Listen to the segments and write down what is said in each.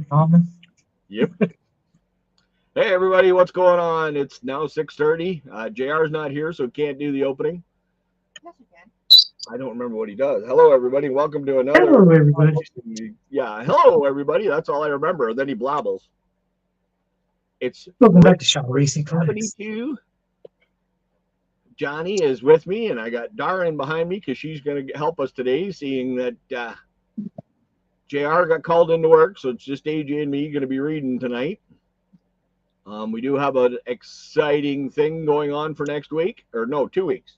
common. Yep. Hey, everybody, what's going on? It's now 6:30. JR's not here, so can't do the opening. Yes, you can. I don't remember what he does. Hello, everybody. Welcome to another. Hello, everybody. Yeah, hello, everybody. That's all I remember. Then he blabbles. It's Welcome back to Shop Racing Class. 72. Johnny is with me, and I got Darren behind me because she's going to help us today, seeing that JR got called into work, so it's just AJ and me going to be reading tonight. We do have an exciting thing going on for next week, or no, 2 weeks.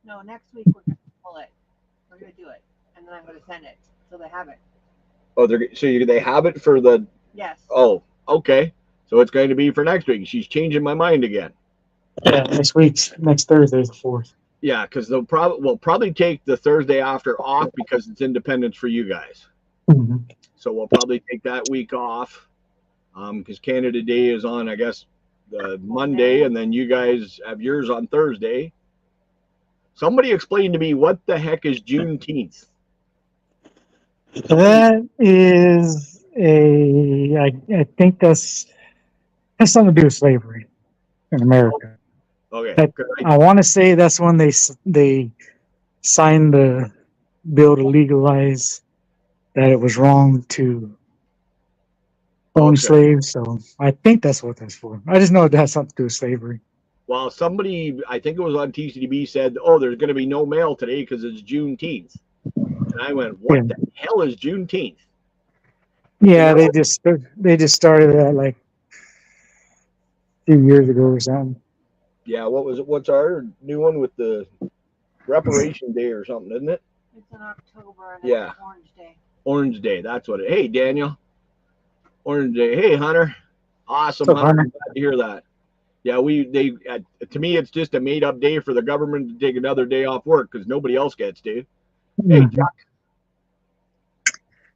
No, next week we're going to pull it. We're going to do it. And then I'm going to send it so they have it. Oh, they have it for the. Yes. Oh, okay. So it's going to be for next week. She's changing my mind again. Yeah, next Thursday is the 4th. Yeah, because we'll probably take the Thursday after off because it's Independence for you guys. Mm-hmm. So we'll probably take that week off. Because Canada Day is on, I guess, the Monday, and then you guys have yours on Thursday. Somebody explain to me what the heck is Juneteenth? That is I think that's something to do with slavery in America. Okay. I want to say that's when they signed the bill to legalize that it was wrong to own slaves. So I think that's what that's for. I just know it has something to do with slavery. Well, somebody, I think it was on TCDB, said, "Oh, there's going to be no mail today because it's Juneteenth." And I went, "What the hell is Juneteenth?" Yeah, they just started that like a few years ago or something. Yeah, what was it? What's our new one with the Reparation Day or something, isn't it? It's in October, and Yeah. it's Orange Day. Orange Day, that's what it. Hey, Daniel. Orange Day. Hey, Hunter. Awesome, What's up, Hunter. Hunter? Glad to hear that. Yeah, to me, it's just a made up day for the government to take another day off work because nobody else gets to. Hey, Chuck.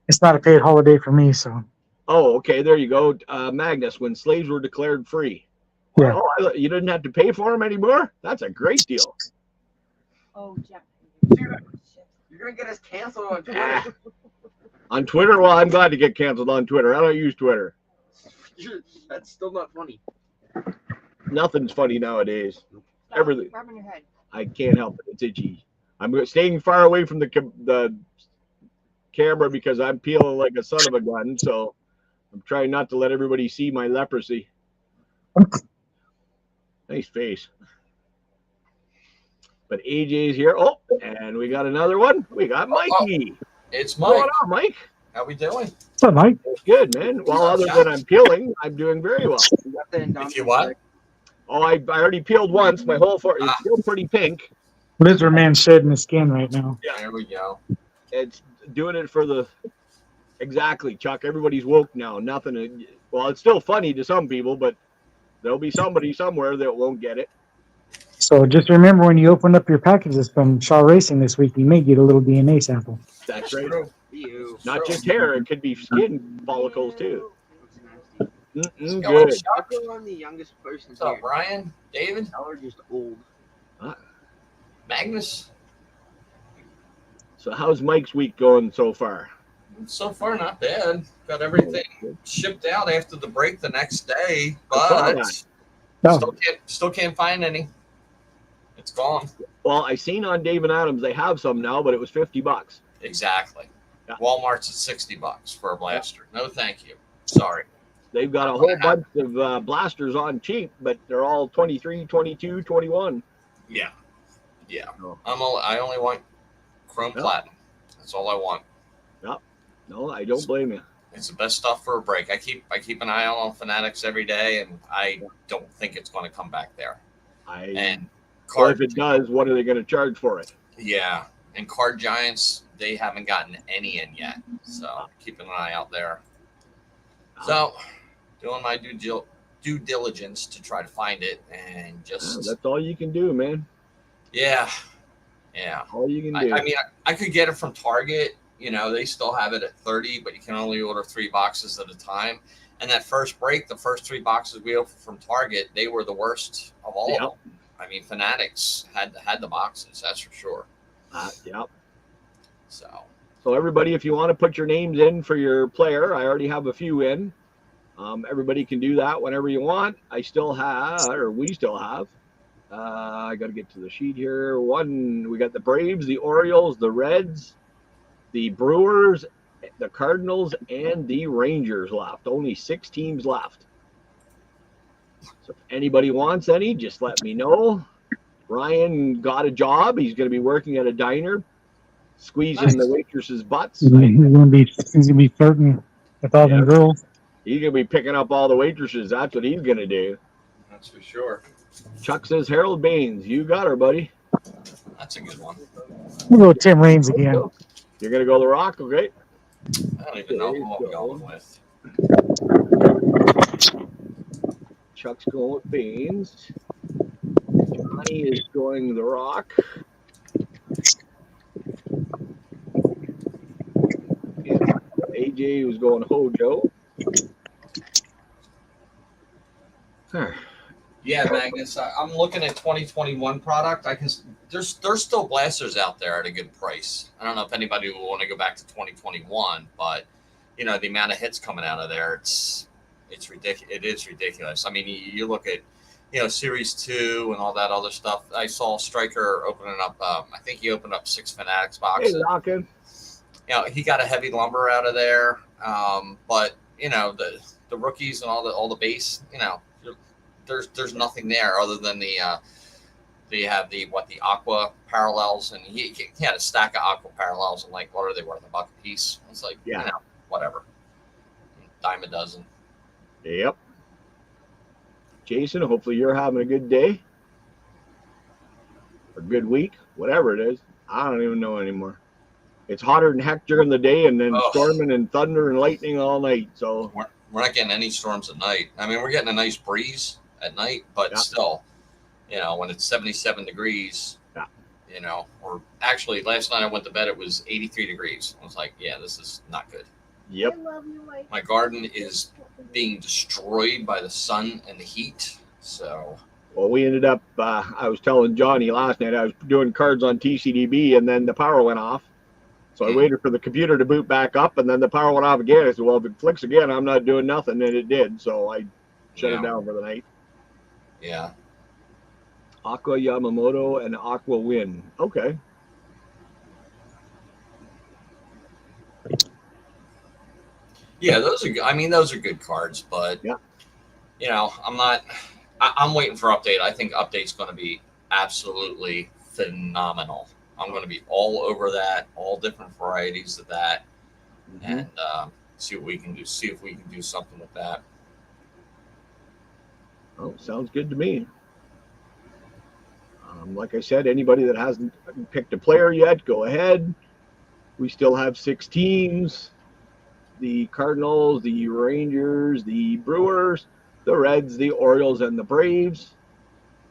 It's not a paid holiday for me, so. Oh, okay. There you go. Magnus, when slaves were declared free. Yeah. Oh, you didn't have to pay for them anymore? That's a great deal. Oh, Jeff. You're going to get us canceled on Twitter. On Twitter? Well, I'm glad to get canceled on Twitter. I don't use Twitter. That's still not funny. Nothing's funny nowadays. Stop Everything. rubbing your head. I can't help it. It's itchy. I'm staying far away from the camera because I'm peeling like a son of a gun. So I'm trying not to let everybody see my leprosy. Nice face. But AJ's here. Oh, and we got another one. We got Mikey. It's Mike. What's on, Mike? How we doing? What's up, Mike? It's good, man. Well, other than I'm peeling, I'm doing very well. If you what? Oh, I already peeled once. My whole fort is still pretty pink. Lizard man shedding his skin right now. Yeah, there we go. It's doing it for the exactly, Chuck. Everybody's woke now. Nothing. Well, it's still funny to some people, but there'll be somebody somewhere that won't get it. So just remember when you open up your packages from Shaw Racing this week, you may get a little DNA sample. That's right. True. Not just hair; it could be skin follicles too. Good. I'm the youngest person What's up, here. Brian? David? Y'all are just old. Magnus? So, how's Mike's week going so far? So far, not bad. Got everything shipped out after the break the next day, I but saw still can't find any. It's gone. Well, I seen on Dave and Adams they have some now, but it was $50. Exactly. Yeah. Walmart's at $60 for a blaster. No, thank you. Sorry. They've got a whole bunch of blasters on cheap, but they're all 23, 22, 21. Yeah. No. I only want chrome platinum. That's all I want. No, I don't blame you. It's the best stuff for a break. I keep an eye out on Fanatics every day, and I don't think it's going to come back there. Or if it does, what are they going to charge for it? Yeah, and Card Giants, they haven't gotten any in yet, so keeping an eye out there. So, doing my due diligence to try to find it, and just that's all you can do, man. Yeah. All you can do. I mean, I could get it from Target. You know, they still have it at 30, but you can only order 3 boxes at a time. And that first break, the first 3 boxes we opened from Target, they were the worst of all of them. I mean, Fanatics had the boxes, that's for sure. Yep. So, So everybody, if you want to put your names in for your player, I already have a few in. Everybody can do that whenever you want. I still have, or we still have. I got to get to the sheet here. We got the Braves, the Orioles, the Reds, the Brewers, the Cardinals, and the Rangers left. Only 6 teams left. So if anybody wants any, just let me know. Ryan got a job. He's going to be working at a diner, squeezing the waitresses' butts. He's gonna be flirting with all them girls. He's going to be picking up all the waitresses. That's what he's going to do. That's for sure. Chuck says Harold Baines. You got her, buddy. That's a good one. We'll go with Tim Raines again. You're going to go The Rock, okay? I don't even know who I'm going with. Chuck's going with Baines. Johnny is going The Rock. AJ was going Hojo. Yeah, Magnus, I'm looking at 2021 product. There's still blasters out there at a good price. I don't know if anybody will want to go back to 2021, but you know the amount of hits coming out of there, it's ridiculous. It is ridiculous. I mean, you look at Series 2 and all that other stuff. I saw Stryker opening up. I think he opened up 6 Fanatics boxes. Hey, Lockin. He got a heavy lumber out of there, but the rookies and all the base, there's nothing there other than they have the aqua parallels, and he had a stack of aqua parallels, and like, what are they worth, $1 a piece? It's like, whatever, dime a dozen. Yep. Jason, hopefully you're having a good day or good week, whatever it is. I don't even know anymore. It's hotter than heck during the day, and then storming and thunder and lightning all night. So we're not getting any storms at night. I mean, we're getting a nice breeze at night, but still, when it's 77 degrees, or actually last night I went to bed, it was 83 degrees. I was like, yeah, this is not good. Yep. My garden is being destroyed by the sun and the heat. So, well, we ended up, I was telling Johnny last night, I was doing cards on TCDB, and then the power went off. So I waited for the computer to boot back up, and then the power went off again. I said, well, if it flicks again, I'm not doing nothing. And it did. So I shut it down for the night. Yeah. Aqua Yamamoto and Aqua Win. Okay. Yeah, those are good cards, but I'm waiting for update. I think update's going to be absolutely phenomenal. I'm going to be all over that, all different varieties of that, and see what we can do. See if we can do something with that. Oh, sounds good to me. Like I said, anybody that hasn't picked a player yet, go ahead. We still have 6 teams. The Cardinals, the Rangers, the Brewers, the Reds, the Orioles, and the Braves.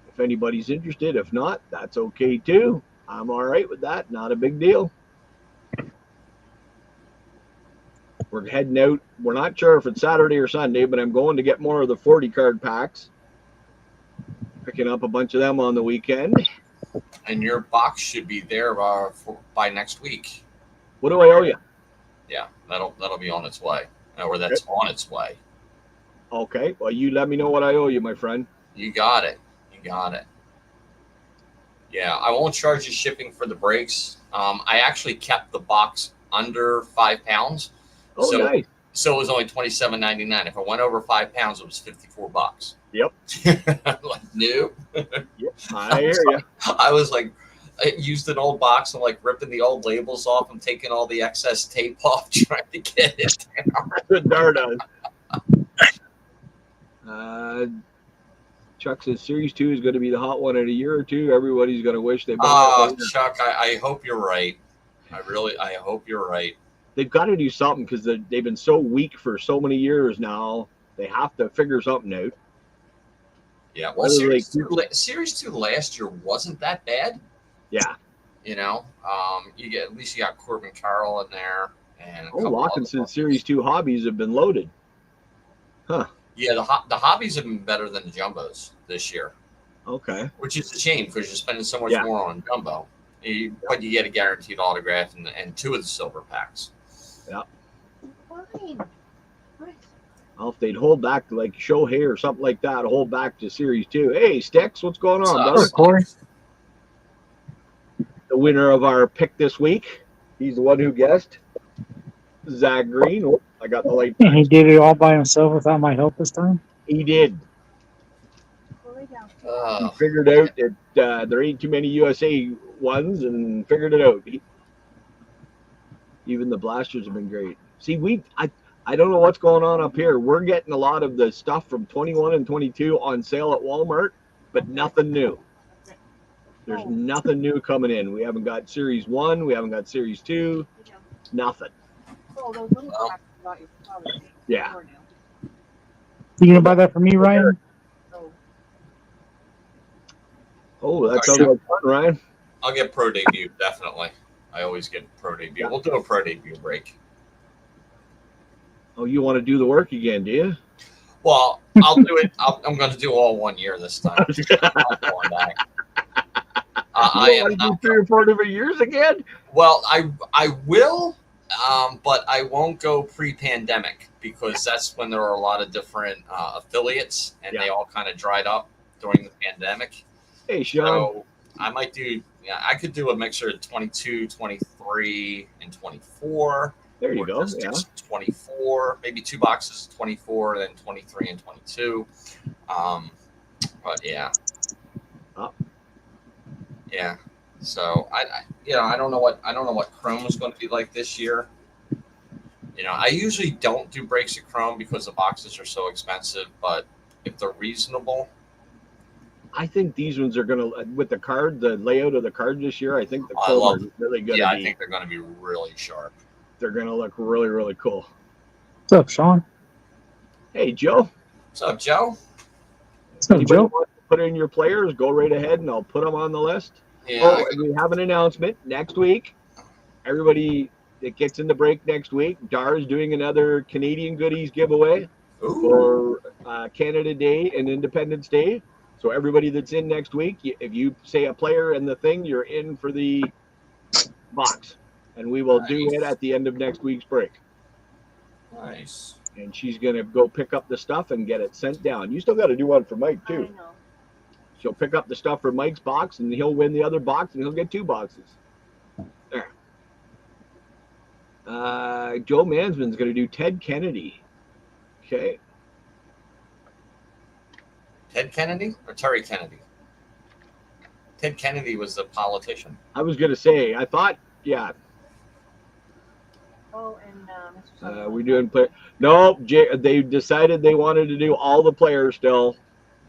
If anybody's interested, if not, that's okay too. I'm all right with that. Not a big deal. We're heading out. We're not sure if it's Saturday or Sunday, but I'm going to get more of the 40 card packs. Picking up a bunch of them on the weekend. And your box should be there by next week. What do I owe you? Yeah, that'll be on its way, or that's on its way. Okay. Well, you let me know what I owe you, my friend. You got it. Yeah, I won't charge you shipping for the breaks. I actually kept the box under 5 pounds. Oh, nice. So it was only $27.99. If I went over 5 pounds, it was $54. Yep. I'm like, nope. Yep. I hear you. I was like, I used an old box and like ripping the old labels off and taking all the excess tape off, trying to get it down. That's what Dar does. Chuck says Series 2 is going to be the hot one in a year or two. Everybody's going to wish they bought it. Chuck, I hope you're right. I hope you're right. They've got to do something because they've been so weak for so many years now. They have to figure something out. Yeah, well, Series 2 last year wasn't that bad. Yeah. You at least you got Corbin Carroll in there. And Lawkinson's Series 2 hobbies have been loaded. Huh. Yeah, the hobbies have been better than the jumbos this year. Okay. Which is a shame because you're spending so much more on jumbo. But you get a guaranteed autograph and 2 of the silver packs. Fine. Nice. Well, if they'd hold back to like Shohei or something like that, hold back to Series 2. Hey, Sticks, what's going on, brother? What's up, Corey? The winner of our pick this week. He's the one who guessed. Zach Green. Oh, I got the light. And he did it all by himself without my help this time. He did. Go lay down. He Oh, figured out that there ain't too many USA ones and figured it out. Even the blasters have been great. See, I don't know what's going on up here. We're getting a lot of the stuff from 21 and 22 on sale at Walmart, but nothing new. There's nothing new coming in. We haven't got Series 1. We haven't got Series 2. Nothing. Oh, those little Well. packs about your father. Yeah. You gonna buy that for me, Ryan? So, Oh, that Oh, sounds yeah. like fun, Ryan. I'll get pro debut, definitely. I always get pro debut. We'll do a pro debut break. Oh, you want to do the work again, do you? Well, I'll do it. I'm going to do all 1 year this time. I'm not going back. I You am want to do not. 3 or 4 different years again? Well, I will, but I won't go pre-pandemic because that's when there are a lot of different affiliates, and they all kind of dried up during the pandemic. Hey, Sean. So I might do. Yeah, I could do a mixture of 22, 23, and 24. There you Or go. just Yeah. 24, maybe 2 boxes of 24, then 23 and 22. But yeah. Oh. Yeah. So I don't know what Chrome is going to be like this year. I usually don't do breaks at Chrome because the boxes are so expensive, but if they're reasonable, I think these ones are gonna with the layout of the card this year. I think the I Chrome love- are really gonna yeah, be. I think they're going to be really sharp. They're gonna look really, really cool. What's up, Sean? Hey, Joe. What's up, Joe? What's up, Anybody Joe? want to put in your players? Go right ahead, and I'll put them on the list. Yeah. Oh, and we have an announcement next week. Everybody that gets in the break next week, Dar's doing another Canadian goodies giveaway Ooh. for Canada Day and Independence Day. So everybody that's in next week, if you say a player and the thing, you're in for the box, and we will do Nice. it at the end of next week's break. Nice. And she's gonna go pick up the stuff and get it sent down. You still got to do one for Mike I too. know. She'll pick up the stuff for Mike's box, and he'll win the other box, and he'll get 2 boxes. There. Joe Mansman's going to do Ted Kennedy. Okay. Ted Kennedy or Terry Kennedy? Ted Kennedy was the politician. I was going to say, I thought, yeah, Oh, and Mr. Sutherland. we're doing play. No, they decided they wanted to do all the players still,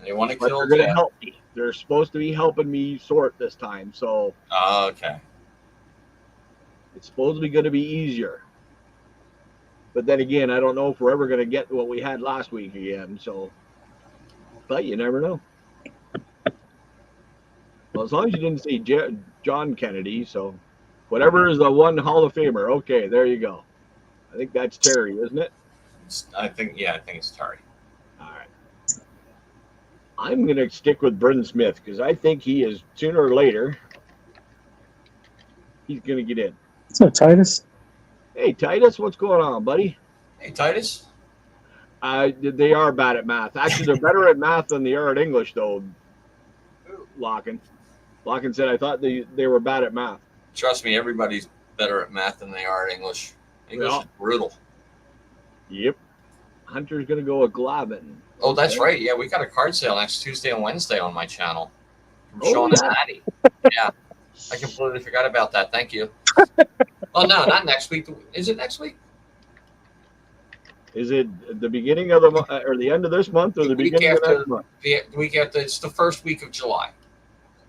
They want to but kill. they're going to help me. They're supposed to be helping me sort this time, so Oh, okay. it's supposed to be going to be easier. But then again, I don't know if we're ever going to get what we had last week again. So, but you never know. Well, as long as you didn't say John Kennedy, so whatever is the one Hall of Famer. Okay, there you go. I think that's Terry, isn't it? I think it's Terry. All right. I'm going to stick with Brendan Smith because I think he is sooner or later. He's going to get in. What's up, Titus? Hey, Titus, what's going on, buddy? Hey, Titus. They are bad at math. Actually, they're better at math than they are at English, though. Locken said, I thought they were bad at math. Trust me, everybody's better at math than they are at English. English Yeah. is brutal. Yep. Hunter's going to go with Glavin. Oh, that's right. Yeah, we got a card sale next Tuesday and Wednesday on my channel from Oh, Sean yeah. and Maddie. Yeah, I completely forgot about that. Thank you. Oh no, not next week. Is it next week? Is it the beginning of the month or the end of this month or the Week beginning of after. next month? The week after. It's the first week of July.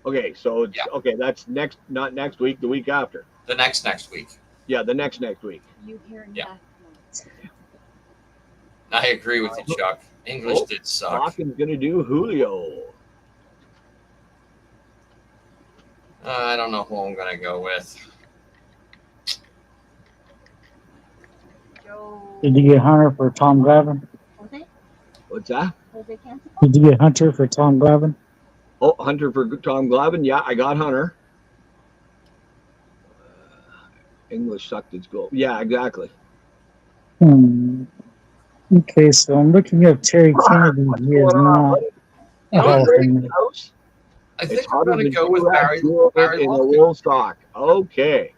Okay, so it's, Yeah. okay, that's not next week, the week after. The next week. Yeah, the next week. You hear Yeah. nothing. I agree with you, Chuck. English Oh, did suck. Locken's going to do Julio. I don't know who I'm gonna go with. Joe. Did you get Hunter for Tom Glavin? Jose? What's that? Jose Canseco? Did you get Hunter for Tom Glavin? Oh, Hunter for Tom Glavin. Yeah, I got Hunter. English sucked at school. Yeah, exactly. Okay, so I'm looking up Terry Kennedy. What's He going is on, not buddy? a Any Hall of great Famer. house? I It's think I'm hotter going to than go two with rats Barry in a Larkin. wool sock. Okay.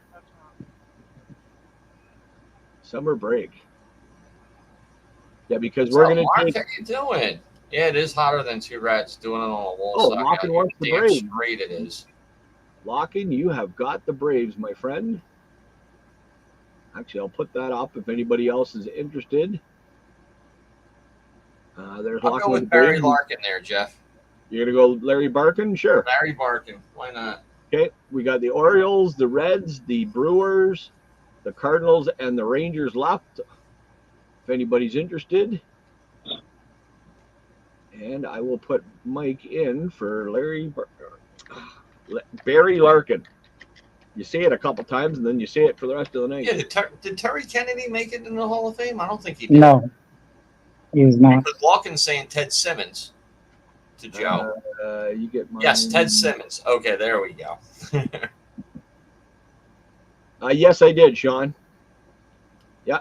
Summer break. Yeah, because we're So, going to Mark, take. how you doing? Yeah, it is hotter than two rats doing it on a wall Oh, sock out Lockin here. wants the Damn Braves. straight it is. Lockin, you have got the Braves, my friend. Actually, I'll put that up if anybody else is interested. There's I'll Lockin go with the with Barry Braves. Larkin there, Jeff. You're going to go Larry Barkin? Sure. Barry Larkin. Why not? Okay, we got the Orioles, the Reds, the Brewers, the Cardinals, and the Rangers left. If anybody's interested. And I will put Mike in for Barry Larkin. You say it a couple times, and then you say it for the rest of the night. Yeah, did Terry Kennedy make it in the Hall of Fame? I don't think he did. No, he is not. Because Larkin's saying Ted Simmons to Joe. You get mine. Yes, Ted Simmons. Okay, there we go. Yes, I did, Sean. Yeah.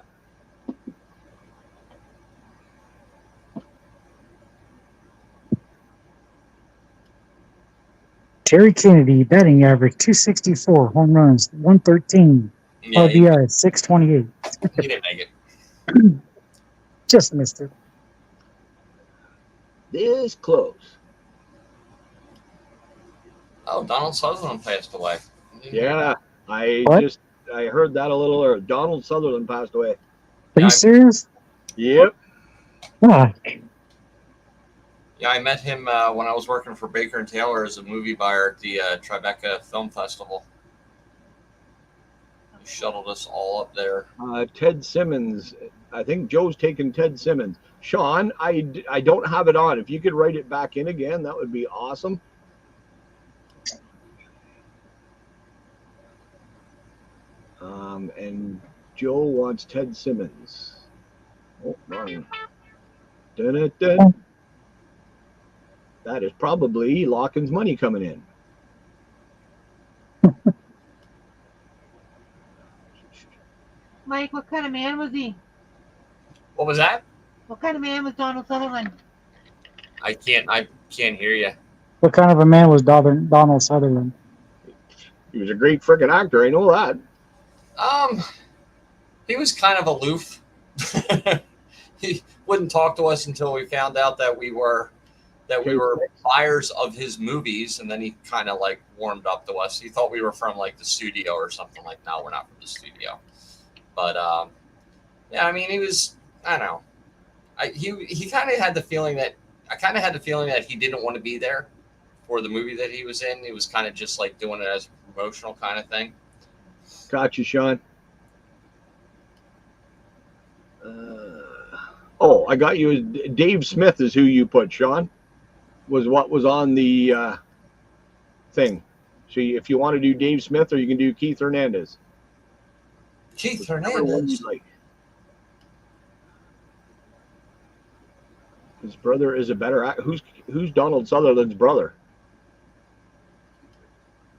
Terry Kennedy, batting average 264, home runs 113, Yeah, RBI 628. he didn't make it. Just missed it. This close. Oh, Donald Sutherland passed away. Yeah, I What? heard that a little earlier. Donald Sutherland passed away. Are Yeah, you serious? Yep. Fuck. Yeah, I met him when I was working for Baker and Taylor as a movie buyer at the Tribeca Film Festival. He shuttled us all up there. Ted Simmons. I think Joe's taking Ted Simmons. Sean, I don't have it on. If you could write it back in again, that would be awesome. And Joe wants Ted Simmons. Oh, wrong. Dun-dun-dun. That is probably Lockin's money coming in. Mike, what kind of man was he? What was that? What kind of man was Donald Sutherland? I can't hear you. What kind of a man was Donald Sutherland? He was a great freaking actor. I know that. He was kind of aloof. He wouldn't talk to us until we found out that we were buyers of his movies, and then he kind of like warmed up to us. He thought we were from like the studio or something. Like, no, we're not from the studio. But yeah, I mean, he was. I don't know. He kind of had the feeling that he didn't want to be there for the movie that he was in. He was kind of just like doing it as a promotional kind of thing. Got you, Sean. Oh, I got you. Dave Smith is who you put, Sean. Was what was on the thing. So if you want to do Dave Smith, or you can do Keith Hernandez. Keith Whichever one Hernandez. you like. His brother is a better actor. Who's Donald Sutherland's brother?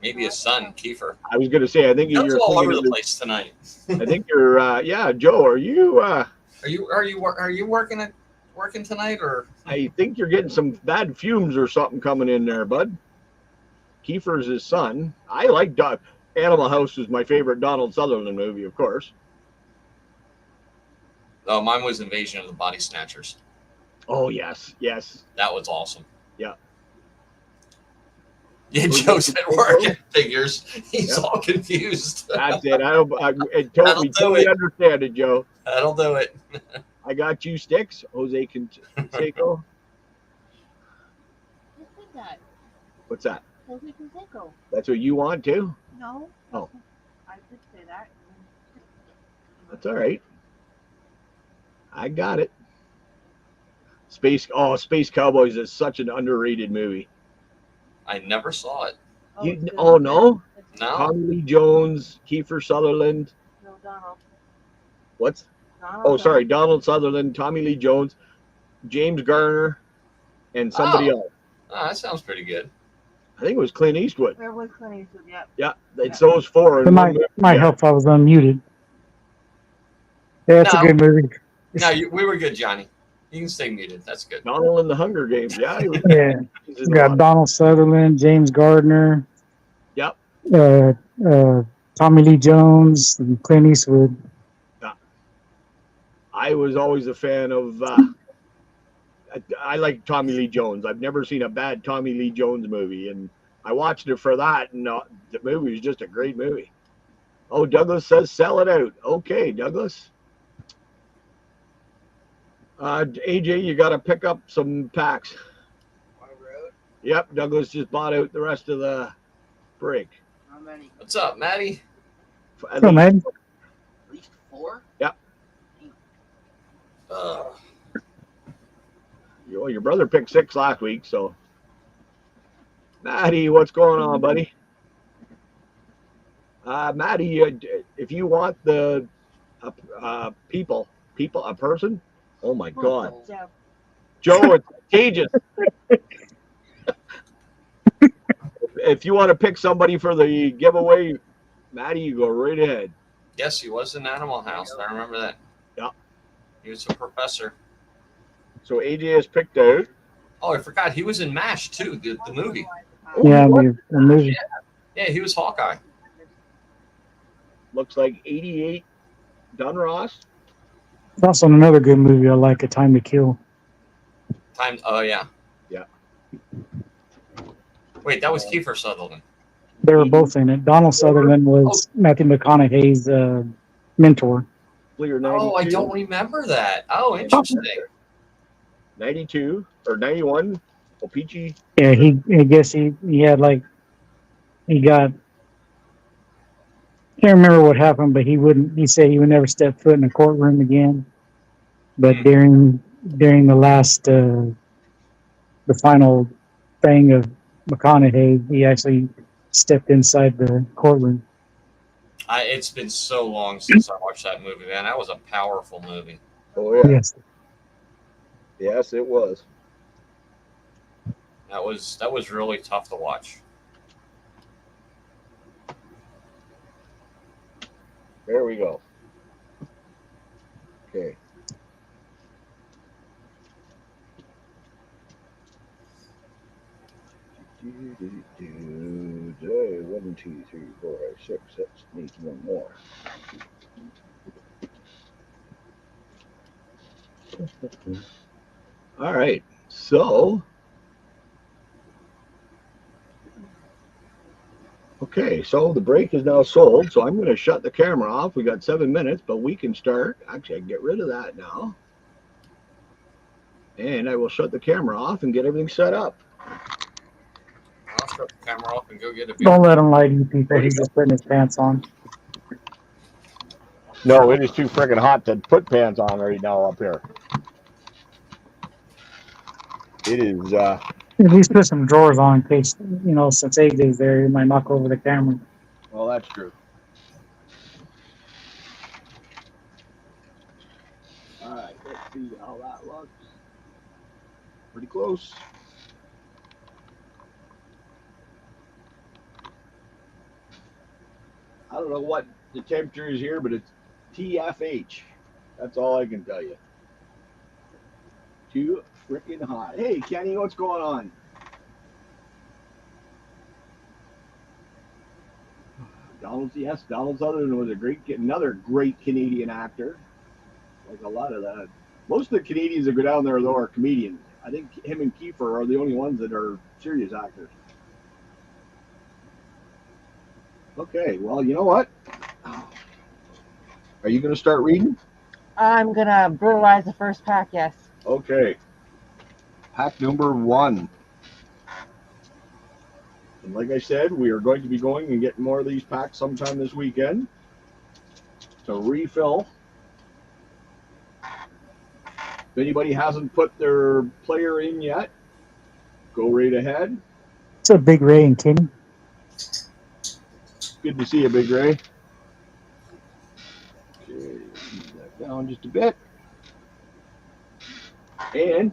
Maybe his son, Kiefer. I was going to say, I think Joe's you're all thinking over of the place tonight. I think you're, yeah, Joe. Are you? Are you working tonight, or? I think you're getting some bad fumes or something coming in there, bud. Kiefer's his son. I like Animal House is my favorite Donald Sutherland movie, of course. Oh, mine was Invasion of the Body Snatchers. Oh yes, yes. That was awesome. Yeah. Yeah, Joe's at work and figures. He's all confused. That's it. I totally understand it, Joe. That'll do it. I got you sticks, Jose Canseco. What's that? What's that? Jose Canseco. That's what you want too? No. Oh. I did say that. That's all right. I got it. Space Cowboys is such an underrated movie. I never saw it. Oh no? No. Tommy Lee Jones, Kiefer Sutherland. No, Donald. What's? Donald. Oh, sorry, Donald Sutherland, Tommy Lee Jones, James Garner, and somebody else. Oh, that sounds pretty good. I think it was Clint Eastwood. There was Clint Eastwood, yep. Yeah, it's those four. It In one might movie. might Yeah. help if I was unmuted. Yeah, it's a No. good movie. No, we were good, Johnny. You can stay muted. That's good. Donald in the Hunger Games. Yeah, he was. Yeah, he's we in a got lot. Donald Sutherland, James Gardner, Yep. Tommy Lee Jones, and Clint Eastwood. I was always a fan of. I like Tommy Lee Jones. I've never seen a bad Tommy Lee Jones movie, and I watched it for that. And the movie was just a great movie. Oh, Douglas says sell it out. Okay, Douglas. AJ, you got to pick up some packs. On the road? Yep, Douglas just bought out the rest of the break. How many? What's up, Maddie? At So, least- man, At least 4? Well, your brother picked 6 last week, so. Maddie, what's going on, buddy? Maddie, if you want the people, a person. Oh my God, Jeff. Joe, it's contagious. If you want to pick somebody for the giveaway, Maddie, you go right ahead. Yes, he was in Animal House. I remember that. Yeah. He was a professor. So AJ has picked out. Oh, I forgot. He was in MASH, too, the movie. yeah, the movie. Yeah, he was Hawkeye. Looks like 88 Dunross. It's also another good movie I like, A Time to Kill. Oh, yeah. Yeah. Wait, that was Kiefer Sutherland. They were both in it. Donald Sutherland was Matthew McConaughey's mentor. Clear 92. Oh, I don't remember that. Oh, interesting. 92 or 91. Opeachy. Yeah, I guess he had like, he got, can't remember what happened, but he said he would never step foot in a courtroom again. But during the last, the final thing of McConaughey, he actually stepped inside the courtroom. It's been so long since I watched that movie, man. That was a powerful movie. Oh yeah. Yes. Yes, it was. That was really tough to watch. There we go. Okay. Today, 1, 2, 3, 4, 5, 6. That needs one more. All right. So. Okay, so the break is now sold, so I'm going to shut the camera off. We got 7 minutes, but we can start. Actually, I can get rid of that now. And I will shut the camera off and get everything set up. I'll shut the camera off and go get a beer. Don't let him lie to you people. He's just putting his pants on. No, it is too freaking hot to put pants on right now up here. It is, At least put some drawers on in case, since AJ's there, he might knock over the camera. well, that's true. All right, let's see how that looks. Pretty close. I don't know what the temperature is here, but it's TFH. That's all I can tell you. Too freaking hot. Hey, Kenny, what's going on? Donald Sutherland was another great Canadian actor. Like a lot of that. Most of the Canadians that go down there, though, are comedians. I think him and Kiefer are the only ones that are serious actors. Okay, well, you know what? Are you going to start reading? I'm gonna brutalize the first pack, yes. Okay. Pack number 1. And like I said, we are going to be going and getting more of these packs sometime this weekend to refill. If anybody hasn't put their player in yet, go right ahead. It's a big Ray and Kenny. Good to see you, Big Ray. Okay, move that down just a bit. And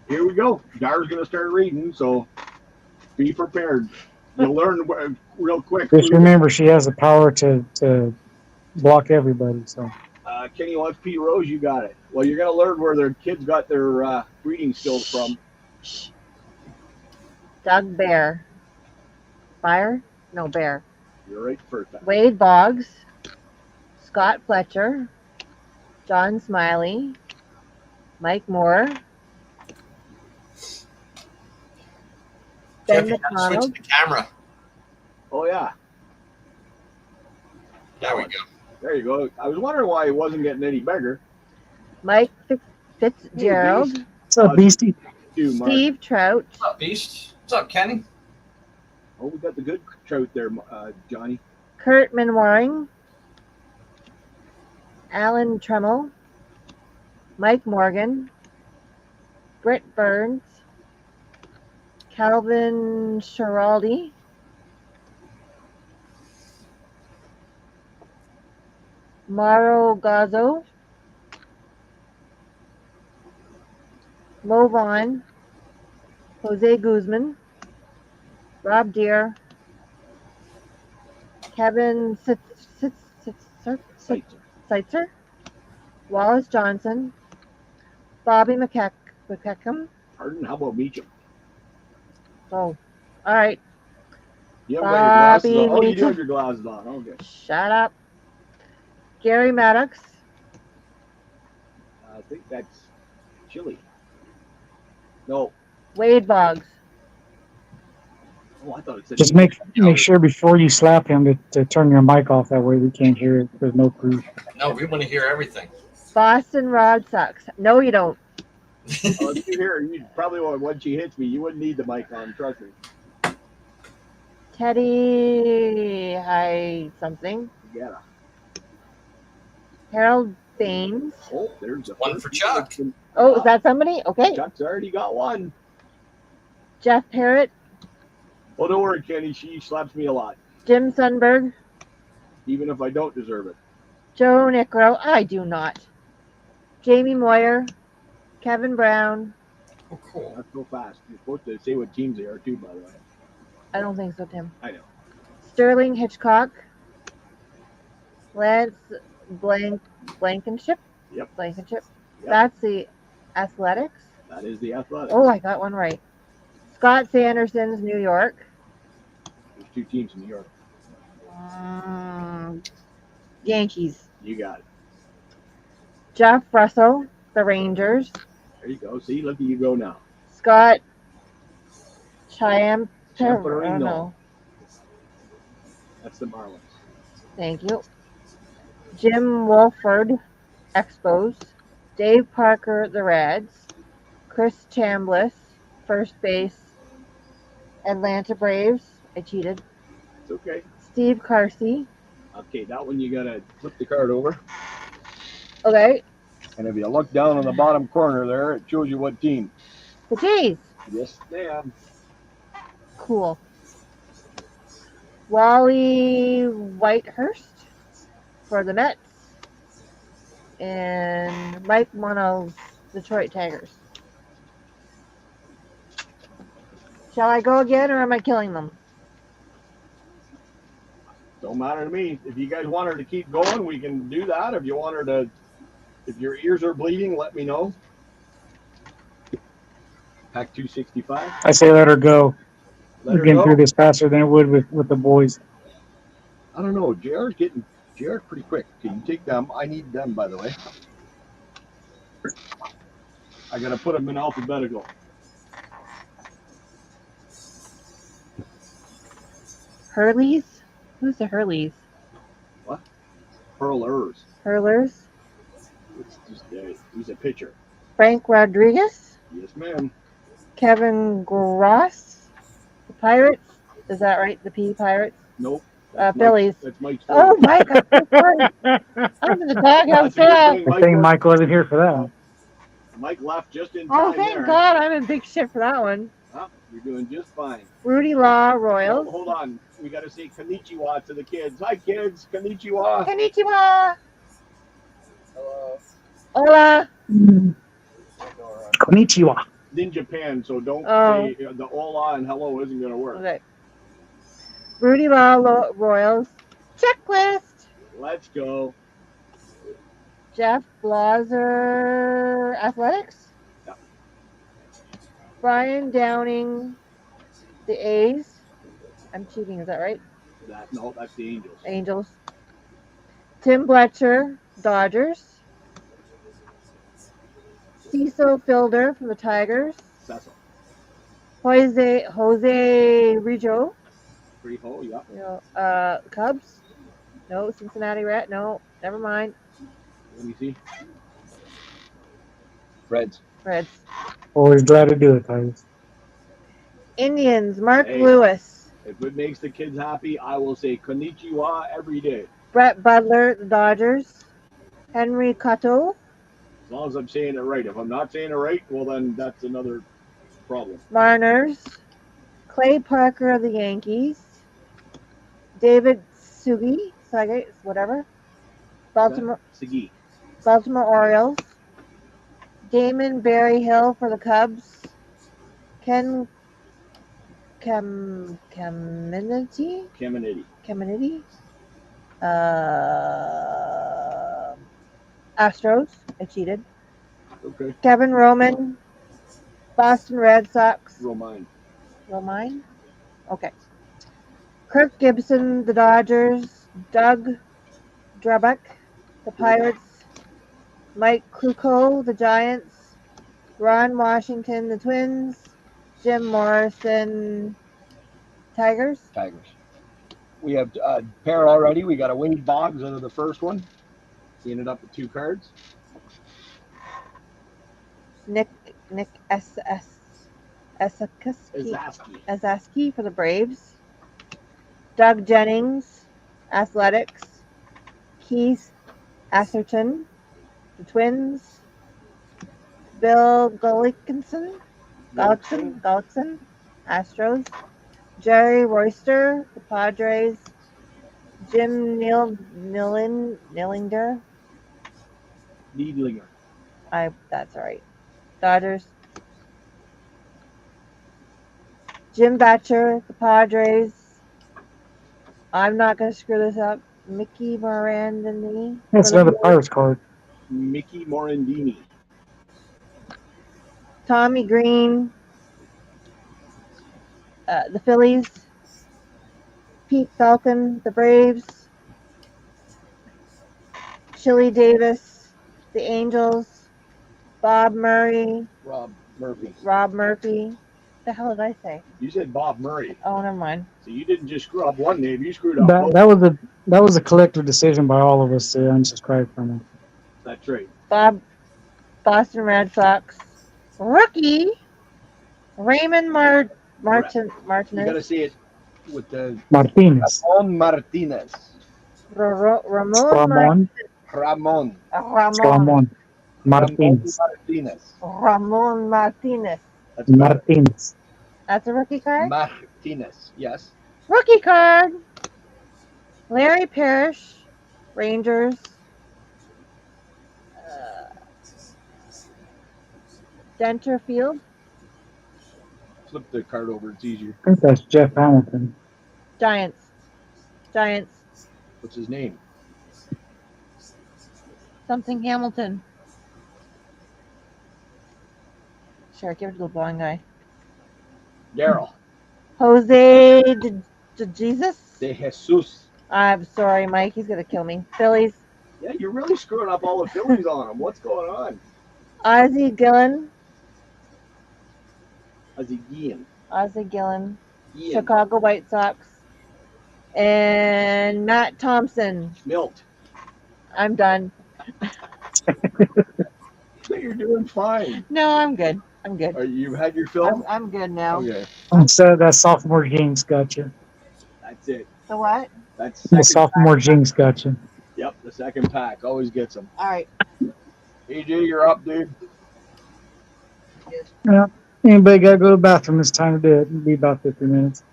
here we go. Dar's going to start reading, so Be prepared. You'll learn real quick. Just remember, she has the power to block everybody. So Kenny wants P. Rose. You got it. Well, you're going to learn where their kids got their breeding skills from. Doug Bear. Fire? No, Bear. You're right the first time. Wade Boggs. Scott Fletcher. John Smiley. Mike Moore. Jeff, Ben you gotta McDonald. switch the camera. Oh, yeah. There we go. There you go. I was wondering why he wasn't getting any bigger. Mike Fitzgerald. Hey, what's up, Beastie? Dude, Mark. Steve Trout. What's up, Beast? What's up, Kenny? Oh, we got the good trout there, Johnny. Kurt Manwaring. Alan Tremmel. Mike Morgan. Britt Burns. Calvin Schiraldi. Mauro Gazzo. Mo Vaughn. Jose Guzman. Rob Deere. Kevin Seitzer. Wallace Johnson. Bobby McKecham. Pardon? How about Meacham? Oh, all right. You haven't got your glasses Bobby on. Oh, you do Meacham. have your glasses on. Okay. Shut up. Gary Maddox. I think that's chili. No. Wade Boggs. Oh, I thought it said. Just make sure before you slap him to turn your mic off. That way we can't hear it. There's no proof. No, we want to hear everything. Boston Rod Sox. No, you don't. Oh, if you hear, you probably won't. When she hits me, you wouldn't need the mic on. Trust me. Teddy High something. Yeah. Harold Baines. Oh, there's a One for Chuck. Oh, is that somebody? Okay. Chuck's already got one. Jeff Parrott. Oh, don't worry, Kenny. She slaps me a lot, Jim Sundberg. even if I don't deserve it. Joe Nicro. I do not. Jamie Moyer. Kevin Brown. Oh, cool. Not so fast. You're supposed to say what teams they are too, by the way. I don't think so, Tim. I know. Sterling Hitchcock. Lance Blankenship. Yep. Blankenship. Yep. That's the Athletics. That is the Athletics. Oh, I got one right. Scott Sanderson's New York. There's two teams in New York. Yankees. You got it. Jeff Russell, the Rangers. There you go. See, look at you go now. Scott Chiam. Champerino. No. That's the Marlins. Thank you. Jim Wolford, Expos. Dave Parker, the Reds. Chris Chambliss, first base, Atlanta Braves. I cheated. It's okay. Steve Carsey. Okay, that one you gotta flip the card over. Okay. And if you look down on the bottom corner there, it shows you what team. The Jays. Yes, ma'am. Cool. Wally Whitehurst for the Mets. And Mike Mono's Detroit Tigers. Shall I go again or am I killing them? Don't matter to me. If you guys want her to keep going, we can do that. If you want her to, if your ears are bleeding, let me know. Pack 265. I say let her go. Let We're her getting go. through this faster than it would with the boys. I don't know. JR's pretty quick. Can you take them? I need them, by the way. I gotta put them in alphabetical. Hurleys? Who's the Hurleys? Hurlers. Hurlers? It's just he's a pitcher. Frank Rodriguez? Yes, ma'am. Kevin Gross? The Pirates? Is that right? The P Pirates? Nope. Phillies. That's Mike's. Oh, Mike! I'm so sorry. I'm in the doghouse That's a good now. thing I think Mike wasn't here for that one. Mike left just in time. Oh, thank there. God. I'm in big shit for that one. Oh, you're doing just fine. Rudy Law Oh, Royals. hold on. We got to say konnichiwa to the kids. Hi, kids. Konnichiwa. Konnichiwa. Hello. Hola. Konnichiwa. in Japan, so don't Oh. say the hola and hello isn't going to work. Okay. Rudy Law Royals. Checklist. Let's go. Jeff Blazer Athletics. Yeah. Brian Downing, the A's. I'm cheating, is that right? No, that's the Angels. Angels. Tim Bletcher, Dodgers. Cecil Fielder from the Tigers. Cecil. Jose Rijo. Freeho, yeah. Cubs. No. Cincinnati Red. No. Never mind. Let me see. Reds. Always glad to do it, Tigers. Indians. Mark Hey. Lewis. If it makes the kids happy, I will say konnichiwa every day. Brett Butler, the Dodgers. Henry Cotto. As long as I'm saying it right. If I'm not saying it right, well, then that's another problem. Mariners. Clay Parker of the Yankees. David Sugi, whatever. Baltimore Orioles. Damon Berryhill for the Cubs. Ken Caminiti. Astros. I cheated. Okay. Kevin Roman. Boston Red Sox. Romine. Okay. Kirk Gibson, the Dodgers. Doug Drabek, the Pirates. Mike Krukow, the Giants. Ron Washington, the Twins. Jim Morrison, Tigers. We have a pair already. We got a Wade Boggs out of the first one. He ended up with 2 cards. Nick Esaski for the Braves. Doug Jennings, Athletics. Keith Atherton, the Twins. Bill Gullickson, Astros. Jerry Royster, the Padres. Jim Neidlinger. That's all right. Dodgers. Jim Batcher, the Padres. I'm not going to screw this up. Mickey Morandini. That's another Pirates card. Mickey Morandini. Tommy Green, the Phillies. Pete Falcon, the Braves. Chili Davis, the Angels. Rob Murphy. The hell did I say? You said Bob Murray. Oh, never mind. So you didn't just screw up one name, you screwed up both. That was a collective decision by all of us to unsubscribe from it. That's right. Boston Red Sox. Rookie. Raymond Martinez. You got to say it with the Martinez. Ramon Martinez. Ramon Martinez. Martinez. That's a rookie card? Martinez, yes. Rookie card. Larry Parrish, Rangers. Denterfield. Flip the card over, it's easier. I think that's Jeff Hamilton. Giants. What's his name? Something Hamilton. Sure, give it to the blonde guy. Daryl. Jose De Jesus. I'm sorry, Mike. He's going to kill me. Phillies. Yeah, you're really screwing up all the Phillies on him. What's going on? Ozzie Gillen. Chicago White Sox. And Matt Thompson. Milt. I'm done. You're doing fine. No, I'm good. You've had your fill? I'm good now. Okay. So that sophomore jinx got you. That's it. The what? That's The sophomore jinx got you. Yep, the second pack always gets them. All right. AJ, you're up, dude. Yeah. Anybody got to go to the bathroom this time to do it? It'll be about 50 minutes.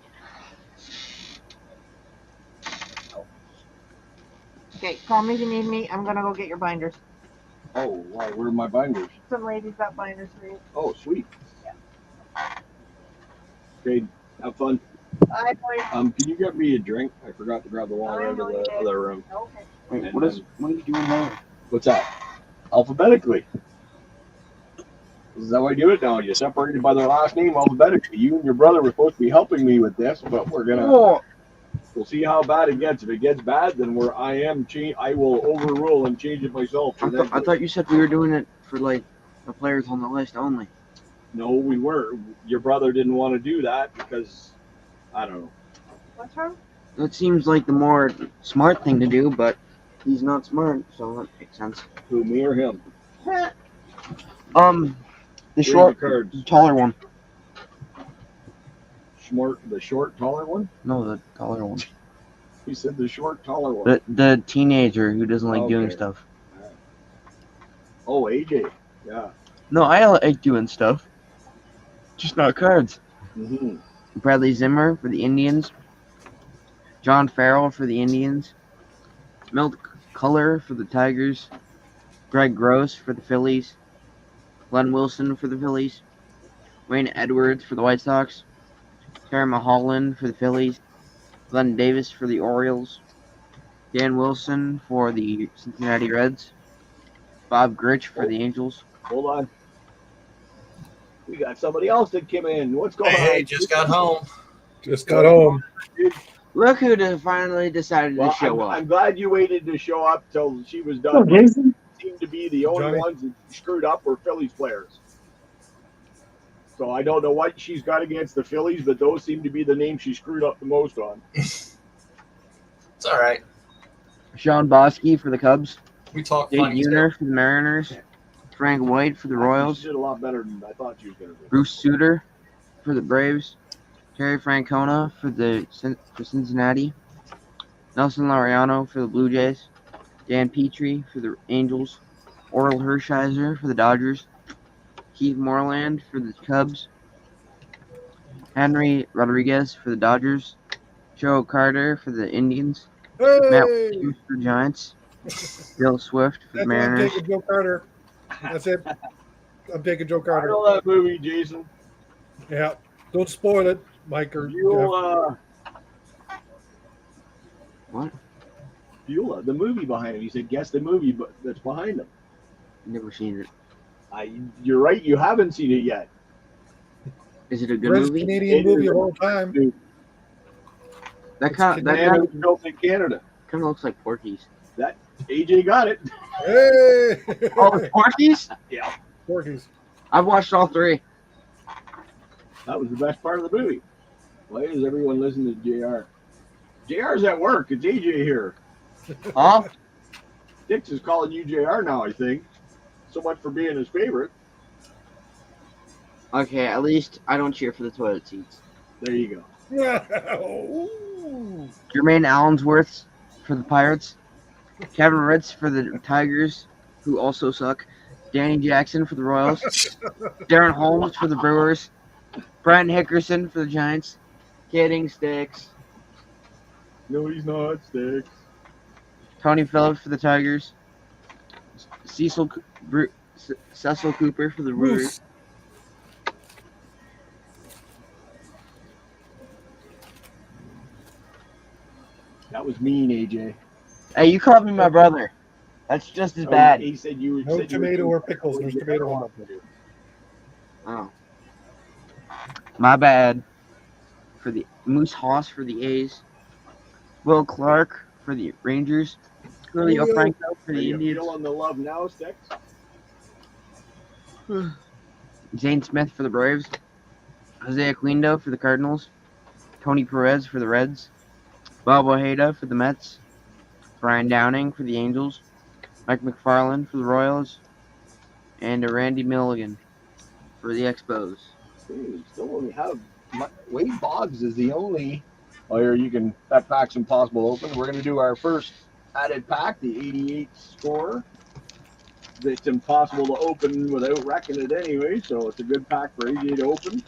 Okay, call me if you need me. I'm going to go get your binders. Oh, wow, where are my binders? Some ladies got binders for you. Oh, sweet. Yeah. Okay, have fun. Bye, boy. Can you get me a drink? I forgot to grab the water out of the other room. Okay. Wait, what are you doing there? What's that? Alphabetically. This is how I do it now. You separated by their last name alphabetically. You and your brother were supposed to be helping me with this, but we'll see how bad it gets. If it gets bad, then I will overrule and change it myself. I thought you said we were doing it for like the players on the list only. No, we were. Your brother didn't want to do that because I don't know. What's wrong? That seems like the more smart thing to do, but he's not smart, so that makes sense. Who, me or him? The short, cards. the taller one. The short, taller one? No, the taller one. He said the short, taller one. The teenager who doesn't like doing Okay. stuff. Oh, AJ. Yeah. No, I like doing stuff. Just not cards. Mm-hmm. Bradley Zimmer for the Indians. John Farrell for the Indians. Milt Culler for the Tigers. Greg Gross for the Phillies. Glenn Wilson for the Phillies. Wayne Edwards for the White Sox. Terry Mulholland for the Phillies. Glenn Davis for the Orioles. Dan Wilson for the Cincinnati Reds. Bob Grich for the Angels. Hold on. We got somebody else that came in. What's going Hey, on? just got home. Just got home. Look who finally decided to show up. I'm glad you waited to show up till she was Oh, done. Jason. Seemed to be the only Johnny? ones that screwed up were Phillies players. So I don't know what she's got against the Phillies, but those seem to be the names she screwed up the most on. It's all right. Sean Bosky for the Cubs. We talk Jake funny Uner stuff. for the Mariners. Frank White for the She Royals. did a lot better than I thought she was going to do. Bruce Sutter for the Braves. Terry Francona for Cincinnati. Nelson Laureano for the Blue Jays. Dan Petrie for the Angels. Orel Hershiser for the Dodgers. Keith Moreland for the Cubs. Henry Rodriguez for the Dodgers. Joe Carter for the Indians. Matt Hey! Williams for the Giants. Bill Swift for the That's why I'm Mariners. taking Joe Carter. That's it. I'm taking Joe I Carter. know that movie, Jason. Yeah. Don't spoil it, Mike or Jeff. What? Beulah, the movie behind him. He said, guess the movie that's behind him. Never seen it. You're right, you haven't seen it yet. Is it a good Greatest movie? Canadian It movie is. of all time. Dude, That kind and it was built in Canada. of looks like Porky's. AJ got it. Hey! Oh, it's Porky's? Porky's. I've watched all three. That was the best part of the movie. Why is everyone listening to JR? JR's at work. It's AJ here. Huh? Dix is calling you JR now, I think. So much for being his favorite. Okay, at least I don't cheer for the toilet seats. There you go. Ooh. Jermaine Allensworth for the Pirates. Kevin Ritz for the Tigers, who also suck. Danny Jackson for the Royals. Darren Holmes for the Brewers. Brian Hickerson for the Giants. Kidding, Sticks. No, he's not. Sticks. Tony Phillips for the Tigers. Cecil Cooper for the Brewers. That was mean, AJ. Hey, you called me my brother. That's just as bad. He said you No said tomato or pickles. There's tomato on it. Oh. My bad. For the Moose Haas for the A's. Will Clark for the Rangers. Julio Franco for Are the you Indians. feeling the love now, Sticks? Zane Smith for the Braves. Jose Aquino for the Cardinals. Tony Perez for the Reds. Bob Ojeda for the Mets. Brian Downing for the Angels. Mike McFarland for the Royals. And Randy Milligan for the Expos. We still only have Wade Boggs is the only player you can. That pack's impossible to open. We're going to do our first added pack, the 88 score. It's impossible to open without wrecking it anyway, so it's a good pack for AJ to open.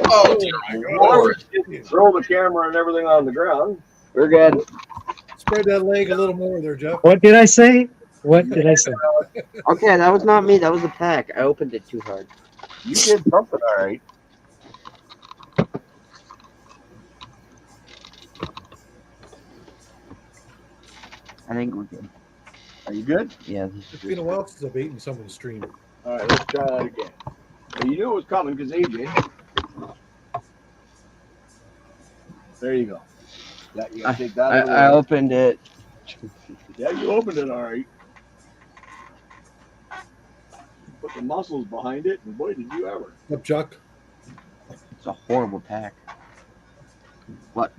Oh, dear Lord. Throw the camera and everything on the ground. We're good. Spread that leg a little more there, Jeff. What did I say? What did I say? Okay, that was not me. That was the pack. I opened it too hard. You did something all right. I think we're good. Are you good? Yeah, this It's is been a while since I've eaten someone's stream. All right, let's try that again. Well, you knew it was coming because AJ. There you go. That you gotta take that out of the I way. opened it. Yeah, you opened it all right. Put the muscles behind it, and boy, did you ever. Up, Chuck. It's a horrible pack. What?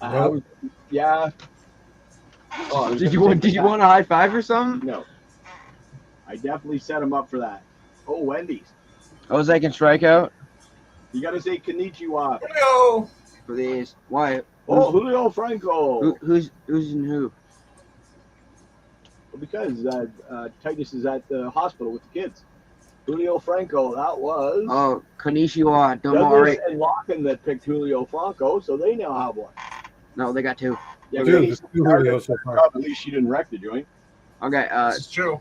Nope. Yeah. Oh, I was Did gonna you take did you that. want a high five or something? No. I definitely set him up for that. Oh, Wendy's. Jose can strike out You got to say Konnichiwa. Julio. for these. Why? Oh, Julio Franco. Who's in who? Because Titus is at the hospital with the kids. Julio Franco, that was Oh, Konnichiwa. Don't Douglas worry. and Lockin that picked Julio Franco, so they now have one. No, they got two. Yeah, Dude, there's two Julios so far. at least she didn't wreck the joint. Okay, This is true.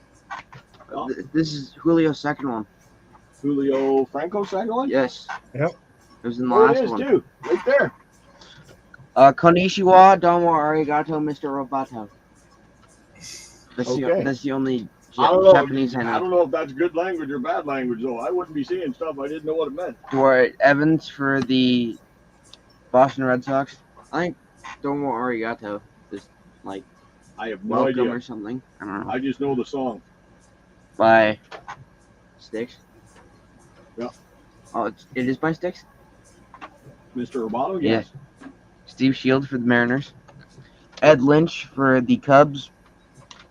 this is Julio's second one. Julio Franco, second one? Yes. Yep. It was in the Oh, it last is one. too. Right there. Konnichiwa, domo arigato, Mr. Roboto. Okay. That's the only I don't know. Japanese I I know. don't know if that's good language or bad language, though. I wouldn't be saying stuff I didn't know what it meant. Dwight Evans for the Boston Red Sox. I think domo arigato is like I have no welcome idea. or something. I don't know. I just know the song. By Sticks. Yep. Oh, it is by Sticks. Mr. Roboto? Yeah. Yes. Steve Shield for the Mariners. Ed Lynch for the Cubs.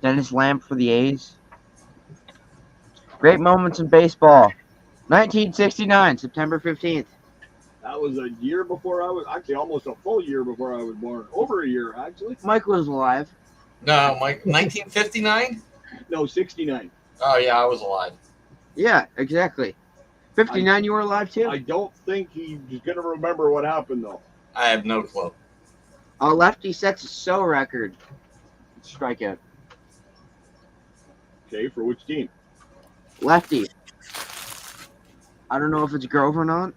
Dennis Lamp for the A's. Great moments in baseball. 1969, September 15th. That was a year before I was, actually almost a full year before I was born. Over a year, actually. Mike was alive. No, Mike. 1959. No, 69. Oh yeah, I was alive. Yeah, exactly. 59, you were alive too? I don't think he's going to remember what happened, though. I have no clue. Lefty sets a SO record. Strikeout. Okay, for which team? Lefty. I don't know if it's Grove or not.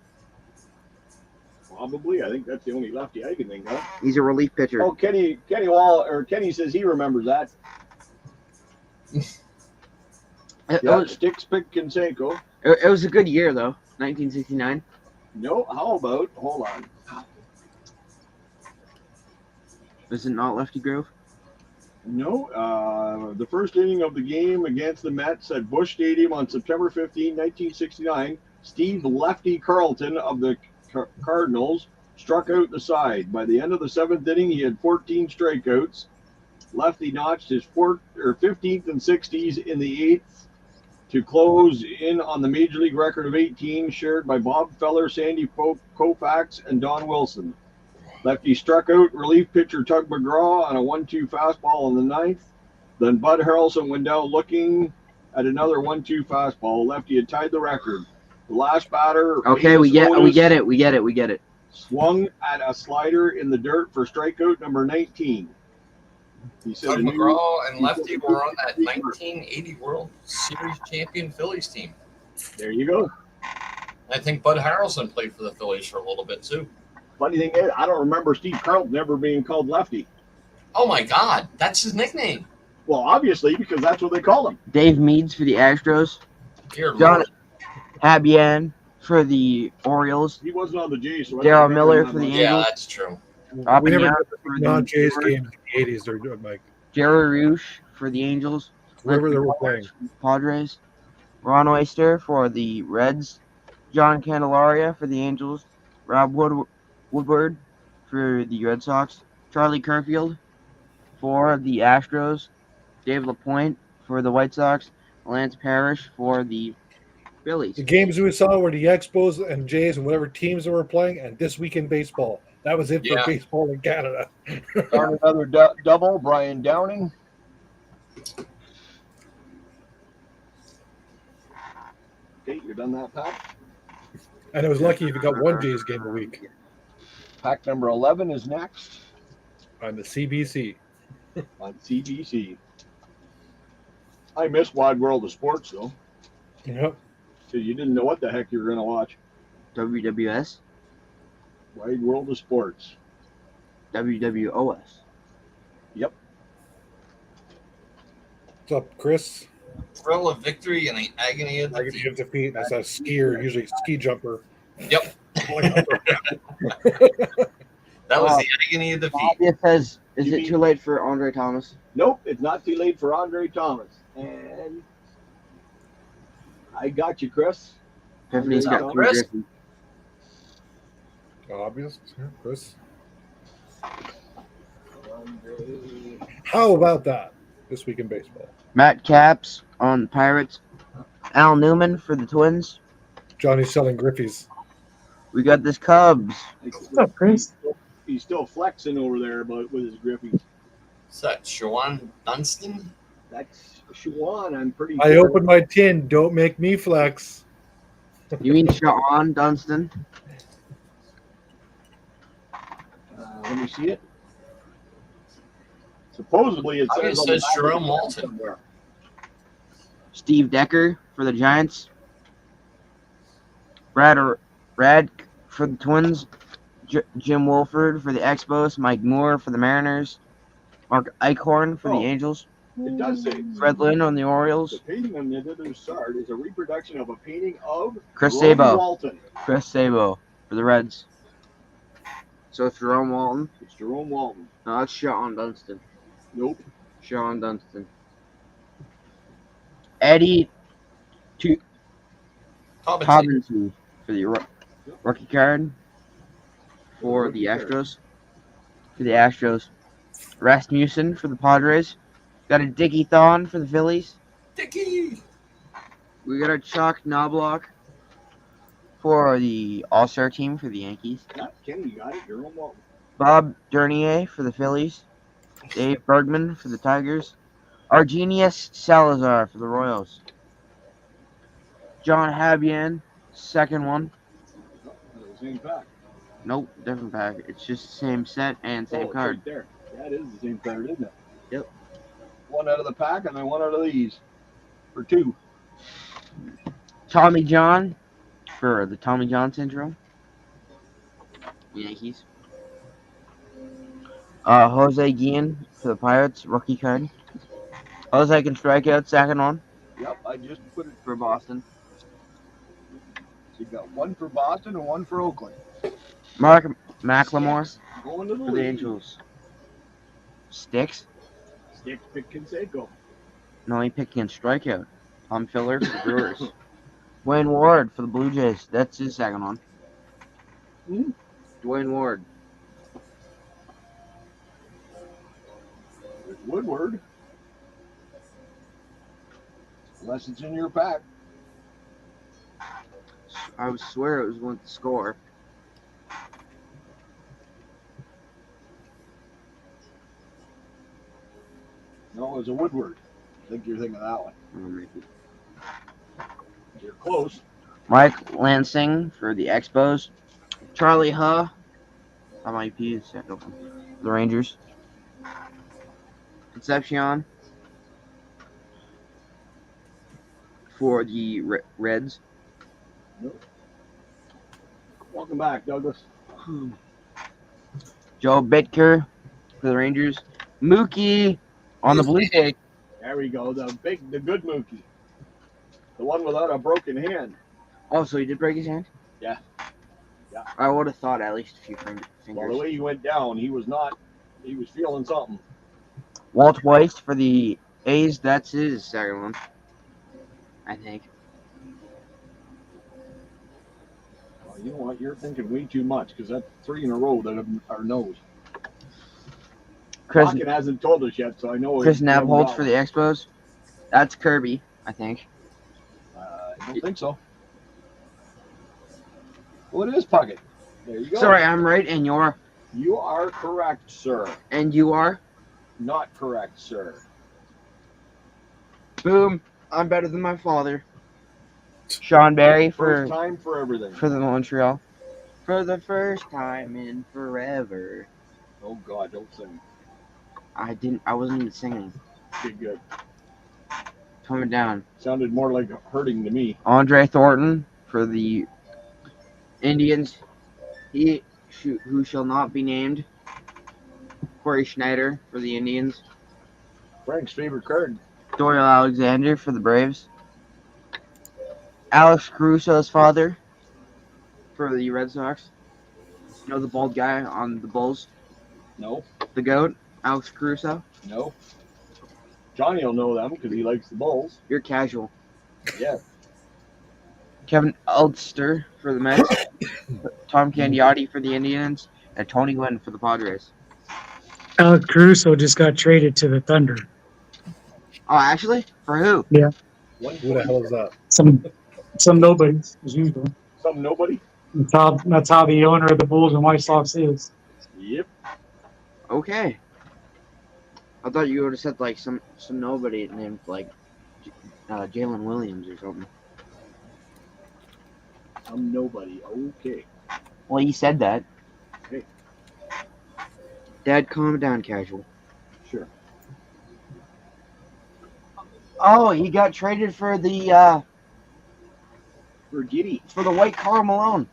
Probably. I think that's the only lefty I can think of. He's a relief pitcher. Oh, Kenny says he remembers that. It Yeah, was, Sticks pick Canseco. it was a good year, though. 1969. No, how about, hold on. Is it not Lefty Grove? No, the first inning of the game against the Mets at Busch Stadium on September 15, 1969, Steve Lefty Carlton of the Cardinals struck out the side. By the end of the seventh inning, he had 14 strikeouts. Lefty notched his 15th and 60s in the eighth to close in on the Major League record of 18, shared by Bob Feller, Sandy Koufax, and Don Wilson. Lefty struck out relief pitcher Tug McGraw on a 1-2 fastball in the ninth. Then Bud Harrelson went down looking at another 1-2 fastball. Lefty had tied the record. The last batter, Okay, we get Otis, it. swung at a slider in the dirt for strikeout number 19. He said Tug McGraw and Lefty were on that 1980 World Series champion Phillies team. There you go. I think Bud Harrelson played for the Phillies for a little bit too. Funny thing is, I don't remember Steve Carlton ever being called Lefty. Oh my God, that's his nickname. Well, obviously, because that's what they call him. Dave Meads for the Astros. Dear John Lord. Habian for the Orioles. He wasn't on the Jays. So Daryl Miller for the Yeah, Angels. that's true. Robin We never Young got for the the non-Jays Brewers. games in the 80s. They're doing, Mike. Jerry Roosh for the Angels. Whoever they were playing. Padres. Ron Oyster for the Reds. John Candelaria for the Angels. Rob Woodward for the Red Sox. Charlie Kerfield for the Astros. Dave LaPointe for the White Sox. Lance Parrish for the Phillies. The games we saw were the Expos and Jays and whatever teams they were playing, and This Week in Baseball. That was it Yeah. for baseball in Canada. On another double, Brian Downing. Okay, you're done that, Pat? And it was lucky if you got one Jays game a week Pack number 11 is next on the CBC. on CBC. I miss Wide World of Sports though, Yep. because you didn't know what the heck you were going to watch. WWS, Wide World of Sports. WWOS. Yep. What's up, Chris? Thrill of victory and the agony of Agony defeat. of defeat. That's a skier, usually ski jumper. Yep. That was the agony of defeat. It says, is You it mean- too late for Andre Thomas? Nope, it's not too late for Andre Thomas. And I got you, Chris. Tiffany's Andre got Thomas. Chris? Griffey. Obvious. Yeah, Chris. Andre. How about that this week in baseball? Matt Capps on the Pirates. Al Newman for the Twins. Johnny's selling Griffies. We got this Cubs. What's up, Chris? He's still flexing over there with his Griffies. Is that Shawan Dunstan? That's Shawan, I'm pretty I sure. opened my tin. Don't make me flex. You mean Shawn Dunstan? Let me see it. Supposedly it I says, mean, it on the says back of Jerome the Walton. somewhere. Steve Decker for the Giants. Brad for the Twins. Jim Wolford for the Expos. Mike Moore for the Mariners. Mark Eichhorn for the Oh. Angels. It does say Fred Lynn on the the Orioles. painting on the other side is a reproduction of a painting of Chris Jerome Sabo. Walton. Chris Sabo for the Reds. So it's Jerome Walton. It's Jerome Walton. No, that's Shawn Dunstan. Nope. Shawn Dunstan. Eddie Cobbington. Cobbington for the rookie card for the Rookie card. Astros. For the Astros. Rasmussen for the Padres. Got a Dickie Thon for the Phillies. Dickie. We got a Chuck Knobloch for the All-Star team for the Yankees. Yeah, Kenny, you got it. Jerome Walton. Bob Dernier for the Phillies. Dave Bergman for the Tigers. Argenius Salazar for the Royals. John Habian, second one. Oh, the same pack. Nope, different pack. It's just the same set and same it's card. right there. That is the same card, isn't it? Yep. One out of the pack and then one out of these. For two. Tommy John for the Tommy John syndrome. Yankees. Jose Guillen for the Pirates, rookie card. Jose can strike out, second one Yep, I just put it. for Boston. So you got one for Boston and one for Oakland. Mark McLemore Going to the for the lead. Angels. Sticks. Stick pick Canseco. No, he picked against strikeout. Tom Filler for the Brewers. Dwayne Ward for the Blue Jays. That's his second one. Hmm? Dwayne Ward. There's Woodward. Unless it's in your pack. I would swear it was one to score. No, it was a Woodward. I think you're thinking of that one. Maybe. You're close. Mike Lansing for the Expos. Charlie Huh. MIP is second one. The Rangers. Concepcion for the Reds. Welcome back, Douglas. Joe Bitker for the Rangers. Mookie on the Blue Jays. There we go. The good Mookie. The one without a broken hand. Oh, so he did break his hand? Yeah. Yeah. I would have thought at least a few fingers. Well, the way he went down, he was feeling something. Walt Weiss for the A's. That's his second one, I think. Well, you know what? You're thinking way too much because that's 3 in a row that are nose. Chris Hawken hasn't told us yet, so I know. Chris we haven't Nabholz got for the one. Expos. That's Kirby, I think. I don't think so. Well, it is Puckett. There you go. Sorry, I'm right, and You are correct, sir. you are. Not correct, sir. Boom! I'm better than my father. Sean Barry First for time for everything. the Montreal. For the first time in forever. Oh God, don't sing. I wasn't even singing. Good, good. coming down. Sounded more like hurting to me. Andre Thornton for the Indians. Who shall not be named. Corey Schneider for the Indians. Frank's favorite card. Doyle Alexander for the Braves. Alex Caruso's father for the Red Sox. You know the bald guy on the Bulls? No, The GOAT? Alex Caruso? no. Johnny will know them because he likes the Bulls. You're casual. Yeah. Kevin Ulster for the Mets. Tom Candiotti for the Indians. And Tony Gwynn for the Padres. Alex Caruso just got traded to the Thunder. Oh, actually? For who? Who the hell is that? Some nobodies, as usual. Some nobody. That's how the owner of the Bulls and White Sox is. Yep. Okay. I thought you would have said like some nobody named like Jalen Williams or something. Some nobody. Okay. Well, you said that. Okay. Dad, calm down, casual. Sure. Oh, he got traded for the For Giddy. for the white Karl Malone.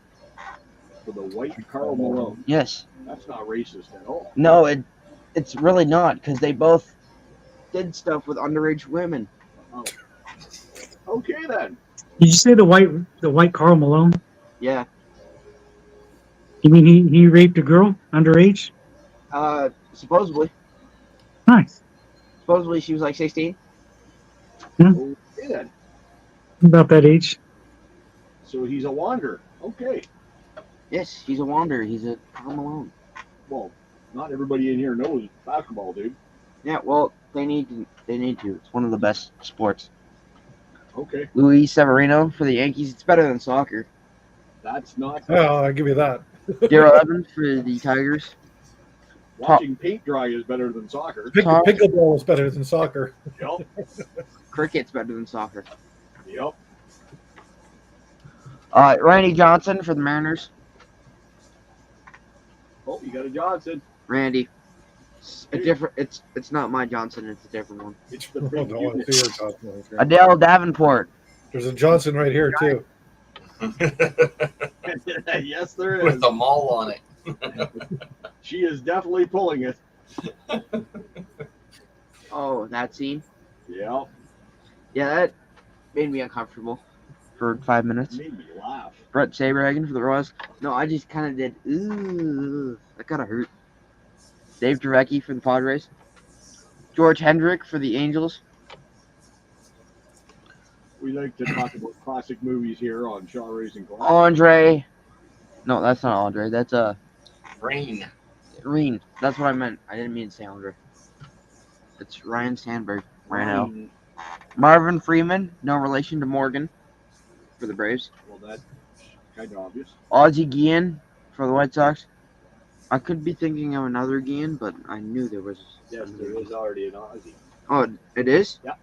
For the white Karl Malone. Yes. That's not racist at all. No, it's really not because they both did stuff with underage women. Oh. Okay then. Did you say the white Karl Malone? Yeah. You mean he raped a girl underage? Supposedly. Nice. Supposedly she was like 16. Okay then. About that age. So he's a wanderer. Okay. Yes, he's a wanderer. He's a Karl Malone. Well, not everybody in here knows basketball, dude. Yeah, well, they need to. It's one of the best sports. Okay. Luis Severino for the Yankees. It's better than soccer. That's not Well, I'll give you that. Daryl Evans for the Tigers. watching paint dry is better than soccer. Pickleball is better than soccer. Yep. Cricket's better than soccer. Yep. Randy Johnson for the Mariners. Oh, you got a Johnson. Randy. It's a different. It's not my Johnson. It's a different one. It's the Oh, big no, unit. it's your Johnson. Okay. Adele Davenport. There's a Johnson right here too. Yes, there is. With the mall on it. She is definitely pulling it. Oh, that scene. Yep. Yeah, that made me uncomfortable for 5 minutes. Made me laugh. Brett Saberhagen for the Royals. No, I just kind of did. Ooh, that kind of hurt. Dave Dravecky for the Padres. George Hendrick for the Angels. We like to talk about classic movies here on Shaw Racing Club. Andre. No, that's not Andre. That's Rain. Reen. That's what I meant. I didn't mean to say Andre. It's Ryan Sandberg. Rhino. Marvin Freeman. No relation to Morgan for the Braves. Well, that's kind of obvious. Ozzie Guillen for the White Sox. I could be thinking of another Guillen, but I knew there was. Yes, there is already an Aussie. Oh, it is? Yeah.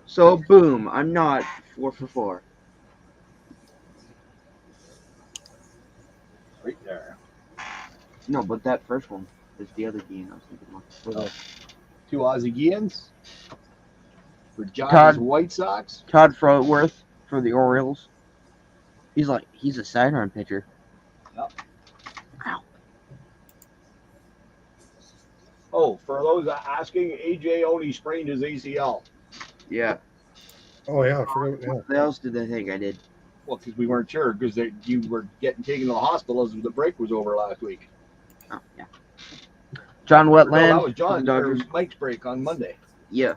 So, boom. I'm not 4 for 4. Right there. No, but that first one is the other Guillen I was thinking of. Two Aussie Guillens. For John's Todd. White Sox. Todd Frotworth for the Orioles. He's a sidearm pitcher. Yep. Ow. Oh, for those asking, AJ only sprained his ACL. Yeah. Oh yeah, I forgot. Yeah. What else did they think I did? Well, because we weren't sure, because you were getting taken to the hospital as the break was over last week. Oh, yeah. John No, Wetland. that was for the John. Dodgers. Mike's break on Monday. Yeah.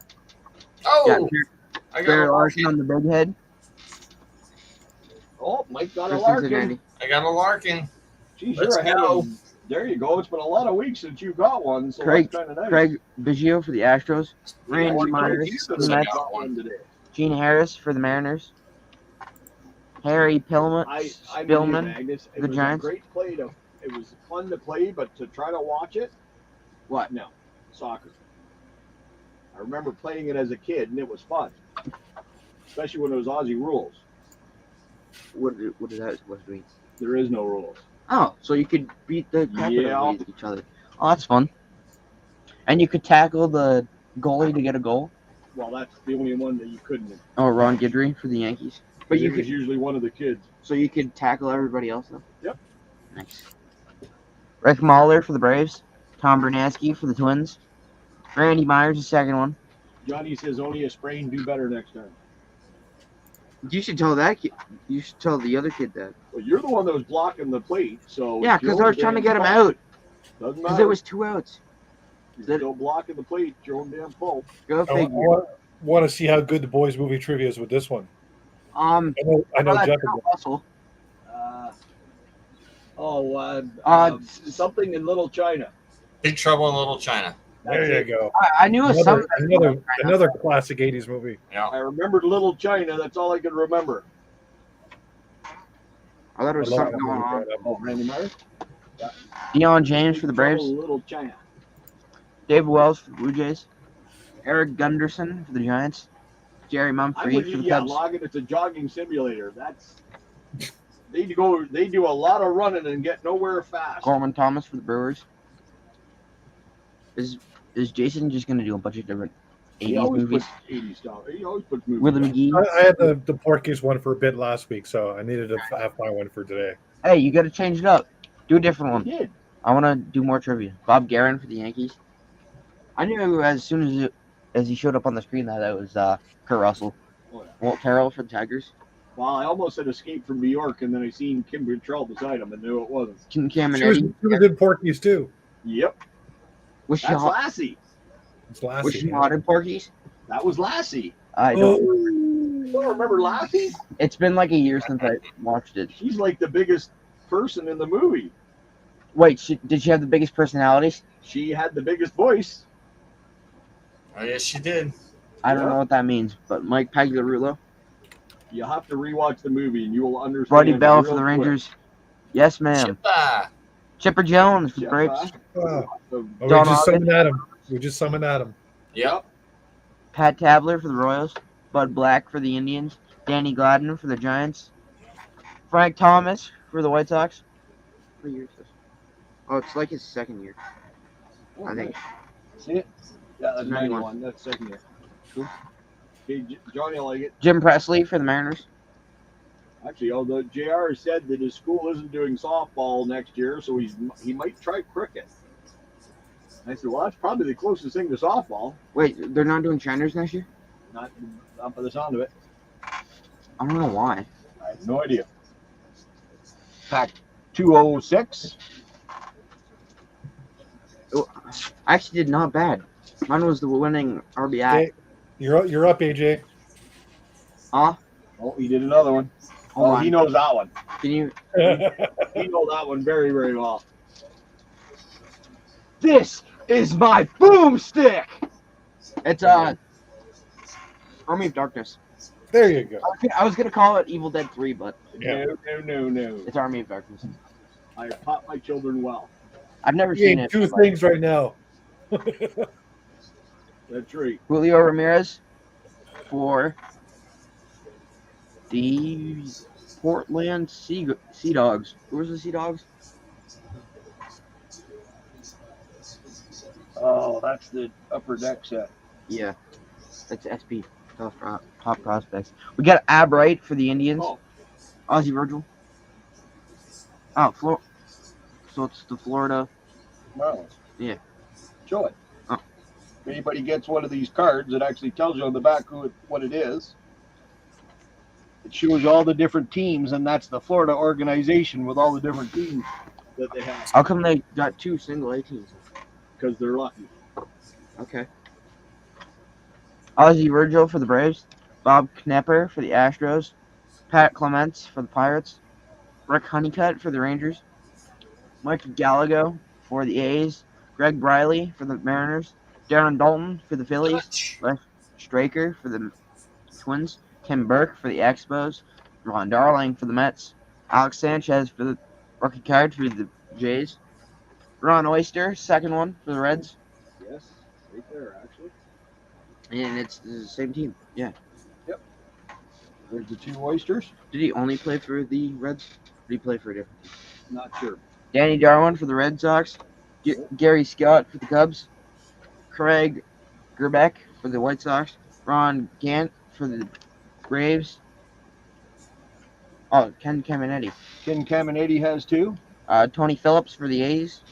Oh, Yeah. I got Barry a Larson Larkin. on the big head. Oh, Mike got a For Larkin. Cincinnati. I got a Larkin. Geez, Let's you're ahead go. of- There you go. It's been a lot of weeks since you got one, so Craig- that's kind of nice. Craig Biggio for the Astros. Randy Craig Myers Hughes for the I Mets. got got one. one today. Gene Harris for the Mariners. Harry Pillman. I Spillman. Magnus, it the was Giants. a great play to. It was fun to play, but to try to watch it, What? no, soccer. I remember playing it as a kid, and it was fun, especially when it was Aussie rules. What is that supposed to mean? There is no rules. Oh, so you could beat the crap out Yeah. of each other. Oh, that's fun. And you could tackle the goalie to get a goal. Well, that's the only one that you couldn't. Oh, Ron Guidry for the Yankees. But you it was could, usually one of the kids. so you could tackle everybody else though. Yep. Nice. Rick Mahler for the Braves. Tom Bernansky for the Twins. Randy Myers, the second one. Johnny says only a sprain, do better next time. You should tell that kid. You should tell the other kid that. Well, you're the one that was blocking the plate, so Yeah, because I was trying to get him fault. out. Doesn't Because matter. there was 2 outs. You're still blocking the plate. It's your own damn fault. Go I figure. want to see how good the boys' movie trivia is with this one. I know that's Jeff. Kurt Russell. Something in Little China. Big Trouble in Little China. There you go. I knew it was something. Another classic '80s movie. Yeah. I remembered Little China. That's all I could remember. I thought it was I love something that going movie on. right up. Oh, Randy Myers. Deion James for the Braves. Little China. Dave Wells for the Blue Jays. Eric Gunderson for the Giants. Jerry I Mumphrey would, for the yeah, Cubs. log it. It's a jogging simulator. That's they do a lot of running and get nowhere fast. Coleman Thomas for the Brewers. Is Jason just going to do a bunch of different He 80s always movies? puts 80s stuff. He always puts movies. Willie out. McGee. I had the Porky's one for a bit last week, so I needed to have my one for today. Hey, you got to change it up. Do a different one. He did. I want to do more trivia. Bob Guerin for the Yankees. I knew as soon as he showed up on the screen that was Kurt Russell. Oh, yeah. Walt Terrell for the Tigers. Well, I almost said Escape from New York, and then I seen Kim Cattrall beside him and knew it wasn't. Kim She was Caminetti. in Porky's too. Yep, Was she that's hot? Lassie. It's Lassie. Was she hot in Porky's? That was Lassie. I don't. Oh, You don't remember Lassie? It's been like a year since I watched it. She's like the biggest person in the movie. Wait, did she have the biggest personalities? She had the biggest voice. Oh, yes, she did. I don't know what that means, but Mike Pagliarulo. You have to rewatch the movie, and you will understand. Buddy it Bell real for the quick. Rangers. Yes, ma'am. Chippa. Chipper Jones for the Chippa. Braves. we Don just Ogden. summoned Adam. We just summoned Adam. Yep. Pat Tabler for the Royals. Bud Black for the Indians. Danny Gladden for the Giants. Frank Thomas for the White Sox. What year is this? Oh, it's like his second year, I think. See it? Yeah, that's 91. 91. That's second year. Cool. Okay, Johnny will like it. Jim Presley for the Mariners. Actually, although JR said that his school isn't doing softball next year, so he might try cricket. I said, well, that's probably the closest thing to softball. Wait, they're not doing Shiners next year? Not by the sound of it. I don't know why. I have no idea. Fact 206. I actually did not bad. Mine was the winning RBI. Hey, you're up, AJ. Huh? Oh, he did another one. Hold Oh, on. he knows that one. Can you? He knows that one very, very well. This is my boomstick. It's Army of Darkness. There you go. I was gonna call it Evil Dead 3, but Yeah. No. it's Army of Darkness. I have taught my children well. I've never You seen ate it. two but things right now. That's right. Julio Ramirez for the Portland Sea Dogs. Where's the Sea Dogs? Oh, that's the upper deck set. Yeah, that's SP. Top prospects. We got Ab Wright for the Indians. Oh, Ozzie Virgil. Oh, so it's the Florida. Marlins. Yeah. Show it. Oh. If anybody gets one of these cards, it actually tells you on the back what it is. It shows you all the different teams, and that's the Florida organization with all the different teams that they have How come they got 2 single A teams? because they're lucky. Okay. Ozzie Virgil for the Braves. Bob Knepper for the Astros. Pat Clements for the Pirates. Rick Honeycutt for the Rangers. Mike Gallagher for the A's. Greg Briley for the Mariners. Darren Dalton for the Phillies. Les Straker for the Twins. Tim Burke for the Expos. Ron Darling for the Mets. Alex Sanchez for the rookie card for the Jays. Ron Oyster, second one for the Reds. Yes, right there, actually. And it's the same team. Yeah. There's the 2 oysters. Did he only play for the Reds? Did he play for a different team? Not sure. Danny Darwin for the Red Sox. Gary Scott for the Cubs. Craig Gerbeck for the White Sox. Ron Gant for the Braves. Oh, Ken Caminetti. Ken Caminiti has 2. Tony Phillips for the A's.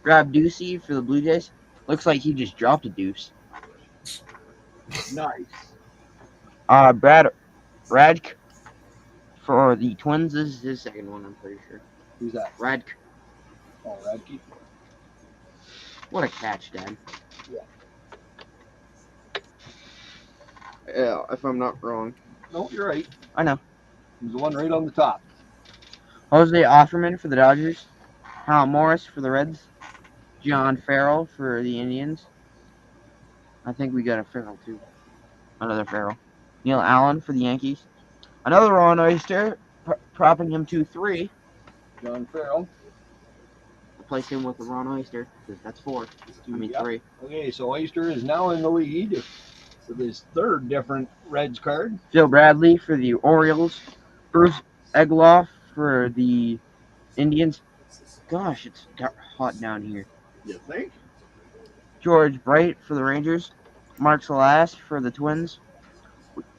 Rob Ducey for the Blue Jays. Looks like he just dropped a deuce. Nice. Brad Radke for the Twins. This is his second one, I'm pretty sure. Who's that? Radke. Oh, Radke. What a catch, Dad. Yeah. Yeah, if I'm not wrong. No, you're right. I know. He's the one right on the top. Jose Offerman for the Dodgers. Hal Morris for the Reds. John Farrell for the Indians. I think we got a Farrell too. Another Farrell. Neil Allen for the Yankees. Another Ron Oyster, propping him 2-3. John Farrell. Replace him with a Ron Oyster, because that's 4. Yep. 3. Okay, so Oyster is now in the lead with his 3rd different Reds card. Phil Bradley for the Orioles. Bruce Egloff for the Indians. Gosh, it's hot down here. You think? George Bright for the Rangers. Mark Salas for the Twins.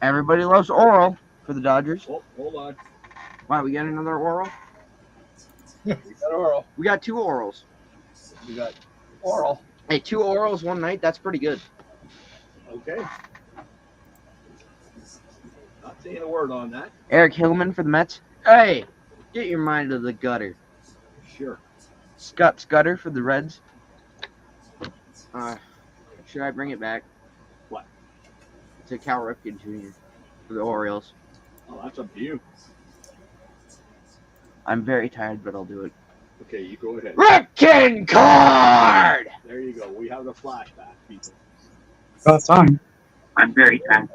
Everybody loves Oral for the Dodgers. Oh, hold on. Wow, we got another Oral? We got Oral. We got 2 Orals. We got Oral. Hey, 2 Orals one night, that's pretty good. Okay. Not saying a word on that. Eric Hillman for the Mets. Hey, get your mind to the gutter. Sure. Scott Scudder for the Reds. Should I bring it back? What? To Cal Ripken Jr. for the Orioles. Oh, that's up to you. I'm very tired, but I'll do it. Okay, you go ahead. Ripken card! There you go. We have the flashback, people. About time. I'm very tired.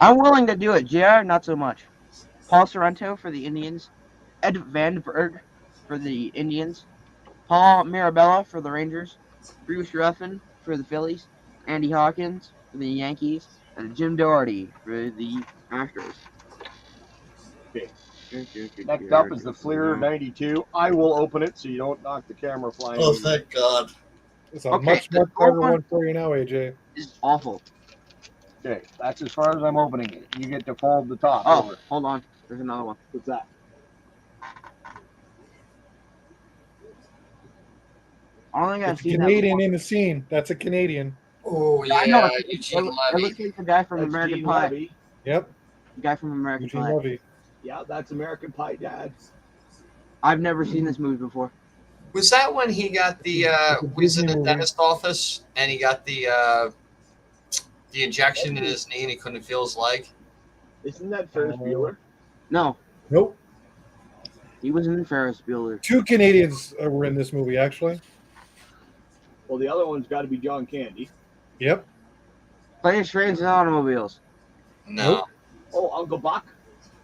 I'm willing to do it. JR, not so much. Paul Sorrento for the Indians. Ed Vandenberg for the Indians. Paul Mirabella for the Rangers. Bruce Ruffin for the Phillies. Andy Hawkins for the Yankees. And Jim Doherty for the Astros. Okay. Next up is the Fleer 92. I will open it so you don't knock the camera flying. Oh, thank God. It's a Okay, much the harder one- one for you now, AJ. This is awful. Okay, that's as far as I'm opening it. You get to fold the top Oh, over. hold on. There's another one. What's that? I don't think I've It's a seen Canadian that in the scene. That's a Canadian. Oh I know, yeah, before. Eugene It Levy. looks like the guy from That's American Gene Pie. Levy. Yep. The guy from American Eugene Pie. Levy. Yeah, that's American Pie Dad. I've never seen this movie before. Was that when he got the was in the dentist office and he got the injection in his knee and he couldn't feel his leg? Isn't that Ferris Bueller? No, Nope. he was in Ferris Bueller. 2 Canadians were in this movie, actually. Well, the other one's got to be John Candy. Yep. Planes, Trains, and Automobiles. No, Oh, Uncle Buck.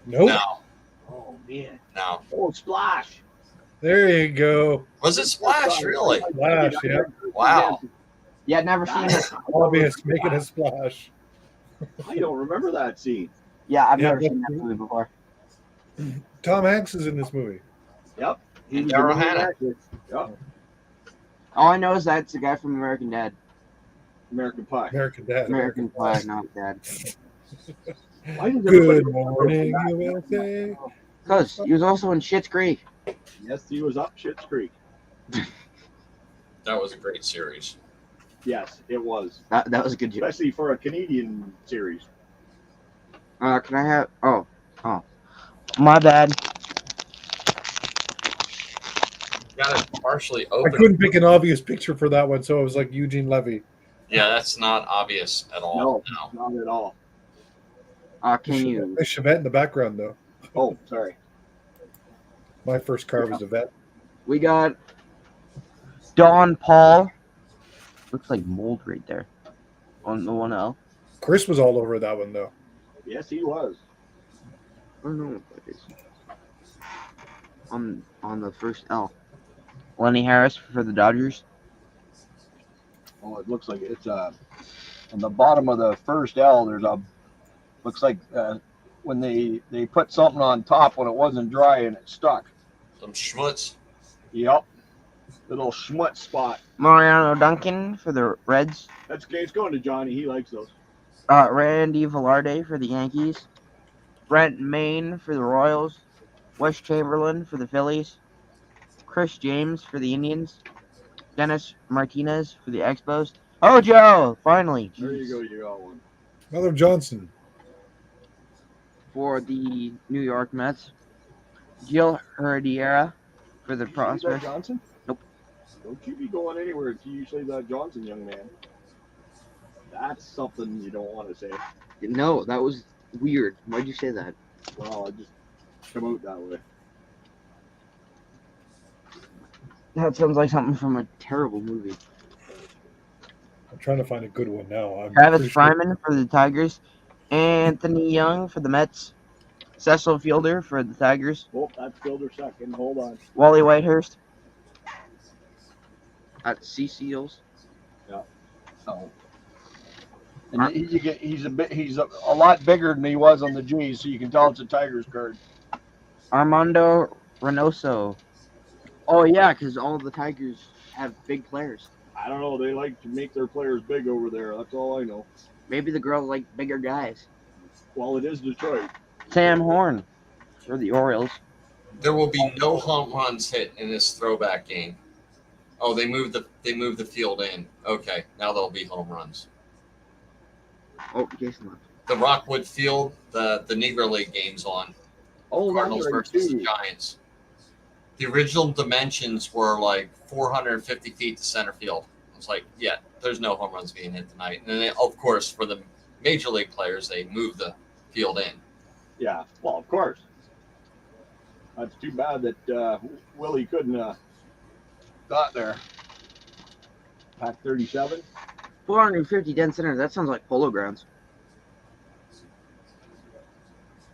Nope. no, Oh man. no. Oh, Splash. There you go. Was it Splash? Really? Splash, yeah. Wow. Yeah, never seen it. Obvious, making a splash. I don't remember that scene. Yeah, I've Yeah, never but- seen that movie before. Tom Hanks is in this movie. Yep. He And was Daryl the main Hannah. actor. Yep. All I know is that's the guy from American Dad. American Pie. American Dad. American Pie, not Dad. Why does everybody- Good morning, USA. Because he was also in Schitt's Creek. Yes, he was up Schitt's Creek. That was a great series. Yes, it was. That was a good joke. Especially for a Canadian series. Can I have? Oh, my bad. Got it partially I open. couldn't pick an obvious picture for that one, so I was like Eugene Levy. Yeah, that's not obvious at all. No, not at all. Can you? A Chevette in the background, though. Oh, sorry. My first car was a Vet. We got Don Paul. Looks like mold right there on the 1L. Chris was all over that one, though. Yes, he was. I don't know what that is. On the first L. Lenny Harris for the Dodgers. Oh, it looks like it's on the bottom of the first L. There's a looks like when they put something on top when it wasn't dry and it stuck. Some schmutz. Yep, little schmutz spot. Mariano Duncan for the Reds. That's okay. It's going to Johnny. He likes those. Randy Velarde for the Yankees. Brent Maine for the Royals. Wes Chamberlain for the Phillies. Chris James for the Indians. Dennis Martinez for the Expos. Oh, Joe! Finally. There you Jeez. go. You got one. Mother Johnson. For the New York Mets. Gil Herrera for the Did you say that Prospects. Johnson? Nope. Don't you be going anywhere until you say that Johnson, young man. That's something you don't want to say. No, that was weird. Why'd you say that? Well, I just come out that way. That sounds like something from a terrible movie. I'm trying to find a good one now. I'm Travis pretty sure- Fryman for the Tigers. Anthony Young for the Mets. Cecil Fielder for the Tigers. Oh, that's Fielder second. Hold on. Wally Whitehurst at Sea Seals. Oh. And he's a lot bigger than he was on the G's, so you can tell it's a Tigers card. Armando Reynoso. Oh yeah, because all the Tigers have big players. I don't know. They like to make their players big over there. That's all I know. Maybe the girls like bigger guys. Well, it is Detroit. Sam Horn for the Orioles. There will be no home runs hit in this throwback game. Oh, they moved the field in. Okay, now there'll be home runs. Oh, Jason left. The Rockwood Field, the Negro League game's on. Oh, Cardinals that's right, versus the too. Giants. The original dimensions were like 450 feet to center field. I was like, yeah, there's no home runs being hit tonight. And then, of course, for the major league players, they moved the field in. Yeah, well, of course. That's too bad that Willie couldn't got there. Pack 37. 450 dead center. That sounds like Polo Grounds.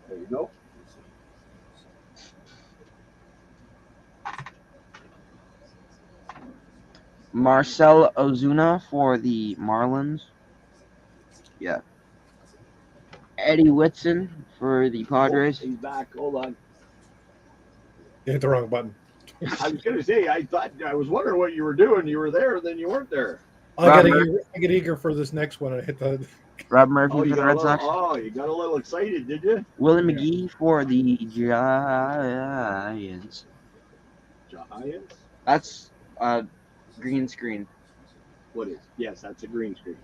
There you go. Marcel Ozuna for the Marlins. Yeah. Eddie Whitson for the Padres. Oh, he's back. Hold on. You hit the wrong button. I was going to say, I was wondering what you were doing. You were there, and then you weren't there. I get eager for this next one. I hit the. Rob Murphy Oh, for you the got Red a little, Sox. oh, you got a little excited, did you? Willie Yeah. McGee for the Giants. Giants? That's green screen. What is? Yes, that's a green screen.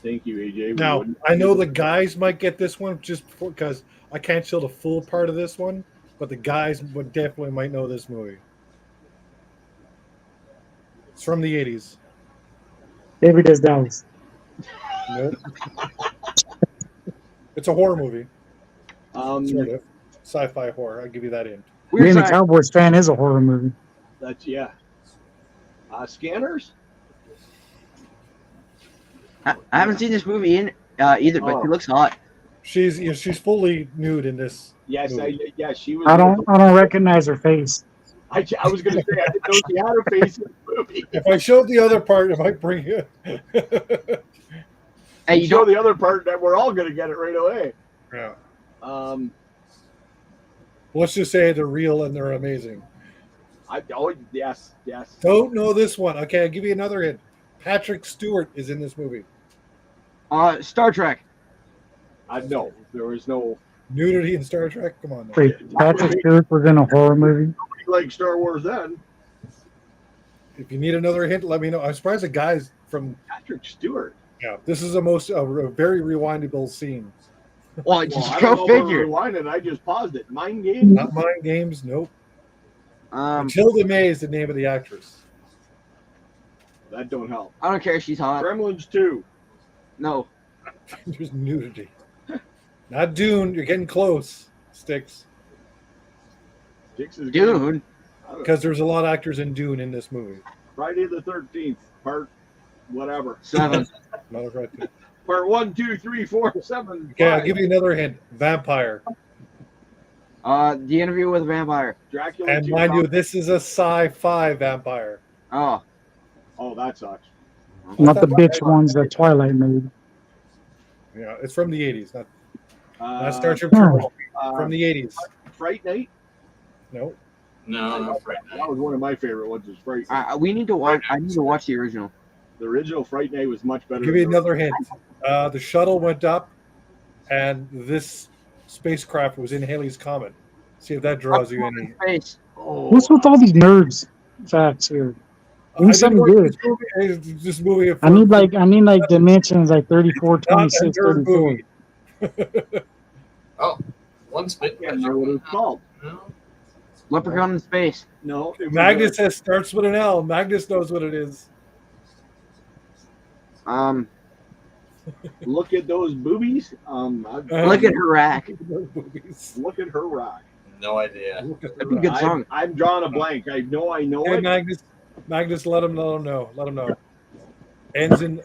Thank you, AJ. We Now wouldn't- I know the guys might get this one just because I can't show the full part of this one, but the guys would definitely might know this movie. It's from the 80s. David Does Dallas. Nope. It's a horror movie, sort of sci-fi horror. I'll give you that hint. Being a Cowboys fan is a horror movie. That's, yeah. Scanners? I haven't seen this movie either, but she looks hot. She's fully nude in this. Yes, movie. she was. I don't recognize her face. I was going to say, I didn't know she had a face in the movie. If I showed the other part, it might bring you. Hey, You show the other part that we're all going to get it right away. Yeah. Let's just say they're real and they're amazing. Yes. Don't know this one. Okay, I'll give you another hint. Patrick Stewart is in this movie. Star Trek. No, there was no. Nudity in Star Trek? Come on. Now. Wait, Patrick Stewart was in a horror movie? Like Star Wars then. If you need another hint, let me know. I'm surprised the guys from. Patrick Stewart. Yeah, this is a very rewindable scene. Well, Well, just I go don't know if I figure. rewind it. I just paused it. Mind games? Not Mind Games, nope. Matilda May is the name of the actress. That don't help. I don't care if she's hot. Gremlins 2. No. There's nudity. Not Dune. You're getting close. Sticks. Dix is Dude. Because there's a lot of actors in Dune in this movie. Friday the 13th, part whatever. 7. Not right there. Part 1, 2, 3, 4, 7. Okay, I'll 5. give you another hint. Vampire. The Interview with a Vampire. Dracula And 2. mind you, this is a sci-fi vampire. Oh. Oh, that sucks. Not the bitch ones that Twilight made. Yeah, it's from the 80s. Not Star Trek. no. From the 80s. Fright Night. No. No, not Fright That Night. was one of my favorite ones. Was Fright Night. We need to watch. I need to watch the original. The original Fright Night was much better. I'll give you than another hint. The shuttle went up, and this spacecraft was in Halley's Comet. See if that draws you any. Space. What's with all these nerds facts here? Give me I didn't something watch good. this movie I need like dimensions like 34, not a 26, nerd 34. movie. Oh, one spit. I can't remember what it's called. No. Leprechaun in space. No, it was, Magnus says starts with an L. Magnus knows what it is. look at those boobies. Look at her rack. Look at her rock. No idea. That'd be a good song. I'm drawing a blank. I know Hey, it. Magnus, let him know. Let him know. Ends in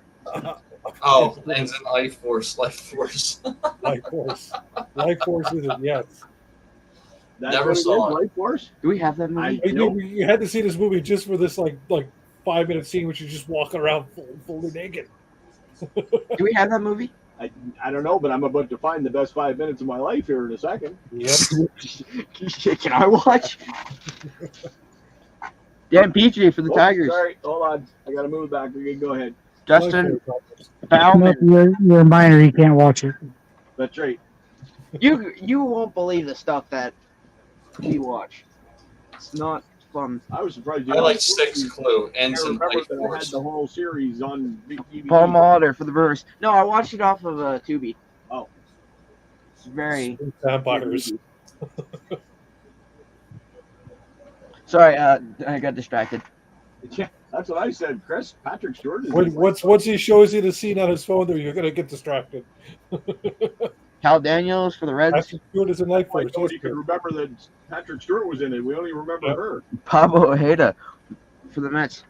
Oh, ends in life force. Life force. Life Force. Life Force is it? Yes. That's Never what it saw is, it. Life Force. Do we have that movie? Nope. You had to see this movie just for this like 5-minute scene, which is just walking around fully naked. Do we have that movie? I don't know, but I'm about to find the best 5 minutes of my life here in a second. Yep. Can I watch? Dan Petrie for the Tigers. Sorry, hold on. I gotta move back. We can go ahead. Justin No, Bauman. you're a minor. You can't watch it. That's right. You won't believe the stuff that we watch. It's not fun. I was surprised. You I like watched Six it. Clue. I Ends in remember life that I had force. the whole series on DVD. Paul Mauder for the Brewers. No, I watched it off of Tubi. Oh. It's very. Vampires. Sorry, I got distracted. Yeah, that's what I said, Chris. Patrick Stewart is. Once he shows you the scene on his phone, there you're gonna get distracted. Cal Daniels for the Reds. Patrick Stewart is in Life I Force. thought you could remember that Patrick Stewart was in it. We only remember Yep. her. Pablo Ojeda for the Mets.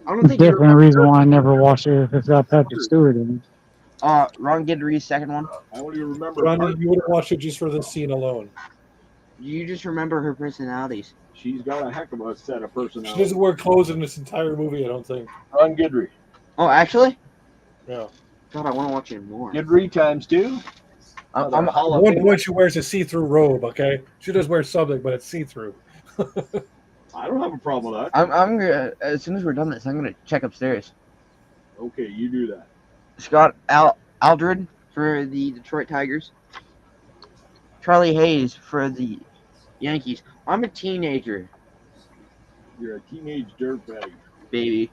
I don't think you Different remember. reason why I never watched it if it's got Patrick Stewart in it. Ron Guidry's second one. I only remember. Ronnie, you would have watched it just for this scene alone. You just remember her personalities. She's got a heck of a set of She personalities. doesn't wear clothes in this entire movie, I don't think. Ron Guidry. Oh, actually? Yeah. God, I want to watch it more. Guidry times 2. I'm Hall At of one Fame. point, she wears a see-through robe. Okay, she does wear something, but it's see-through. I don't have a problem with that. I'm gonna, as soon as we're done this, I'm gonna check upstairs. Okay, you do that. Scott Aldred for the Detroit Tigers. Charlie Hayes for the Yankees. I'm a teenager, You're a teenage dirtbag. baby.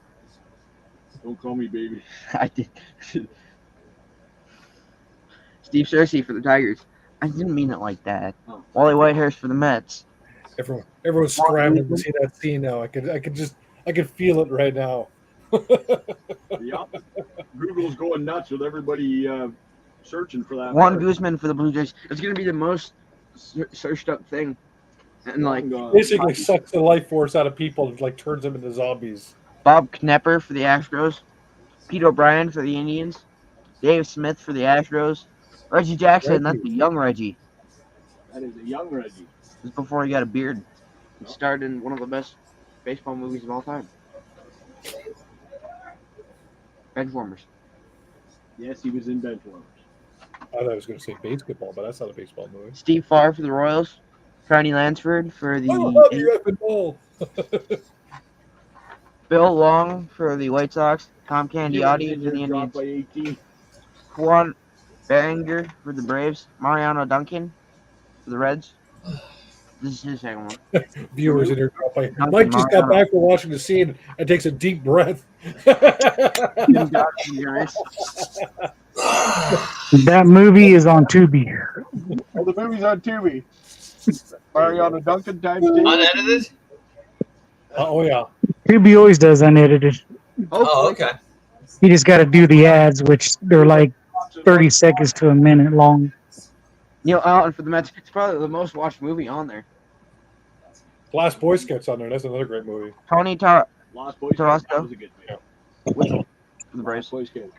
Don't call me baby. I did. Steve Cersei for the Tigers. I didn't mean it like that. Oh. Wally Whitehurst for the Mets. Everyone's scrambling to see that scene now. I could feel it right now. Yeah. Google's going nuts with everybody searching for that. Juan word. Guzman for the Blue Jays. It's gonna be the most searched up thing. And like Basically, sucks the life force out of people and like turns them into zombies. Bob Knepper for the Astros. Pete O'Brien for the Indians. Dave Smith for the Astros. Reggie Jackson, that's the young Reggie. That is a young Reggie. This is before he got a beard. He starred in one of the best baseball movies of all time. Benchwarmers. Yes, he was in Benchwarmers. I thought I was going to say basketball, but that's not a baseball movie. Steve Farr for the Royals. Connie Lansford for I love you, the effing ball. Bill Long for the White Sox. Tom Candiotti for the You're dropped Indians. by 18. Juan Berenger for the Braves. Mariano Duncan for the Reds. This is his second one. Viewers in here. Mike just got back from watching the scene and takes a deep breath. That movie is on Tubi. Oh, the movie's on Tubi. Mariano Duncan times 2. Unedited? Oh yeah. Tubi always does unedited. Oh, okay. You just got to do the ads, which they're like 30 seconds to a minute long. Neil Allen for the Mets. It's probably the most watched movie on there. Last Boy Scouts on there. That's another great movie. Tony Lost Boy Scout. Tarasco. That was a good movie. for the Lost Braves. Boy Scout.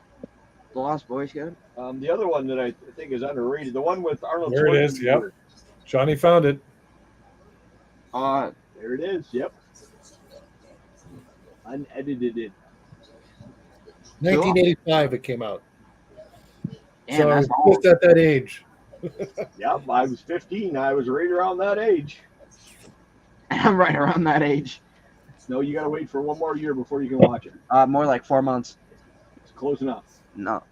The Lost Boy Scout. The other one that I think is underrated, the one with Arnold There it is, Schwarzenegger. yep. Johnny found it. There it is. Yep. Unedited it. 1985 it came out. Damn, So that's just at that age. Yep. I was 15. I was right around that age. I'm right around that age. No, you got to wait for one more year before you can watch it. More like 4 months. It's close enough. No.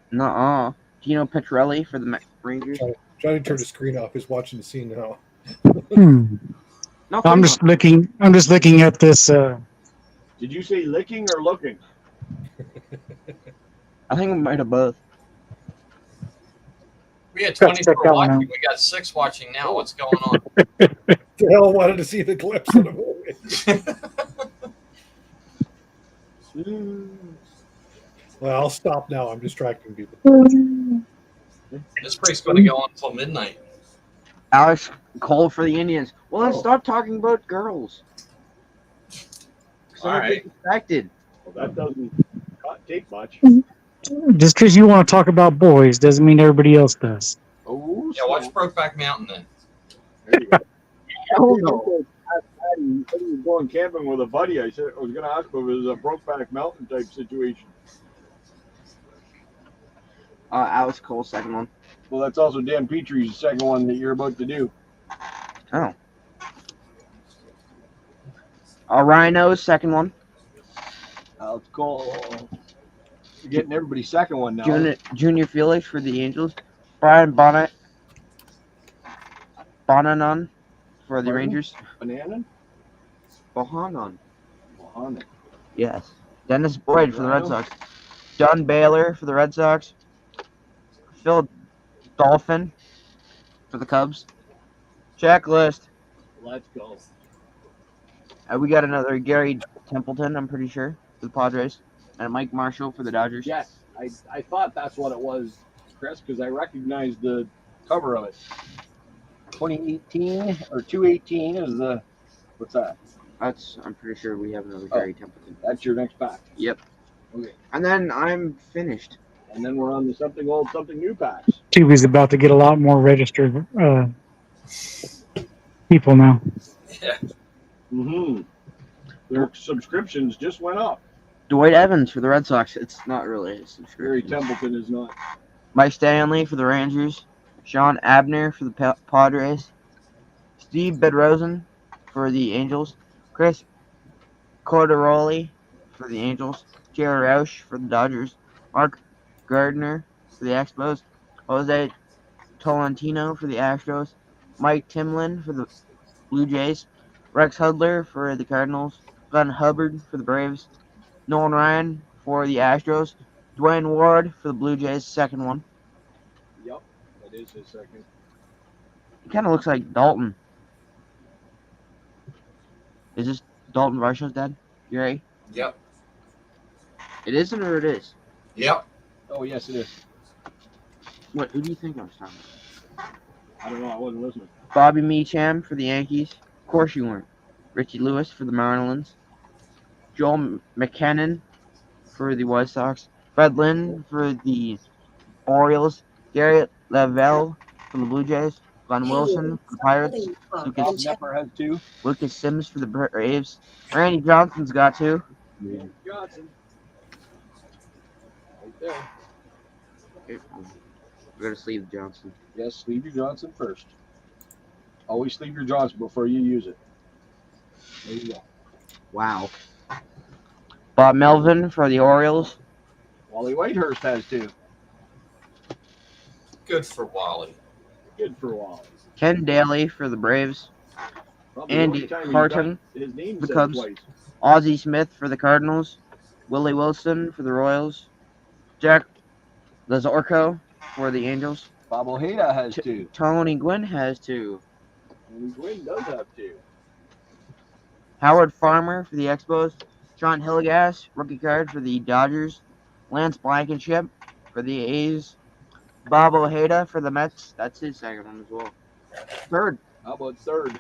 Gino Petrelli for the Rangers. Johnny turned the screen off. He's watching the scene now. No, I'm just looking. I'm just looking at this. Did you say licking or looking? I think we might have both. We had Got to 24 check that one watching. out. We got 6 watching now. What's going on? The hell wanted to see the clips of the movie. Well, I'll stop now. I'm distracting people. This break's going to go on until midnight. Alex Cole for the Indians. Well, then stop talking about girls. All right. Distracted. Well, that doesn't not take much. Just because you want to talk about boys doesn't mean everybody else does. Oh, Yeah, watch Brokeback Mountain then. There you go. Oh no. He said he was going camping with a buddy. I was going to ask him if it was a Brokeback Mountain type situation. Alex Cole, second one. Well, that's also Dan Petrie's second one that you're about to do. Oh. Rhino's second one. It's called. You're getting everybody's second one now. Junior Felix for the Angels. Brian Bonanon for the Pardon? Rangers. Banana? Bohannon. Mohammed. Yes. Dennis Boyd for the Red Rhino? Sox. John Baylor for the Red Sox. Phil Dolphin for the Cubs. Checklist. Let's go. We got another Gary Templeton, I'm pretty sure, for the Padres. And Mike Marshall for the Dodgers. Yes, I thought that's what it was, Chris, because I recognized the cover of it. 2018 or 218 is the. What's that? I'm pretty sure we have another Gary Templeton. That's your next pack. Yep. Okay. And then I'm finished. And then we're on the something old, something new packs. TV's about to get a lot more registered people now. Yeah. Mm-hmm. Their subscriptions just went up. Dwight Evans for the Red Sox. It's not really a Gary subscription. Templeton is not. Mike Stanley for the Rangers. Sean Abner for the Padres. Steve Bedrosian for the Angels. Chris Cordaroli for the Angels. Jerry Roush for the Dodgers. Mark Gardner for the Expos. Jose Tolentino for the Astros. Mike Timlin for the Blue Jays. Rex Hudler for the Cardinals. Glenn Hubbard for the Braves. Nolan Ryan for the Astros. Dwayne Ward for the Blue Jays, second one. Yep, that is his second. He kind of looks like Dalton. Is this Dalton Varsho's dad? You right? Yep. It isn't, or it is? Yep. Oh, yes, it is. What? Who do you think I was talking about? I don't know. I wasn't listening. Bobby Meacham for the Yankees. Of course you weren't. Richie Lewis for the Marlins. Joel McKinnon for the White Sox. Fred Lynn for the Orioles. Garrett Lavelle for the Blue Jays. Glenn Wilson for the Pirates. Bob Nepper has two. Lucas Sims for the Braves. Randy Johnson's got two. Johnson. Right there. Okay, we're gonna sleeve Johnson. Yes, sleeve your Johnson first. Always sleeve your Johnson before you use it. There you go. Wow. Bob Melvin for the Orioles. Wally Whitehurst has two. Good for Wally. Good for a while. Ken Daly for the Braves. Probably the Andy only time he's Harton, got his name the said Cubs. twice. Ozzie Smith for the Cardinals. Willie Wilson for the Royals. Jack Lazorko for the Angels. Bob Ojeda has two. Tony Gwynn has two. And Gwynn does have two. Howard Farmer for the Expos. John Hillegas, rookie card for the Dodgers. Lance Blankenship for the A's. Bob Ojeda for the Mets. That's his second one as well. Third How about third?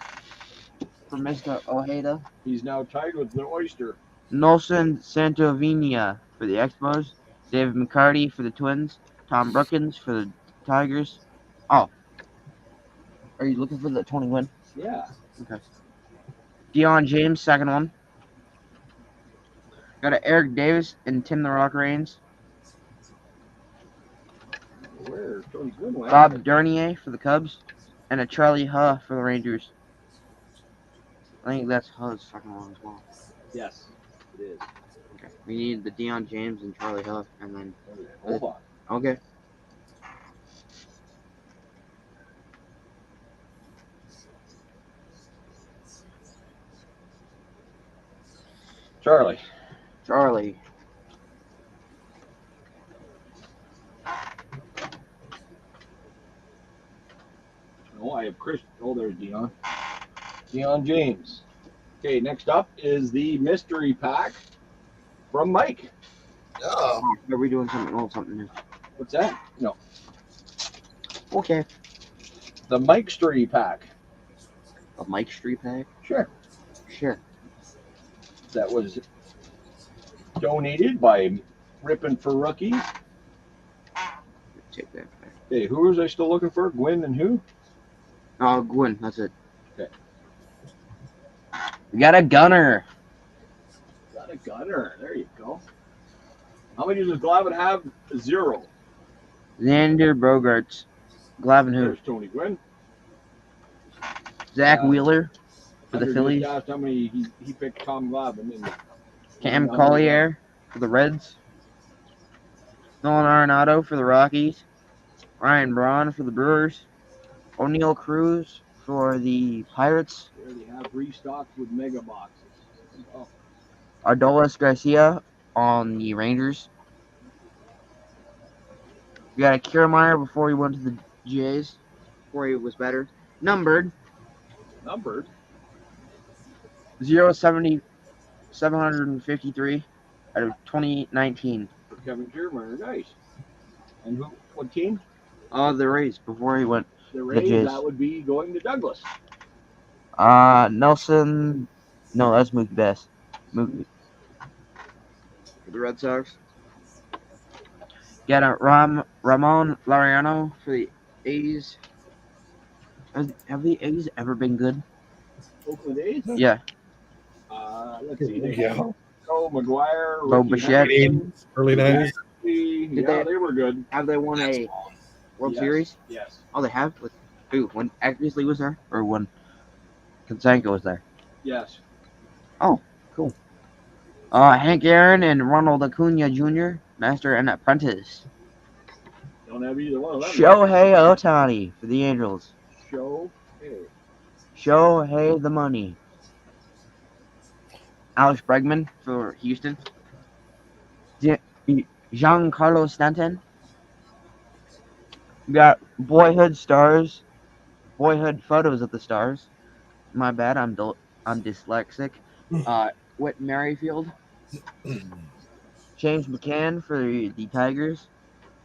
for Mr. Ojeda. He's now tied with the Oyster. Nelson Santovina for the Expos. David McCarty for the Twins. Tom Brookins for the Tigers. Oh. Are you looking for the Tony Gwynn? Yeah. Deion James, second one. Got a Eric Davis and Tim the Rock Reigns. Where? Tony Gwynn went. Bob Dernier for the Cubs. And a Charlie Huh for the Rangers. I think that's Huh's second one as well. Yes, it is. Okay. We need the Deion James and Charlie Huh, and then Hold on. okay. Charlie. Charlie. Oh, I have Chris. Oh, there's Dion. Dion James. Okay, next up is the mystery pack from Mike. Oh, Are we doing something old, something new? What's that? No, Okay. the Mike Street pack. A Mike Street pack? Sure. Sure. That was donated by Rippin' for Rookies. Take that back. Okay, who was I still looking for? Gwen and who? Oh, Gwen, that's it. Okay. We got a gunner. Got a gunner. There you go. How many does Glavin have? 0. Xander Bogaerts. Glavin who? There's Tony Gwynn. Zach Wheeler for the Hunter Phillies. just asked how many he picked Tom Glavin. And Cam Collier for the Reds. Nolan Arenado for the Rockies. Ryan Braun for the Brewers. O'Neill Cruz for the Pirates. There they have restocked with mega boxes. Oh, Adolis Garcia on the Rangers. We got a Kiermaier before he went to the Jays. Before he was better. Numbered numbered. 070 753 out of 2019. For Kevin Kiermaier. Nice. And who? What team? The Rays before he went. The Rays. Jays. That would be going to Douglas. Nelson. No, that's Mookie Betts. Mookie. For the Red Sox. Got a Ramon Laureano for the A's. Have the A's ever been good? Oakland A's. Yeah. Let's see. They Yeah. have Joe McGuire. Bo Ricky Bichette. Henderson, Early 90s. Yeah, they were good. Have they won that's a small. World Yes. Series? Yes. Oh, they have? With who? When Ackley was there? Or when Konsanko was there? Yes. Cool. Hank Aaron and Ronald Acuna Jr., Master and Apprentice. Don't have either one of them. Shohei Ohtani for the Angels. Show. Hey. Shohei the Money. Alex Bregman for Houston. Giancarlo Stanton. We got Boyhood Stars. Boyhood Photos of the Stars. My bad, I'm dyslexic. Whit Merrifield. James McCann for the Tigers.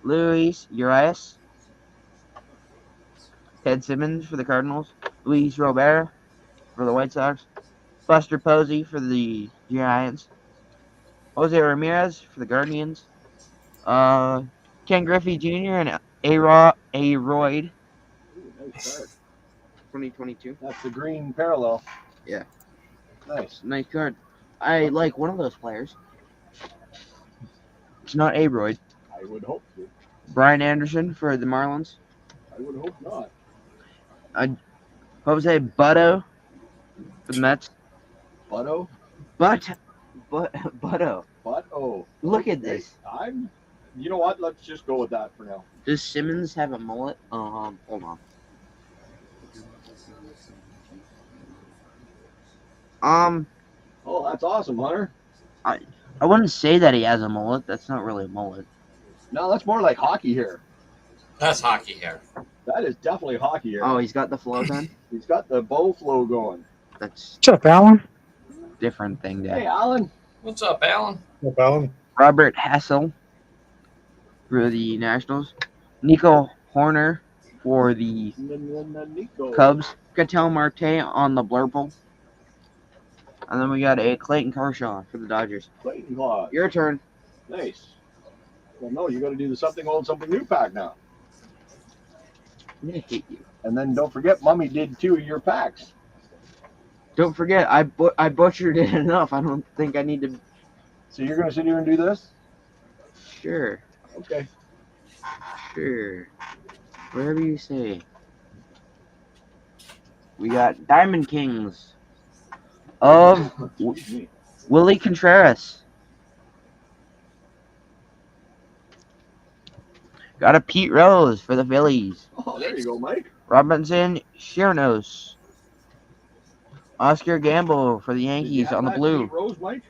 Luis Urias. Ted Simmons for the Cardinals. Luis Robert for the White Sox. Buster Posey for the Giants. Jose Ramirez for the Guardians. Ken Griffey Jr. and Royd. Ooh, nice card. 2022. That's the green parallel. Yeah. Nice. Nice card. I like one of those players. It's not Royd. I would hope so. Brian Anderson for the Marlins. I would hope not. Jose Butto for the Mets. Butto? Butto. Butto. Look at this. You know what? Let's just go with that for now. Does Simmons have a mullet? Hold on. Oh, that's awesome, Hunter. I wouldn't say that he has a mullet. That's not really a mullet. No, that's more like hockey hair. That's hockey hair. That is definitely hockey hair. Oh, he's got the flow done? He's got the bow flow going. That's What's up, Alan? a different thing there. Hey, Alan. What's up, Alan? Up, Alan? Robert Hassel for the Nationals. Nico Horner for the Nico. Cubs. Cattell Marte on the Blurple. And then we got a Clayton Kershaw for the Dodgers. Clayton Claus. Your turn. Nice. Well, no, you got to do the something old, something new pack now. I'm gonna hate you. And then don't forget, Mummy did 2 of your packs. Don't forget, I butchered it enough. I don't think I need to. So you're going to sit here and do this? Sure. Okay. Sure. Whatever you say. We got Diamond Kings of Excuse me. Willie Contreras. Got a Pete Rose for the Phillies. Oh, there you go, Mike. Robinson Chirinos. Oscar Gamble for the Did you Yankees have on the that blue. Pete Rose, Mike?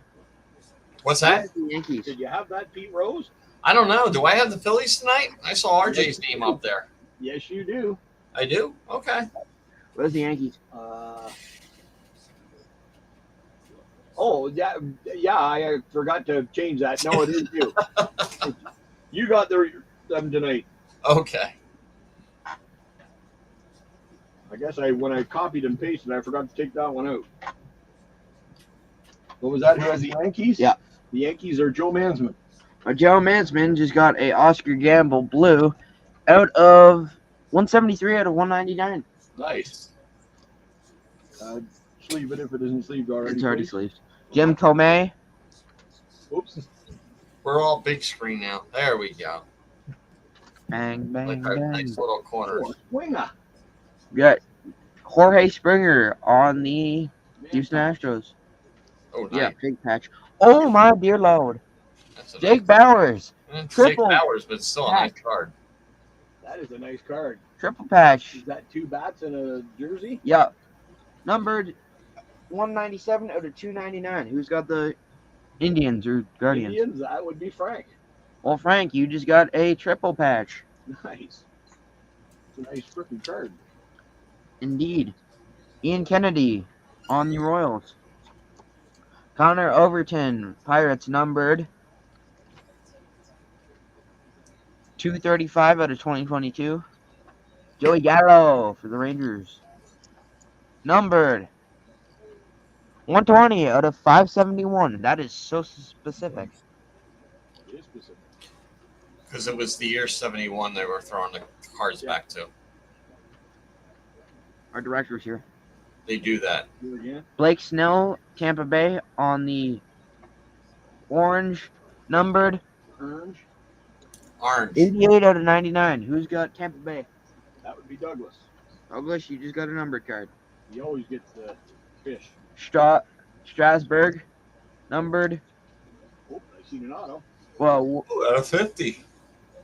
What's Who that? has the Yankees? Did you have that, Pete Rose? I don't know. Do I have the Phillies tonight? I saw RJ's name up there. Yes, you do. I do? Okay. Where's the Yankees? Oh, yeah. I forgot to change that. No, it is you. You got them tonight. Okay. I guess when I copied and pasted, I forgot to take that one out. What was that? Who has the Yankees? Yeah. The Yankees are Joe Mansman. Joe Mansman just got a Oscar Gamble blue out of 173 out of 199. Nice. Sleeve it if it isn't sleeved already. It's already please. sleeved. Jim Tomei. Oops. We're all big screen now. There we go. Bang, bang, Like our bang. nice little corners. Oh, Swinger. We got Jorge Springer on the Houston Astros. Oh, nice. Yeah, big patch. Oh, my dear Lord. That's a Jake Bowers. Jake triple Bowers, but still a nice card. That is a nice card. Triple patch. Is that 2 bats and a jersey? Yeah. Numbered 197 out of 299. Who's got the Indians or Guardians? Indians, that would be Frank. Well, Frank, you just got a triple patch. Nice. It's a nice freaking card. Indeed. Ian Kennedy on the Royals. Connor Overton, Pirates, numbered 235 out of 2022. Joey Gallo for the Rangers. Numbered 120 out of 571. That is so specific. It is specific. Because it was the year 71 they were throwing the cards back to. Our director's here. They do that. Do it again. Blake Snell, Tampa Bay, on the orange, numbered Orange. 88 out of 99. Who's got Tampa Bay? That would be Douglas. Douglas, you just got a numbered card. He always gets the fish. Strasburg, numbered. Oh, I seen an auto. Well, Out of 50.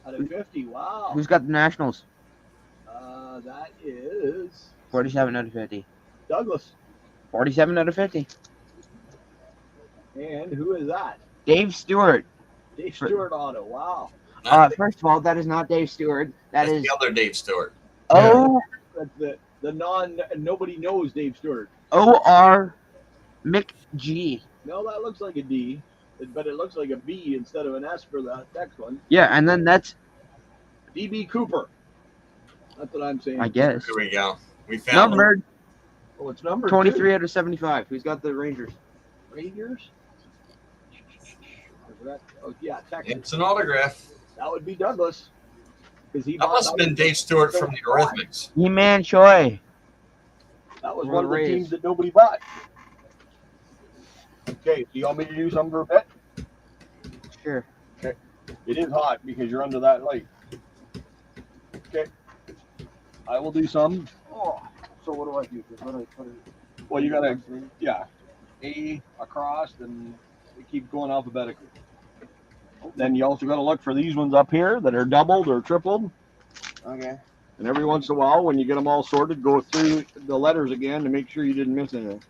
Out of 50. Wow. who's got the Nationals? That is 47 out of 50. Douglas. 47 out of 50. And who is that? Dave Stewart. Dave Stewart auto. Wow. First of all, that is not Dave Stewart. That That's is the other Dave Stewart. That's the nobody knows Dave Stewart. O.R. McG. No, that looks like a D, but it looks like a B instead of an S for the next one. Yeah, and then that's, DB Cooper. That's what I'm saying. I guess, Here we go. We found numbered Oh, it's number 23 out of 75. Who's got the Rangers? Rangers. Oh yeah, him. Texas. It's an autograph. That would be Douglas. Because he That must have been Dave Stewart from the Eurythmics. He-Man Choi. That was For one the of the Rays. teams that nobody bought. Okay, do you want me to do something for a bit? Sure. It is hot because you're under that light. Okay. I will do some. Oh, so what do I do? What do I put it? Well, you gotta, yeah, A across, and we keep going alphabetically. Then you also gotta look for these ones up here that are doubled or tripled. Okay. And every once in a while, when you get them all sorted, go through the letters again to make sure you didn't miss anything.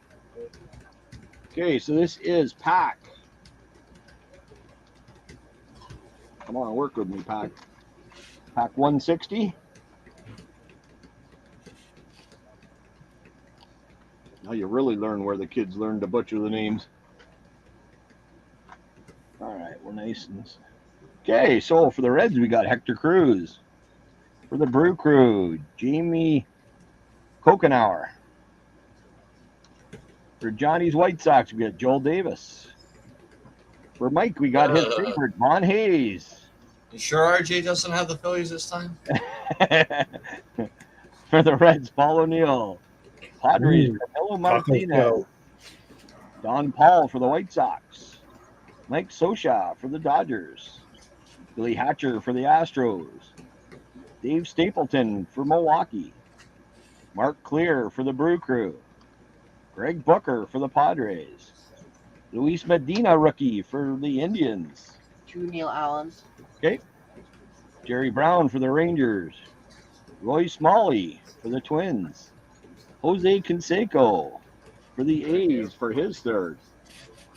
Okay, so this is Pack. Come on, work with me, Pack. Pack 160. Now you really learn where the kids learn to butcher the names. All right, we're nice. Okay, so for the Reds, we got Hector Cruz. For the Brew Crew, Jamie Kokenauer. For Johnny's White Sox, we got Joel Davis. For Mike, we got his favorite, Von Hayes. You sure RJ doesn't have the Phillies this time? For the Reds, Paul O'Neill. Padres, Camilo Martinez. Don Paul for the White Sox. Mike Sosha for the Dodgers. Billy Hatcher for the Astros. Dave Stapleton for Milwaukee. Mark Clear for the Brew Crew. Greg Booker for the Padres. Luis Medina, rookie for the Indians. 2 Neil Allens. Okay. Jerry Brown for the Rangers. Roy Smalley for the Twins. Jose Canseco for the A's for his third,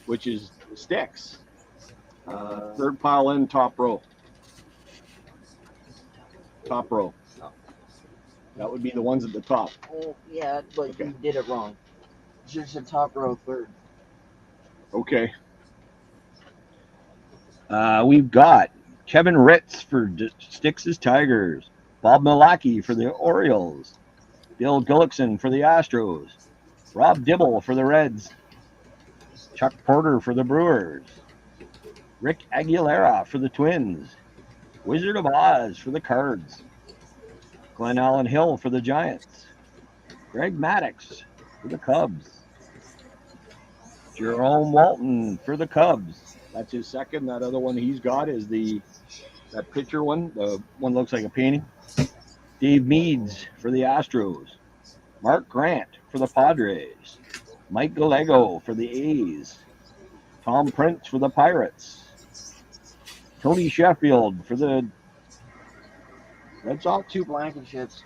which is Sticks. Third pile in, top row. Top row. That would be the ones at the top. Oh, yeah, but Okay. you did it wrong. It's just the top row third. Okay. We've got Kevin Ritz for Styx's Tigers, Bob Milwaukee for the Orioles, Bill Gullickson for the Astros, Rob Dibble for the Reds, Chuck Porter for the Brewers, Rick Aguilera for the Twins, Wizard of Oz for the Cards, Glenn Allen Hill for the Giants, Greg Maddux for the Cubs, Jerome Walton for the Cubs. That's his second. That other one he's got is that picture one. The one looks like a painting. Dave Meads for the Astros, Mark Grant for the Padres, Mike Gallego for the A's, Tom Prince for the Pirates, Tony Sheffield for the Red Sox. 2 Blankenships.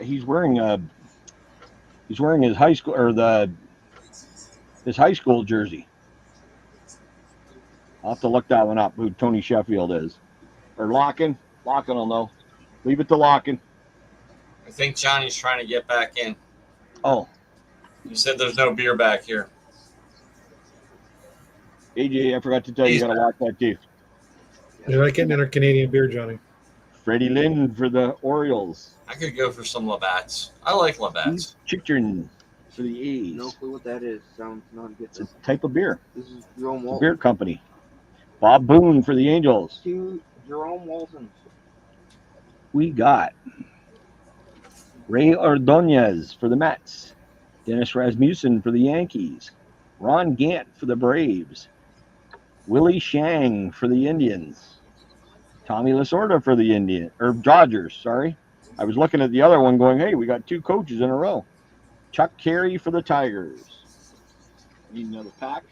He's wearing his high school or his high school jersey. I'll have to look that one up, who Tony Sheffield is. Or Locken. Locken will know. Leave it to Locken. I think Johnny's trying to get back in. Oh, You said there's no beer back here. AJ, I forgot to tell you, you got to watch that too. You're not getting in our Canadian beer, Johnny. Freddie Lynn for the Orioles. I could go for some Labatt's. I like Labatt's. Chitrin for the A's. No clue what that is. Sounds not good. It's a type of beer. This is Jerome It's a Walton. beer company. Bob Boone for the Angels. 2 Jerome Walton. We got Ray Ordonez for the Mets. Dennis Rasmussen for the Yankees. Ron Gant for the Braves. Willie Shang for the Indians. Tommy Lasorda for the Dodgers, sorry. I was looking at the other one going, hey, we got 2 coaches in a row. Chuck Carey for the Tigers. Need another pack?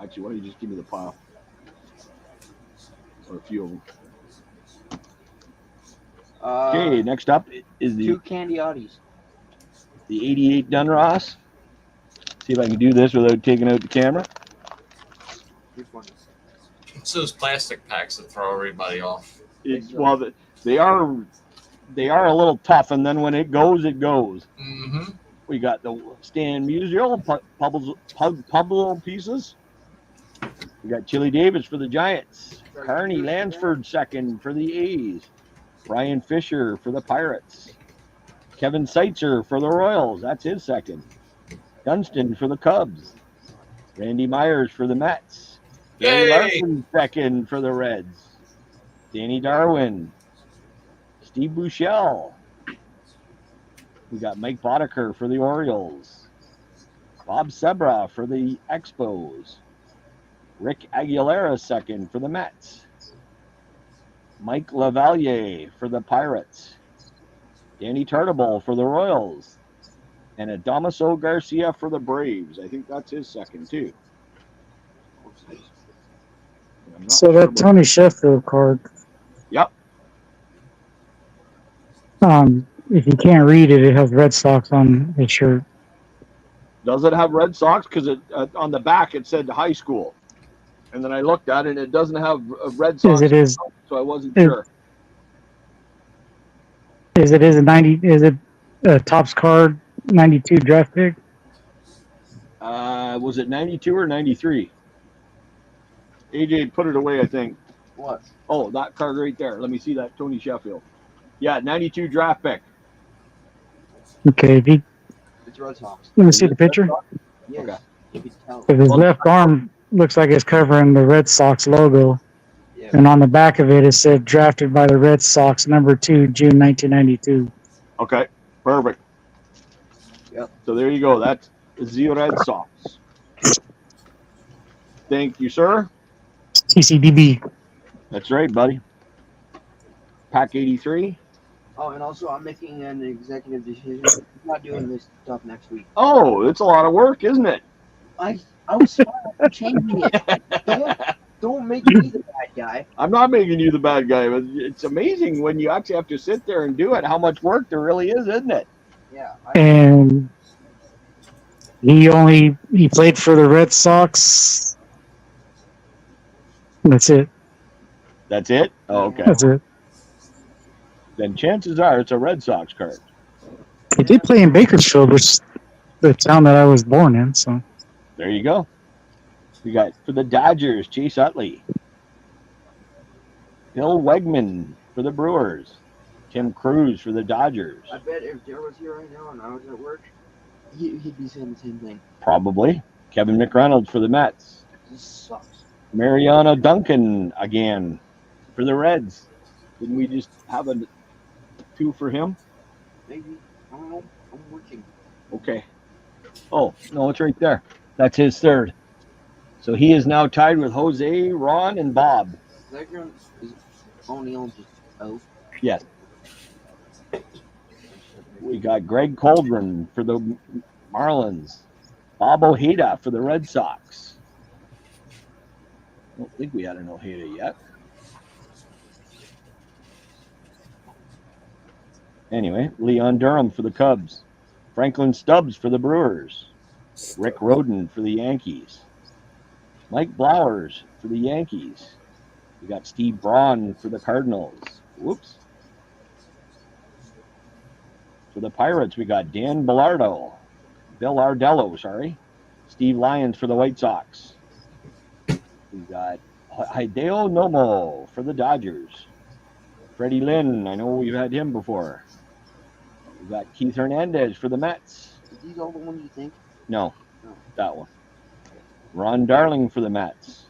Actually, why don't you just give me the pile? Or a few of them. Okay, next up is 2 Candy Audis. the 88 Dunross. See if I can do this without taking out the camera. It's those plastic packs that throw everybody off. Well, they are a little tough, and then when it goes, it goes. Mm-hmm. We got the Stan Musial, Pablo pieces. We got Chili Davis for the Giants. Carney Lansford second for the A's. Brian Fisher for the Pirates. Kevin Seitzer for the Royals. That's his second. Dunston for the Cubs. Randy Myers for the Mets. Danny Larson second for the Reds. Danny Darwin. Steve Buechele. We got Mike Boddicker for the Orioles. Bob Sebra for the Expos. Rick Aguilera second for the Mets. Mike Lavalier for the Pirates. Danny Tartable for the Royals. And Adamaso Garcia for the Braves. I think that's his second, too. So that Tony Sheffield card. Yep. If you can't read it, it has Red Sox on his shirt. Does it have Red Sox? Because on the back it said high school. And then I looked at it and it doesn't have Red Sox. So I wasn't sure. Is it a Topps card 92 draft pick? Was it 92 or 93? AJ put it away, I think. What? Oh, that card right there. Let me see that Tony Sheffield. Yeah, 92 draft pick. Okay, It's Red Sox. let me see the picture. Yes. Okay. You can tell. If his left arm looks like it's covering the Red Sox logo, Yeah. and on the back of it, it said drafted by the Red Sox, number 2, June 1992. Okay, perfect. Yep. So there you go. That's the Red Sox. Thank you, sir. TCDB. That's right, buddy. Pack 83. Oh, and also I'm making an executive decision. I'm not doing this stuff next week. Oh, it's a lot of work, isn't it? I was smart for changing it. Don't make me the guy. guy. I'm not making you the bad guy, but it's amazing when you actually have to sit there and do it, how much work there really is, isn't it? Yeah. And he played for the Red Sox. That's it. That's it? Oh, okay. That's it. Then chances are it's a Red Sox card. He did play in Bakersfield, which is the town that I was born in. So There you go. We got for the Dodgers, Chase Utley. Bill Wegman for the Brewers. Tim Cruz for the Dodgers. I bet if Dare was here right now and I was at work, he'd be saying the same thing. Probably. Kevin McReynolds for the Mets. This sucks. Mariano Duncan again for the Reds. Didn't we just have a 2 for him? Maybe. I don't know. I'm working. Okay. Oh, no, it's right there. That's his third. So he is now tied with Jose, Ron, and Bob. That girl is O'Neill just out. Yes. We got Greg Coldren for the Marlins. Bob Ojeda for the Red Sox. I don't think we had an Ojeda yet. Anyway, Leon Durham for the Cubs. Franklin Stubbs for the Brewers. Rick Rhoden for the Yankees. Mike Blowers for the Yankees. We got Steve Braun for the Cardinals. Whoops. For the Pirates, we got Dan Bill Ardello, sorry. Steve Lyons for the White Sox. We got Hideo Nomo for the Dodgers. Freddie Lynn, I know we've had him before. We got Keith Hernandez for the Mets. Are these all the ones you think? No, No. that one. Ron Darling for the Mets.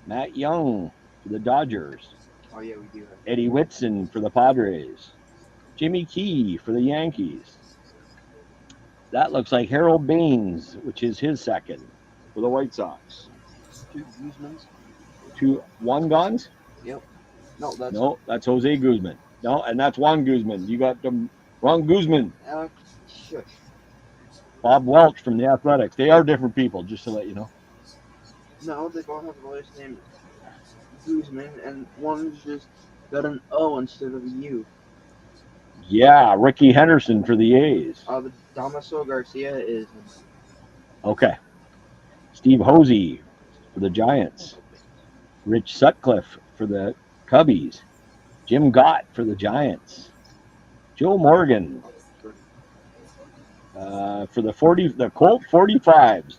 Matt Young for the Dodgers. Oh yeah, we do have. Eddie Whitson for the Padres. Jimmy Key for the Yankees. That looks like Harold Baines, which is his second for the White Sox. 2 Guzmans. 2 Juan Gons? No, that's No, that's Jose Guzman. No, and that's Juan Guzman. You got Ron Guzman. Shush. Bob Welch from the Athletics. They are different people, just to let you know. No, they both have the last name Guzman, and one's just got an O instead of a U. Yeah, Ricky Henderson for the A's. The Damaso Garcia is. Okay. Steve Hosey for the Giants. Rich Sutcliffe for the Cubbies. Jim Gott for the Giants. Joe Morgan for the Colt 45s.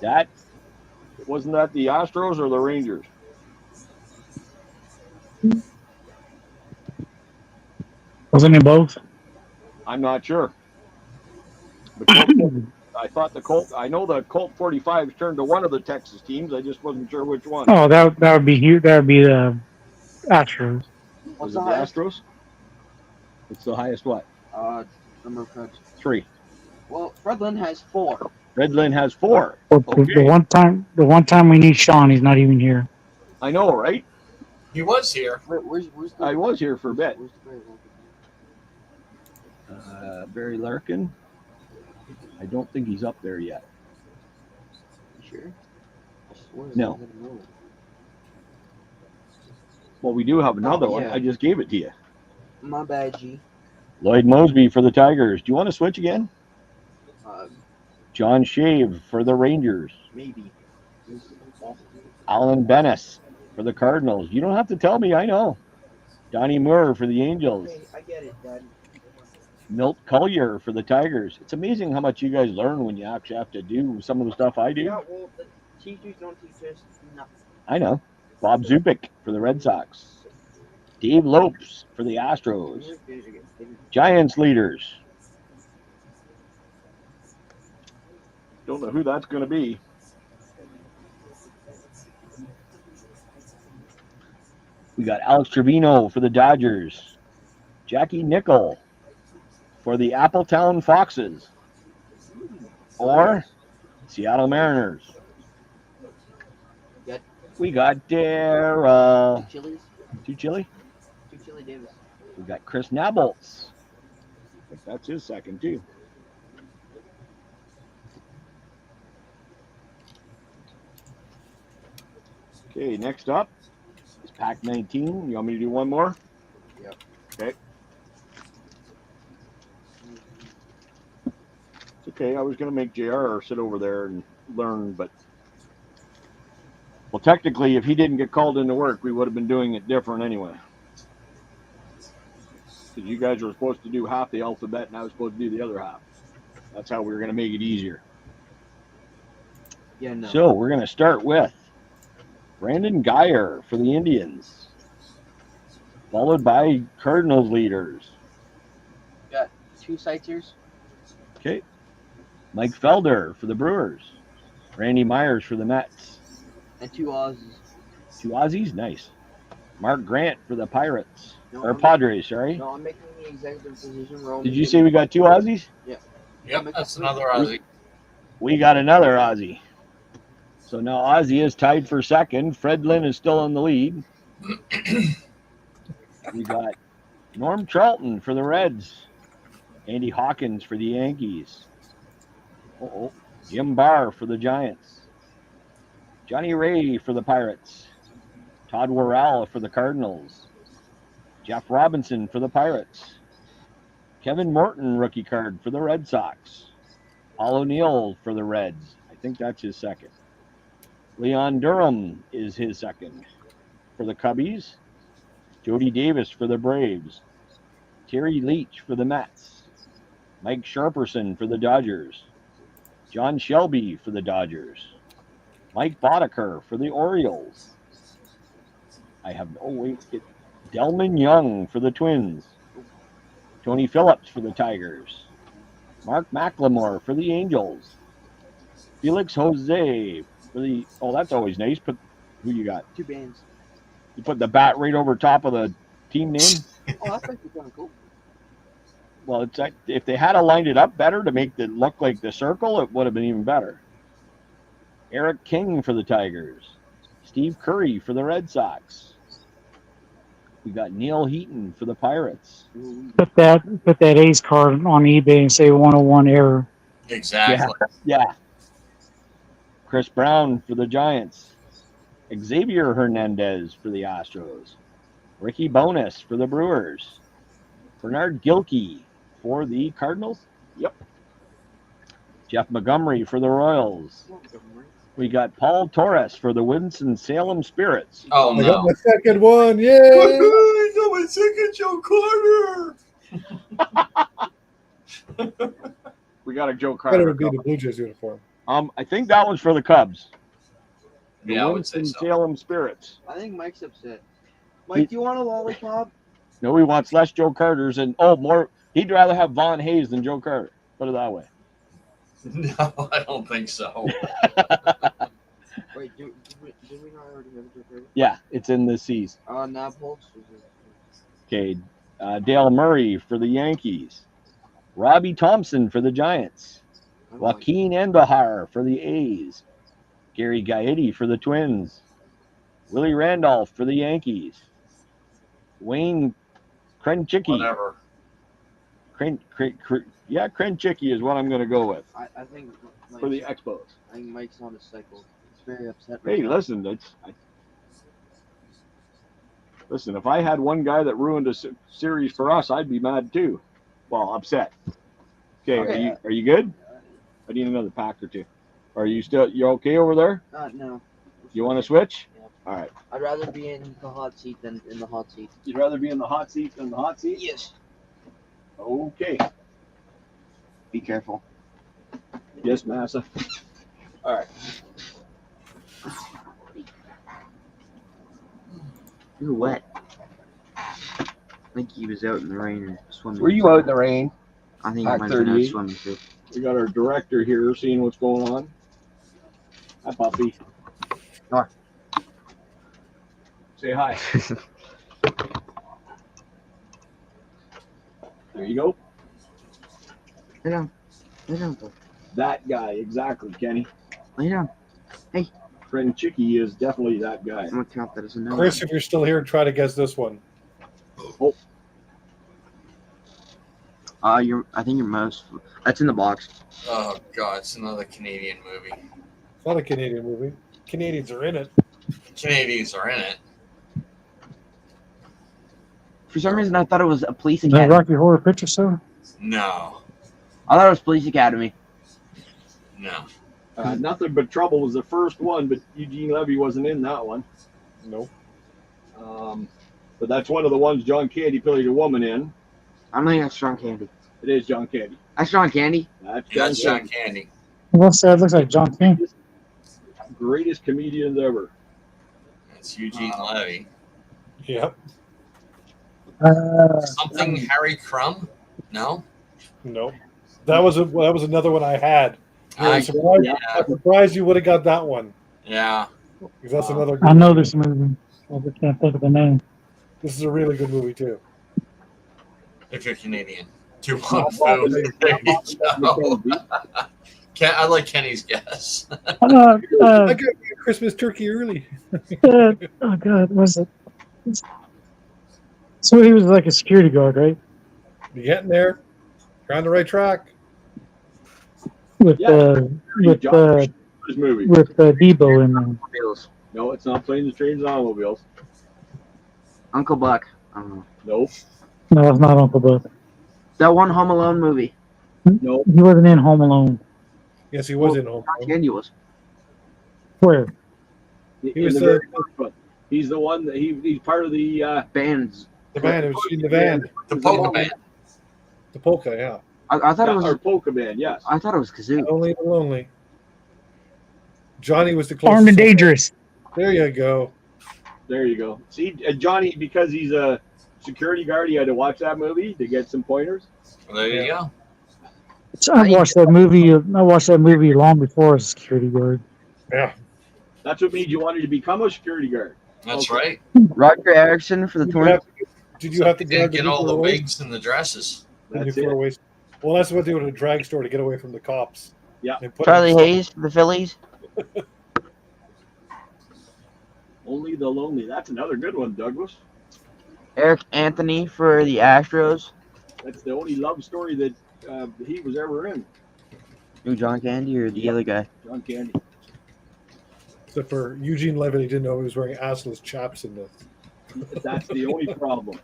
That wasn't that the Astros or the Rangers? wasn't it both? I'm not sure. I thought the Colt. I know the Colt 45s turned to one of the Texas teams. I just wasn't sure which one. Oh, that would be huge. That would be the Astros. Was What's it the the highest? Astros? It's the highest what? Number of cuts. 3. Well, Fredlin has 4. Redlin has 4. But Okay. the one time we need Sean, he's not even here. I know, right? He was here. Where's the? I was here for a bit. Where's the Barry Barry Larkin. I don't think he's up there yet. You sure? I swear No. I didn't know it. Well, we do have another one. yeah. I just gave it to you. My bad, G. Lloyd Mosby for the Tigers. Do you want to switch again? John Shave for the Rangers. Maybe. Alan Bennis for the Cardinals. You don't have to tell me. I know. Donnie Moore for the Angels. Okay, I get it, Dad. Milt Collier for the Tigers. It's amazing how much you guys learn when you actually have to do some of the stuff I do. Yeah, well, the teachers don't teach us nothing. I know. Bob Zupik for the Red Sox. Dave Lopes for the Astros. Giants leaders. Don't know who that's going to be. We got Alex Trevino for the Dodgers. Jackie Nickel for the Appletown Foxes. Or Seattle Mariners. We got Darryl. Chili's? Two Chili. 2 Chili Davis. We got Chris Nabolts. I think that's his second, too. Okay, next up is pack 19. You want me to do one more? Yep. Okay. It's okay. I was going to make JR sit over there and learn, but well, technically, if he didn't get called into work, we would have been doing it different anyway. Because you guys were supposed to do half the alphabet, and I was supposed to do the other half. That's how we were going to make it easier. Yeah, no. So we're going to start with Brandon Geyer for the Indians, followed by Cardinals leaders. Got 2 sightseers. Okay. Mike Felder for the Brewers. Randy Myers for the Mets. And 2 Aussies. 2 Aussies? Nice. Mark Grant for the Pirates. No, Or Padres, sorry. No, I'm making the executive position role. Did you say we got 2 Aussies? Yep, that's another Aussie. We got another Aussie. So now Aussie is tied for second. Fred Lynn is still in the lead. We got Norm Charlton for the Reds. Andy Hawkins for the Yankees. Jim Barr for the Giants. Johnny Ray for the Pirates. Todd Worrell for the Cardinals. Jeff Robinson for the Pirates. Kevin Morton rookie card for the Red Sox. Paul O'Neill for the Reds. I think that's his second. Leon Durham is his second. For the Cubbies. Jody Davis for the Braves. Terry Leach for the Mets. Mike Sharperson for the Dodgers. John Shelby for the Dodgers. Mike Boddicker for the Orioles. Delman Young for the Twins. Tony Phillips for the Tigers. Mark McLemore for the Angels. Felix Jose for the... Oh, that's always nice. Who you got? 2 bands. You put the bat right over top of the team name? Oh, that's actually kind of cool. Well, it's like, if they had lined it up better to make it look like the circle, it would have been even better. Eric King for the Tigers. Steve Curry for the Red Sox. We got Neil Heaton for the Pirates. Put that A's card on eBay and say 101 error. Exactly. Yeah. Chris Brown for the Giants. Xavier Hernandez for the Astros. Ricky Bonas for the Brewers. Bernard Gilkey for the Cardinals. Yep. Jeff Montgomery for the Royals. We got Paul Torres for the Winston-Salem Spirits. Oh, I got no. my second one. Yay! I got my second Joe Carter. We got a Joe Better Carter. would be the Blue Jays uniform. I think that one's for the Cubs. The Yeah, I would say so. Winston-Salem Spirits. I think Mike's upset. Mike, do you want a lollipop? No, he wants less Joe Carters and more. He'd rather have Von Hayes than Joe Carter. Put it that way. No, I don't think so. Wait, did we not already have a Joe Carter? Yeah, it's in the C's. Naples. Okay, Dale Murray for the Yankees. Robbie Thompson for the Giants. Joaquin Endahar for the A's. Gary Gaetti for the Twins. Willie Randolph for the Yankees. Wayne Krenchicki. Whatever. Krenchicki is what I'm going to go with I think for the Expos. I think Mike's on a cycle. He's very upset. Hey, listen, listen. If I had one guy that ruined a series for us, I'd be mad too. Well, upset. Okay. Are you good? I need another pack or two. Are you okay over there? No. You want to switch? Yeah. All right. I'd rather be in the hot seat than in the hot seat. You'd rather be in the hot seat than the hot seat? Yes. Okay. Be careful. Yes, Massa. All right. You're wet. I think he was out in the rain or swimming. Were you out in the rain? I think he Pack might have been out 38. swimming too. We got our director here seeing what's going on. Hi, puppy. Hi. Say hi. There you go. Lay down. That guy, exactly, Kenny. Lay down. Krenchicki is definitely that guy. I'm gonna count that as a no. Chris, if you're still here, try to guess this one. Oh, I think you're most. That's in the box. Oh, God. It's another Canadian movie. It's not a Canadian movie. Canadians are in it. Canadians are in it. For some reason, I thought it was a police Is that academy. Rocky Horror Picture Show? No, I thought it was police academy. no. Nothing But Trouble was the first one, but Eugene Levy wasn't in that one. Nope. But that's one of the ones John Candy played a woman in. I don't think that's John Candy. It is John Candy. That's John Candy. That's John That's John Candy. Candy. What's that? Looks like John King. Greatest comedians ever. That's Eugene Levy. Yep. Something Harry Crumb? No. Nope. That was another one I had. I'm Yeah. surprised you would have got that one. Yeah. Because that's another. I know this movie. I just can't think of the name. This is a really good movie too. If you're Canadian. 2-1 food. There you go. I like Kenny's guess. I got my Christmas turkey early. Oh God, was it? So he was like a security guard, right? You're getting there. You're on the right track. With Yeah. with His movie. Debo in there. Bills. No, it's not Planes, Trains, and Automobiles. Uncle Buck. I don't know. Nope. No, it's not Uncle Buck. That one Home Alone movie. Nope. He wasn't in Home Alone. Yes, he was in Home John Alone. Candy was. Where? In was the the- very first one. He's the one that he's part of the Bands. The band. It was in the van. The polka band. The polka. Yeah. I thought it or was. polka band. Yes. I thought it was Kazoo. Only the lonely. Johnny was the closest. Armed and Dangerous. There you go. There you go. See, Johnny, because he's a security guard, he had to watch that movie to get some pointers. Well, there you go. So I watched that movie long before I was a security guard. Yeah. That's what made you wanted to become a security guard. That's Okay. right. Roger Erickson for the Did you Twins. have to You grab didn't get all the wigs and the dresses. That's it. Well, that's what they do at a drag store to get away from the cops. Yeah. They put Charlie them- Hayes for the Phillies. Only the Lonely. That's another good one, Douglas. Eric Anthony for the Astros. That's the only love story that he was ever in. New John Candy or the other guy. John Candy. Except for Eugene Levin, he didn't know he was wearing assless chaps in this. That's the only problem.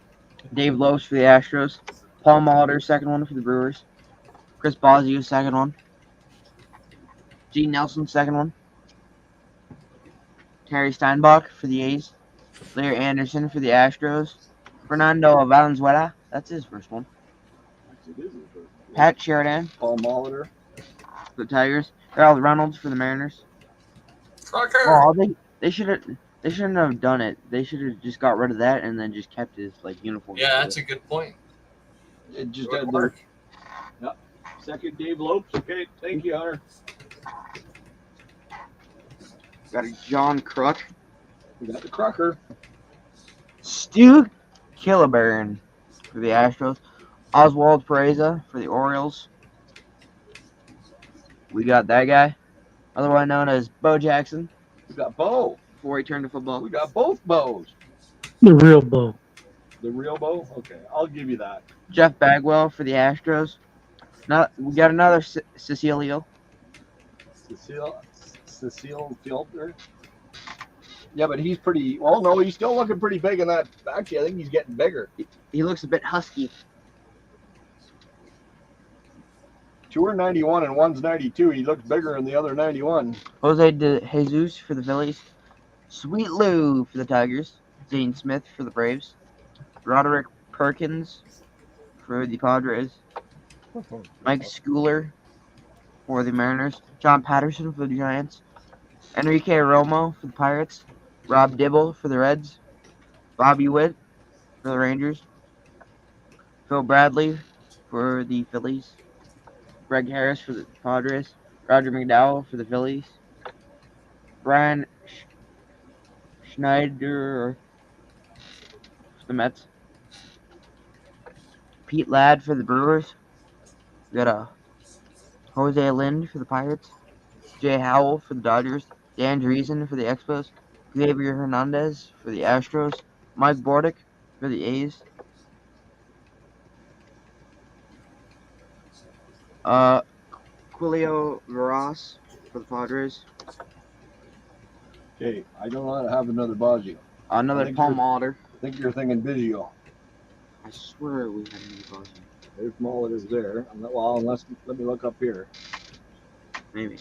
Dave Lopes for the Astros. Paul Molitor, second one for the Brewers. Chris Bosio, second one. Gene Nelson, second one. Terry Steinbach for the A's. Larry Anderson for the Astros. Fernando Valenzuela, that's his first one. It is his first. Pat Sheridan Paul Molitor. for the Tigers. Harold Reynolds for the Mariners. Crocker. Oh, they shouldn't have done it. They should have just got rid of that and then just kept his uniform. Yeah, that's a good point. It just It would had work. the second Dave Lopes. Okay, thank you, Hunter. Got a John Kruk. We got the Crocker. Stu Kilburn for the Astros. Oswald Pereza for the Orioles. We got that guy, otherwise known as Bo Jackson, We got Bo. before he turned to football. We got both Bows. The real Bo. The real Bo. Okay, I'll give you that. Jeff Bagwell for the Astros. We got another Cecilio. Cecile Filter. Yeah, but he's pretty. Well, no, he's still looking pretty big in that. Actually, I think he's getting bigger. He looks a bit husky. 2 are 91 and one's 92. He looks bigger than the other 91. Jose De Jesus for the Phillies. Sweet Lou for the Tigers. Zane Smith for the Braves. Roderick Perkins for the Padres. Mike Schooler for the Mariners. John Patterson for the Giants. Enrique Romo for the Pirates. Rob Dibble for the Reds. Bobby Witt for the Rangers. Phil Bradley for the Phillies. Greg Harris for the Padres. Roger McDowell for the Phillies. Brian Schneider for the Mets. Pete Ladd for the Brewers. We got a Jose Lind for the Pirates. Jay Howell for the Dodgers. Dan Driesen for the Expos. Xavier Hernandez for the Astros. Mike Bordick for the A's. Quilio Veras for the Padres. Okay, I do not have another Baggio. Another think Paul you're- Molitor. I think you're thinking Biggio. I swear we had another Baggio. There's Molitor's there. Well, unless let me look up here. Maybe.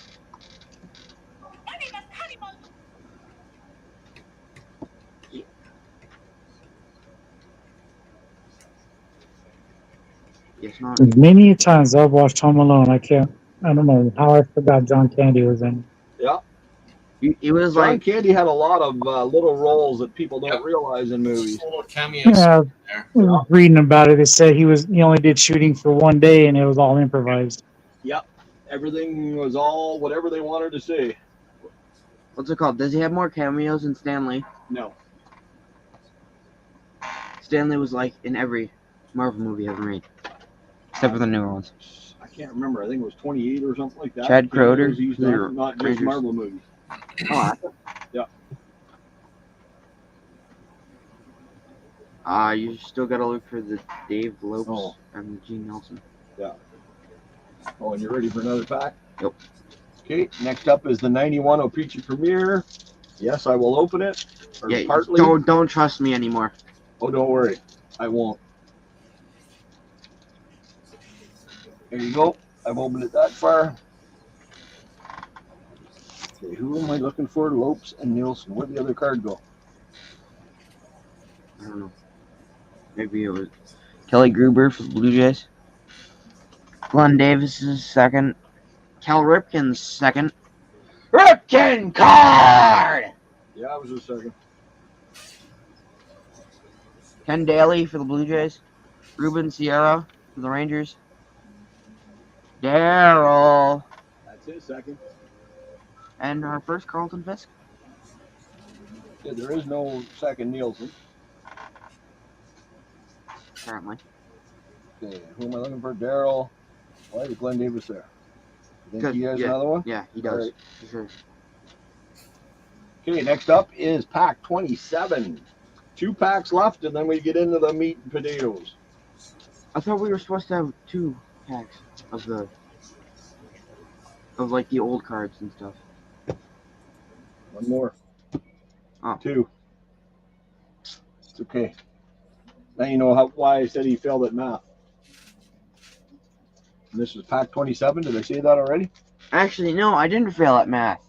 Guess not. Many times I've watched Home Alone. I don't know how I forgot John Candy was in. Yeah, It was John like Candy had a lot of little roles that people don't Yep. realize in movies. Little cameos Yeah, there. I was reading about it. It said he only did shooting for one day and it was all improvised. Yep, everything was all whatever they wanted to say. what's it called? Does he have more cameos than Stanley? No, Stanley was like in every Marvel movie ever made, except for the newer ones. I can't remember. I think it was 28 or something like that. Chad Croder, Cameos he's the done, not just Rangers. Marvel movies. Oh, you still gotta look for the Dave Lopes Oh. and Gene Nelson. Oh, and you're ready for another pack? Yep. Okay, next up is the 91 O-Pee-Chee Premier. Yes, I will open it. Or Yeah, partly. don't trust me anymore. Oh, don't worry. I won't. There you go. I've opened it that far. Okay, who am I looking for? Lopes and Nielsen. Where'd the other card go? I don't know. Maybe it was Kelly Gruber for the Blue Jays. Glenn Davis is second. Cal Ripken's second. Ripken card! Yeah, it was a second. Ken Daly for the Blue Jays. Ruben Sierra for the Rangers. Daryl. That's his second. And our first Carlton Fisk. Yeah, there is no second Nielsen. Apparently. Okay, who am I looking for? Daryl. Why is Glenn Davis there? You think he has Yeah. another one? Yeah, he does. All right. For sure. Okay, next up is pack 27. 2 packs left, and then we get into the meat and potatoes. I thought we were supposed to have 2 packs of like the old cards and stuff. One more. Oh. 2. It's okay. Now you know why I said he failed at math. And this is pack 27. Did I say that already? Actually, no, I didn't fail at math.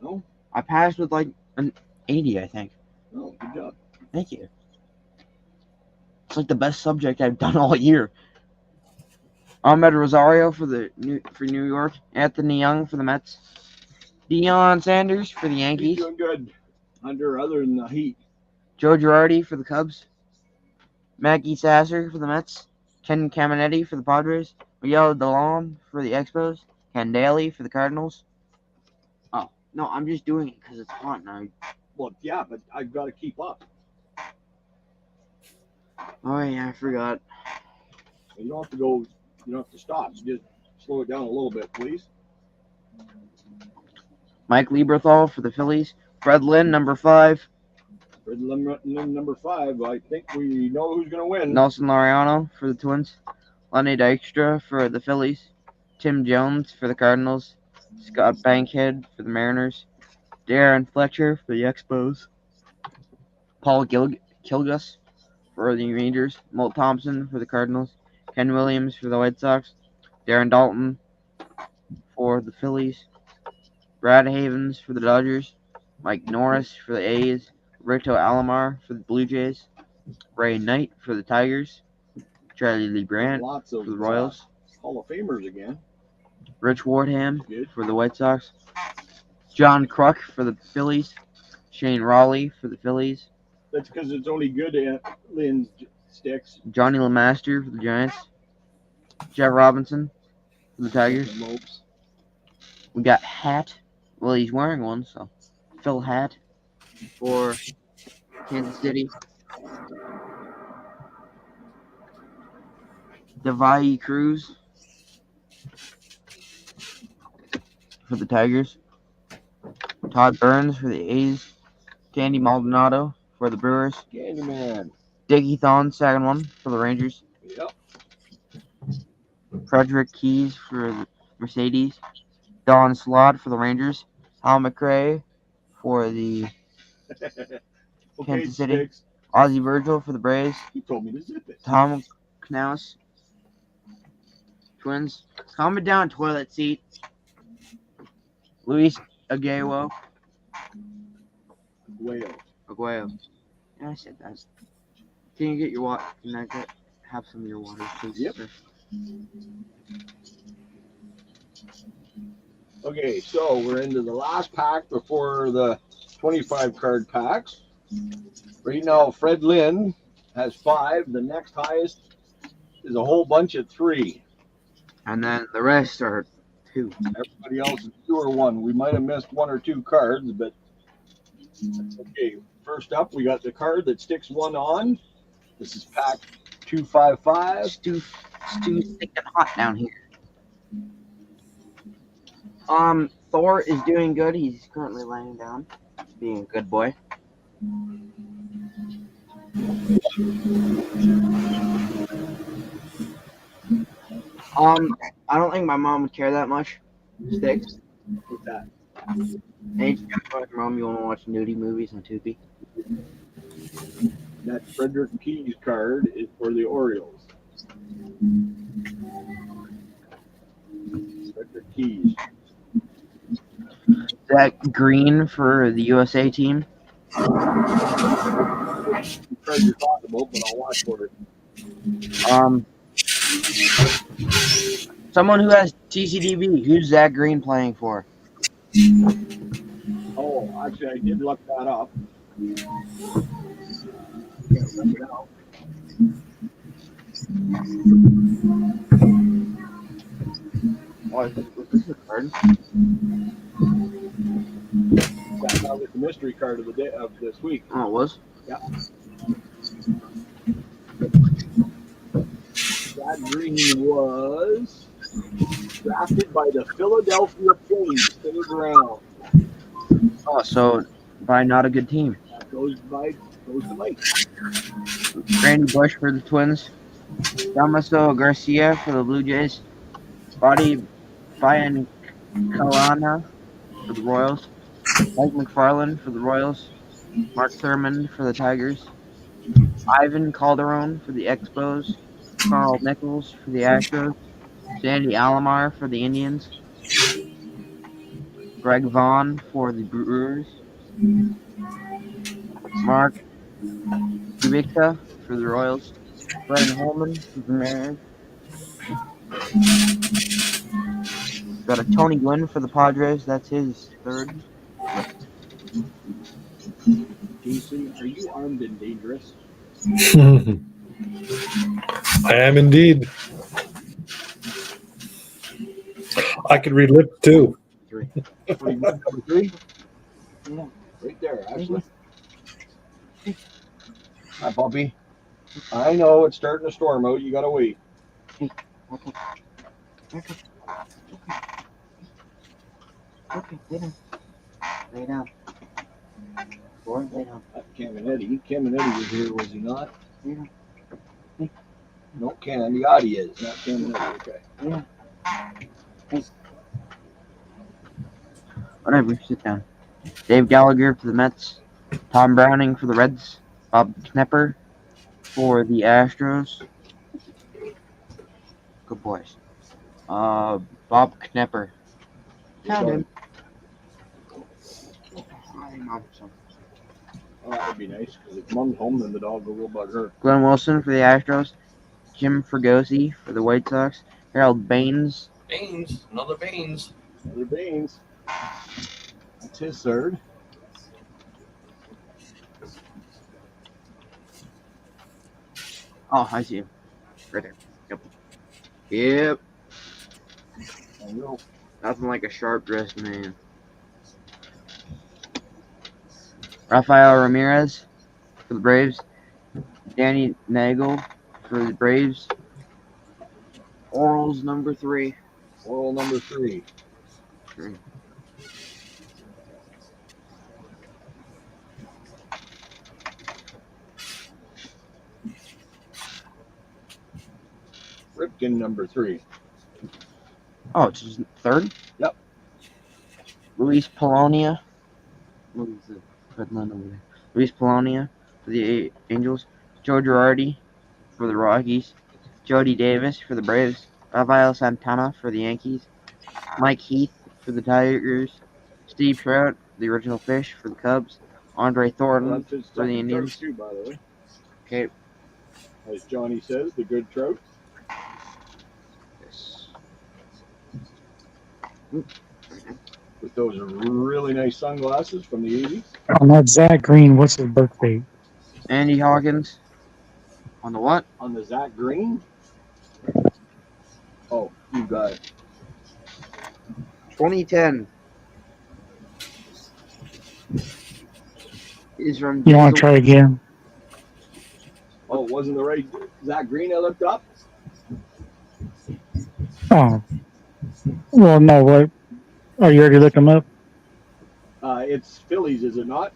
No? I passed with like an 80, I think. Oh, good job. Thank you. It's like the best subject I've done all year. Ahmed Rosario for New York. Anthony Young for the Mets. Deion Sanders for the He's Yankees. doing good. Other than the heat. Joe Girardi for the Cubs. Maggie Sasser for the Mets. Ken Caminetti for the Padres. Miguel DeLon for the Expos. Ken Daly for the Cardinals. Oh, no, I'm just doing it because it's fun. Well, yeah, but I've got to keep up. Oh, yeah, I forgot. You don't have to go. You don't have to stop. You just slow it down a little bit, please. Mike Lieberthal for the Phillies. Fred Lynn, number 5. For number 5, I think we know who's going to win. Nelson Laureano for the Twins. Lenny Dykstra for the Phillies. Tim Jones for the Cardinals. Scott Bankhead for the Mariners. Darren Fletcher for the Expos. Paul Kilgus for the Rangers. Milt Thompson for the Cardinals. Ken Williams for the White Sox. Darren Dalton for the Phillies. Brad Havens for the Dodgers. Mike Norris for the A's. Rito Alomar for the Blue Jays. Ray Knight for the Tigers. Charlie Lee Brandt Lots of for the Royals. Hall of Famers again. Rich Wardham Good. for the White Sox. John Kruk for the Phillies. Shane Raleigh for the Phillies. That's because it's only good at Lynn's sticks. Johnny LeMaster for the Giants. Jeff Robinson for the Tigers. And Lopes. We got Hat. Well, he's wearing one, so Phil Hat for Kansas City. Devai Cruz for the Tigers. Todd Burns for the A's. Candy Maldonado for the Brewers. Candyman. Diggy Thon, second one for the Rangers. Yep. Frederick Keys for the Mercedes. Don Slott for the Rangers. Hal McRae for the Okay, Kansas City. Sticks. Ozzie Virgil for the Braves. You told me to zip it. Tom Knaus, Twins. Calm it down, toilet seat. Luis Aguayo. Whale. Aguayo. Yeah, I said that. Can you get your water? Can I have some of your water, please? Yep. Sir? Okay, so we're into the last pack before the 25 card packs. Right now, Fred Lynn has 5. The next highest is a whole bunch of 3. And then the rest are 2. Everybody else is 2 or 1. We might have missed 1 or 2 cards, but that's okay. First up, we got the card that sticks 1 on. This is pack 255. Stu's sticking hot down here. Thor is doing good. He's currently laying down, being a good boy. I don't think my mom would care that much. Sticks. What's that? Anytime I tell Mom you want to watch nudie movies on Tubi. That Frederick Keys card is for the Orioles. Frederick Keys. That green for the USA team. Which card you're talking about, but I'll watch for it. Someone who has TCDB. Who's Zach Green playing for? Oh, actually, I did look that up. Can't remember now. Oh, is this a card? That was the mystery card of the day of this week. Oh, it was? Yeah. That Green was drafted by the Philadelphia Phillies, 3rd round. Oh, so by not a good team. That goes to Mike. Randy Bush for the Twins. Damaso Garcia for the Blue Jays. Buddy Bayan Kalana for the Royals. Mike McFarland for the Royals. Mark Thurmond for the Tigers. Ivan Calderon for the Expos. Carl Nichols for the Astros. Sandy Alomar for the Indians. Greg Vaughn for the Brewers. Mark Kubica for the Royals. Brian Holman for the Mariners. Got a Tony Gwynn for the Padres. That's his 3rd. Jason, are you armed and dangerous? I am indeed. I could read lips too. 3. 3? Yeah. Right there, actually. Hi, Bumpy. I know it's starting to storm out. You gotta wait. Okay, lay down. Lay down. Boy, lay down. Caminetti. Caminetti was here, was he not? Yeah. No, Camiotti is, not Caminetti. Okay. Yeah. Hey. Whatever, sit down. Dave Gallagher for the Mets. Tom Browning for the Reds. Bob Knepper for the Astros. Good boys. Bob Knepper. Found him. Oh, that would be nice, because if Mom's home, then the dog will go bug her. Glenn Wilson for the Astros. Jim Fregosi for the White Sox. Harold Baines. Baines, another Baines. Another Baines. That's his 3rd. Oh, I see him. Right there. Yep. I know. Nothing like a sharp-dressed man. Rafael Ramirez for the Braves. Danny Nagel for the Braves. Orals number 3. Oral number 3. Ripken number 3. Oh, it's his 3rd? Yep. Luis Polonia What is the red line over there? Luis Polonia for the Angels. Joe Girardi for the Rockies. Jody Davis for the Braves. Rafael Santana for the Yankees. Mike Heath for the Tigers. Steve Trout, the original Fish, for the Cubs. Andre Well, Thornton that's his for the second trout Indians. too, by the way. Okay. As Johnny says, the good trout. Yes. With those really nice sunglasses from the 80s. On that Zach Green, what's his birthday? Andy Hawkins. On the what? On the Zach Green. Oh, you got it. 2010. He's from You want to try again? Oh, it wasn't the right Zach Green I looked up? Oh. Well, no, what? Oh, you already looked him up? It's Phillies, is it not?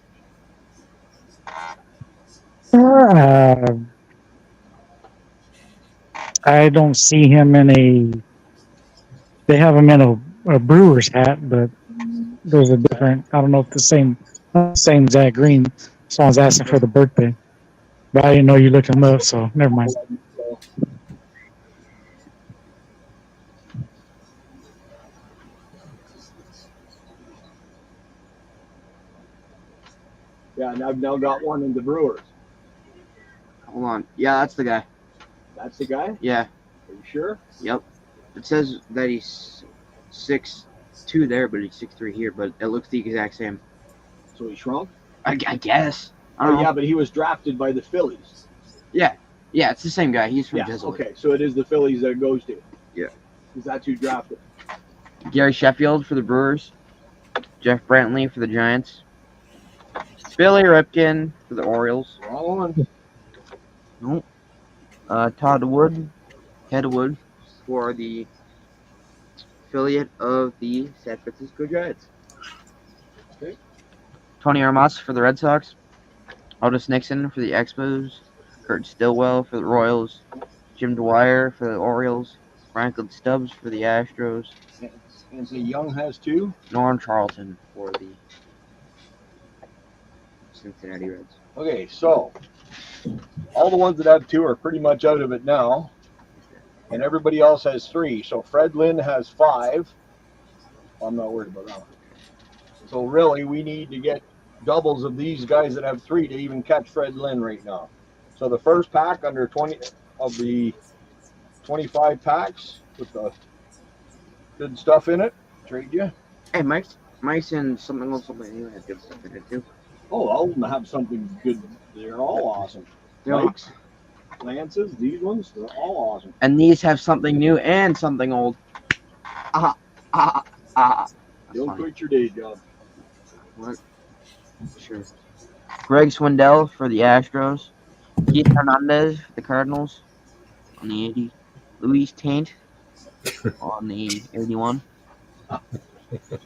I don't see him in a. They have him in a Brewers hat, but there's a different. I don't know if the same Zach Green. Someone's asking for the birthday, but I didn't know you looked him up, so never mind. Yeah, and I've now got one in the Brewers. Hold on. Yeah, that's the guy. That's the guy? Yeah. Are you sure? Yep. It says that he's 6'2" there, but he's 6'3" here, but it looks the exact same. So he shrunk? I guess. I don't know. Yeah, but he was drafted by the Phillies. Yeah, it's the same guy. He's from Yeah, Jesuit. okay, so it is the Phillies that it goes to. Yeah. Because that's who drafted. Gary Sheffield for the Brewers. Jeff Brantley for the Giants. Billy Ripken for the Orioles. Wrong one. Nope. Ted Wood for the affiliate of the San Francisco Giants. Okay. Tony Armas for the Red Sox. Otis Nixon for the Expos. Kurt Stillwell for the Royals. Jim Dwyer for the Orioles. Franklin Stubbs for the Astros. Anthony Young has two. Norm Charlton for the Cincinnati Reds. Okay, so all the ones that have two are pretty much out of it now. And everybody else has three. So Fred Lynn has 5. I'm not worried about that one. So really, we need to get doubles of these guys that have 3 to even catch Fred Lynn right now. So the first pack under 20 of the 25 packs with the good stuff in it. Trade you. Hey, Mike's in something else. Anyway, has good stuff in it too. Oh, all of them have something good. They're all awesome. Mike's, Lances, these ones, they're all awesome. And these have something new and something old. Don't quit your day job. What? Sure. Greg Swindell for the Astros. Keith Hernandez for the Cardinals on the 80. Luis Taint on the 81.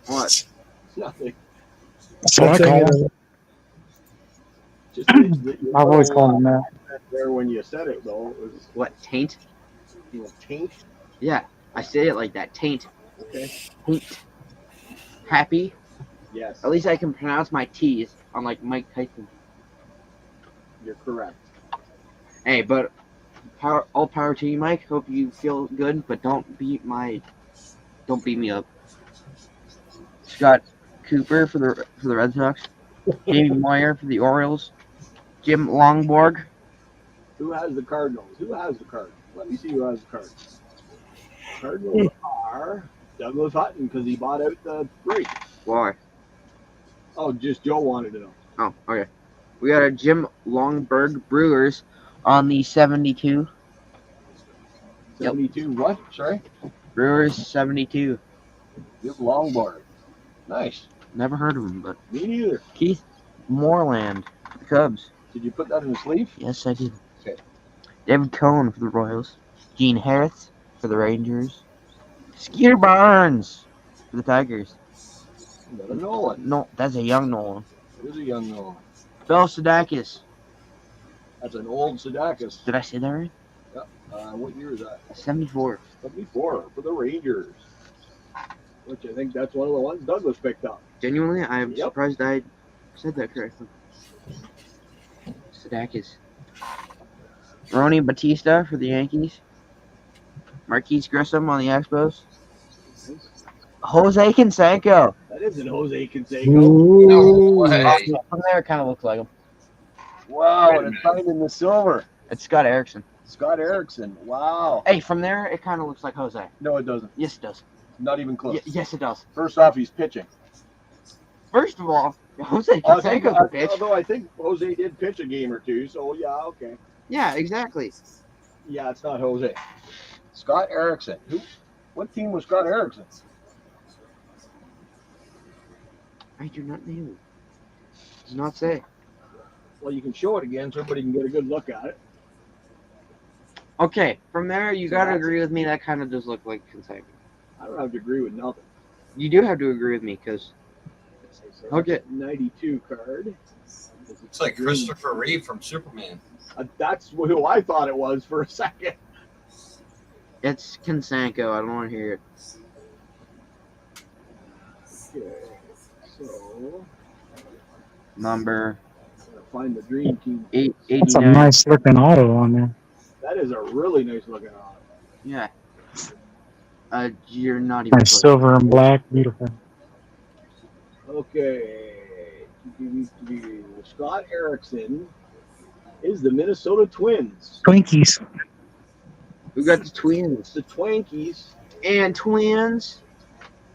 What? Nothing. So I call him. Just that you I've always called him that. there when you said it though. It was What? Taint? taint. Yeah, I say it like that. Taint. Okay. Taint. Happy. Yes, At least I can pronounce my T's, unlike Mike Tyson. you're correct. Hey, but all power to you, Mike. Hope you feel good, but don't beat me up. Scott Cooper for the Red Sox. Jamie Moyer for the Orioles. Jim Longborg. Who has the Cardinals? Who has the Cardinals? Let me see who has the Cardinals. Cardinals are Douglas Hutton because he bought out the 3. Why? Oh, just Joe wanted to know. Oh, okay. We got a Jim Longberg Brewers on the 72. 72 what? Sorry? Brewers 72. Jim Longboard. Nice. Never heard of him, but Me neither. Keith Moreland for the Cubs. Did you put that in the sleeve? Yes, I did. Okay. David Cohn for the Royals. Gene Harris for the Rangers. Skeeter Barnes for the Tigers. Another Nolan. No, that's a young Nolan. There's a young Nolan. Phil Sadakis. That's an old Sadakis. Did I say that right? What year is that? 74. 74 for the Rangers. Which I think that's one of the ones Douglas picked up. Genuinely, I'm Yep. surprised I Said that correctly. Sadakis. Ronnie Batista for the Yankees. Marquise Grissom on the Expos. Jose Canseco. That isn't Jose Canseco. No Ooh. way. From there, it kind of looks like him. Wow, Wait a and it's minute. signed in the silver. It's Scott Erickson. Scott Erickson. Wow. Hey, from there, it kind of looks like Jose. No, it doesn't. Yes, it does. Not even close. Yes, it does. First off, he's pitching. First of all, Jose Canseco could pitch. Although I think Jose did pitch a game or two, so yeah, okay. Yeah, exactly. Yeah, it's not Jose. Scott Erickson. What team was Scott Erickson? I do not know. Does not say. Well, you can show it again so everybody can get a good look at it. Okay, from there, you So gotta that's- agree with me. That kind of does look like Canseco. I don't have to agree with nothing. You do have to agree with me, because So Okay. that's a 92 card. It's like Christopher Reeve from Superman. That's who I thought it was for a second. it's Canseco. I don't want to hear it. Okay, so Number gotta find the dream team. 889. That's a nice looking auto on there. That is a really nice looking auto. Yeah. You're not even Nice close. silver and black, beautiful. Okay. Scott Erickson is the Minnesota Twins. Twinkies. We got the Twins. The Twankies And Twins.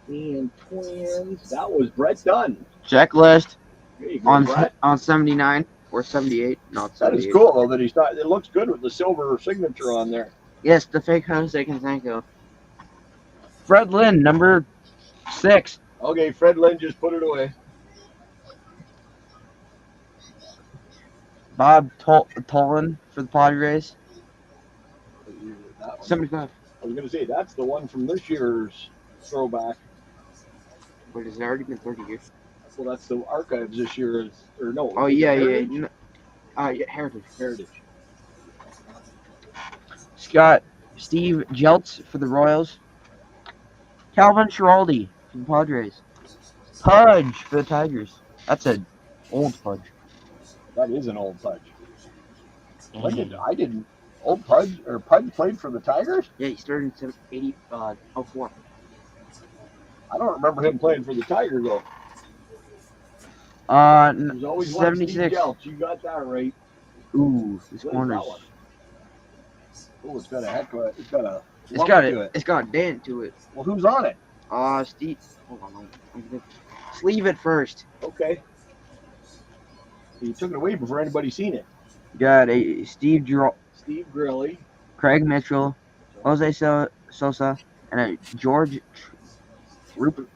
and Twins. That was Brett Dunn. Checklist There you go, on Brett. 79 or 78. Not That 78. is cool though that he's not. It looks good with the silver signature on there. Yes, the fake Jose Canseco. Fred Lynn, number 6. Okay, Fred Lynn just put it away. Bob Tolan for the Padres. That one. 75. I was gonna say that's the one from this year's throwback. But has it already been 30 years? Well, that's the archives this year. Or no? Oh, yeah, Heritage? yeah. Yeah, Heritage. Heritage. Scott Steve Jeltz for the Royals. Calvin Schiraldi for the Padres. Pudge for the Tigers. That's an old Pudge. That is an old Pudge. I didn't. Old Pudge or Pudge played for the Tigers? Yeah, he started in 04. I don't remember him playing for the Tigers though. There's always one Steve 76. Jeltz. You got that right. Ooh, this What is corner's. that one? Oh, it's got a heck of a. It's got a. It's lump got to it. It's got a dent to it. Well, who's on it? Steve. Hold on. Sleeve it first. Okay. You took it away before anybody seen it. Got a Steve Steve Grilly. Craig Mitchell, Jose Sosa, and a George Rupert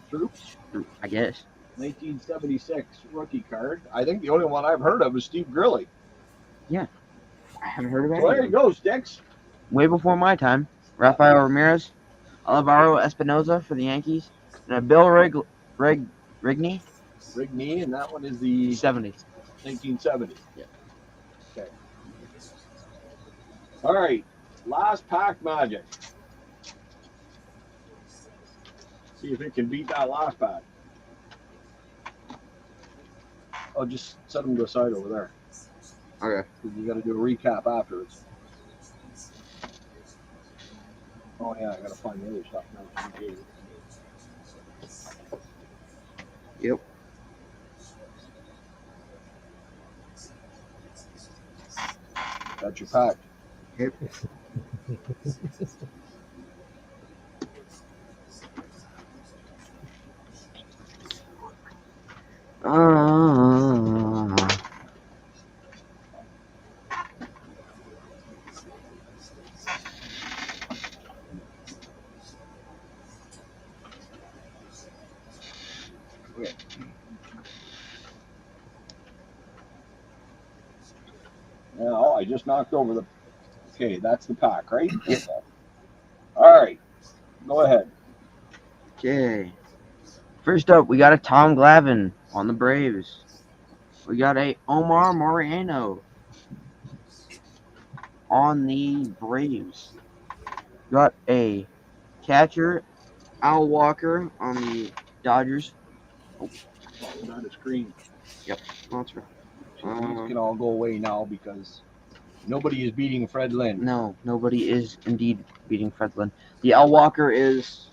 Troops. I guess. 1976 rookie card. I think the only one I've heard of is Steve Grilly. I haven't heard of it. Well, there you go, Sticks. Way before my time. Rafael Ramirez, Alvaro Espinoza for the Yankees, and a Bill Rigney, Rigney, and that one is the 70s. 1970. Yeah. Okay. All right. Last pack magic. See if it can beat that last pack. I'll just set them to the side over there. Okay. Because you got to do a recap afterwards. Oh yeah, I got to find the other stuff now. Yep. That's your pack. Yep. Now I just knocked over the. Okay, that's the pack, right? Yeah. All right, go ahead. Okay. First up, we got a Tom Glavine on the Braves. We got a Omar Moreno on the Braves. Got a catcher, Al Walker on the Dodgers. Oh, not a screen. That's right. So these can all go away now because nobody is beating Fred Lynn. No, nobody is indeed beating Fred Lynn. The L Walker is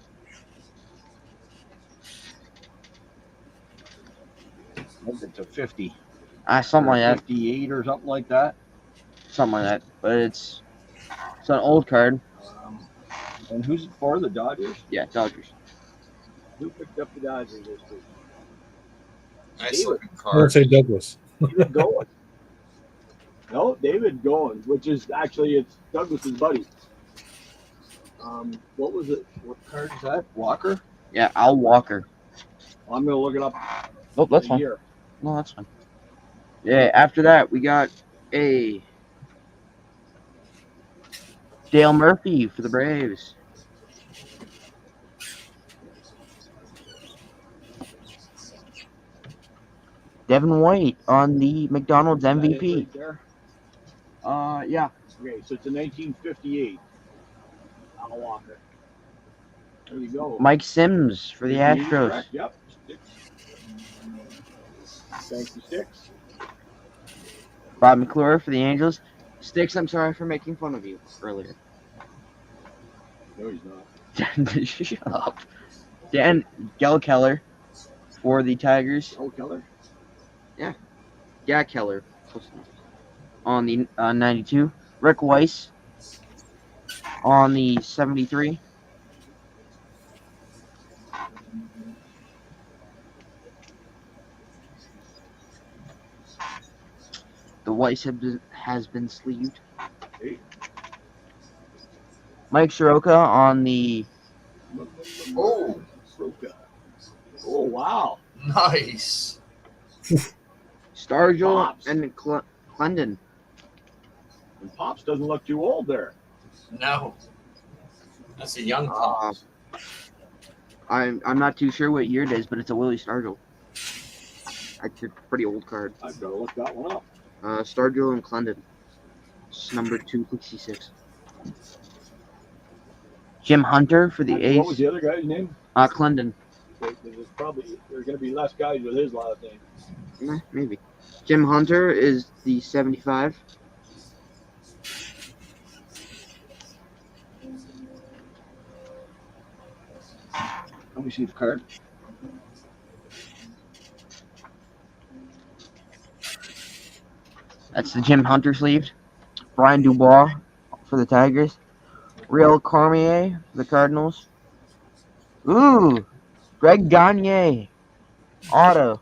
I think it's a 50. something or like that. 58 or something like that. Something like that. But it's an old card. And who's it for? The Dodgers? Yeah, Dodgers. Who picked up the Dodgers this week? Nice David. looking I would card. say Douglas. David Goins. No, David Goins, which is actually it's Douglas's buddy. What was it? What card is that? Walker? Yeah, Al Walker. I'm gonna look it up. Oh, that's in fine. here. No, that's fine. Yeah, after that we got a Dale Murphy for the Braves. Devin White on the McDonald's Is that it MVP. right there? Yeah. Okay, so it's a 1958. Al Walker. There you go. Mike Sims for the Indeed, Astros. correct, yep. Sticks. Thank you, Sticks. Bob McClure for the Angels. Sticks, I'm sorry for making fun of you earlier. No, he's not. Shut up. Dan Gelkeller for the Tigers. Oh, Keller. Yeah, Keller. Close enough. On the 92. Rick Weiss on the 73. The Weiss has been sleeved. Hey. Mike Soroka on the Oh, Oh, wow. nice. Stargell Pops. and Clendon. And Pops doesn't look too old there. No. That's a young pop. I'm not too sure what year it is, but it's a Willie Stargell. That's a pretty old card. I've got to look that one up. Stargell and Clendon. It's number 266. Jim Hunter for the What was A's. the other guy's name? Clendon. There's probably there's going to be less guys with his last name. Maybe. Jim Hunter is the 75. Let me see the card. That's the Jim Hunter sleeve. Brian Dubois for the Tigers. Real Cormier for the Cardinals. Ooh, Greg Gagne. Auto